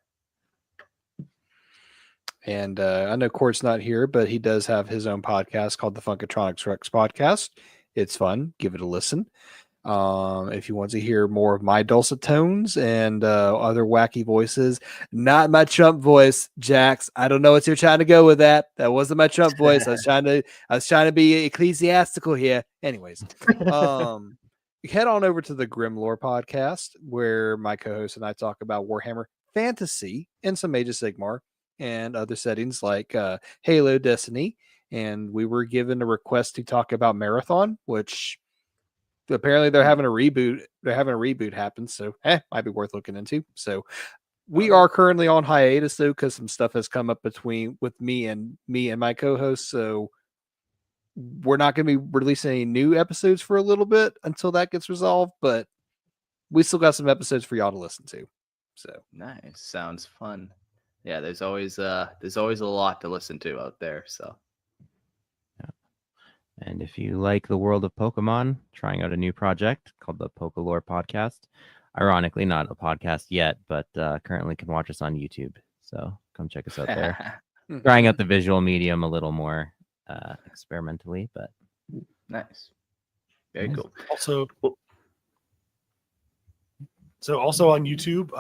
And I know Court's not here, but he does have his own podcast called the Funkatronics Rex Podcast. It's fun. Give it a listen. If you want to hear more of my dulcet tones and other wacky voices, not my Trump voice, Jax. I don't know what you're trying to go with that. That wasn't my Trump voice. I was trying to be ecclesiastical here. Anyways, head on over to the Grim Lore Podcast, where my co-host and I talk about Warhammer Fantasy and some Age of Sigmar and other settings like Halo, Destiny. And we were given a request to talk about Marathon, which apparently they're having a reboot. They're having a reboot happen, so might be worth looking into. So we are currently on hiatus though, because some stuff has come up with me and my co-host. So we're not going to be releasing any new episodes for a little bit until that gets resolved. But we still got some episodes for y'all to listen to. So nice, sounds fun. Yeah, there's always a lot to listen to out there. So. And if you like the world of Pokemon, trying out a new project called the Pokalore Podcast. Ironically, not a podcast yet, but currently can watch us on YouTube. So come check us out there. Trying out the visual medium a little more experimentally, but nice. Very cool. Also on YouTube,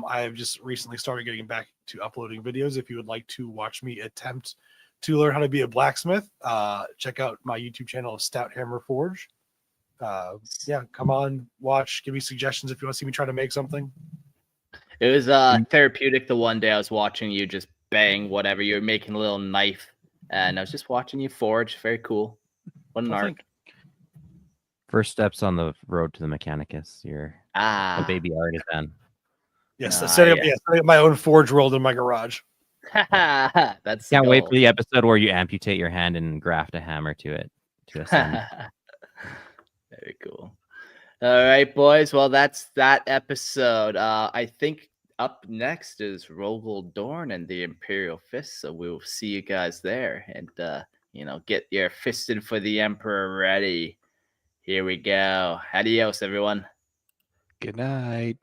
I have just recently started getting back to uploading videos. If you would like to watch me attempt to learn how to be a blacksmith, check out my YouTube channel of Stout Hammer Forge. Come on, watch, give me suggestions if you want to see me try to make something. It was therapeutic the one day I was watching you just bang whatever. You were making a little knife, and I was just watching you forge. Very cool. What an art. First steps on the road to the Mechanicus. You're a baby artisan. Yes, setting up my own forge world in my garage. That's can't wait for the episode where you amputate your hand and graft a hammer to it to ascend. Very cool. All right, boys. Well, that's that episode. I think up next is Rogel Dorn and the Imperial Fist. So we'll see you guys there, and get your fisted for the Emperor ready. Here we go. Adios, everyone. Good night.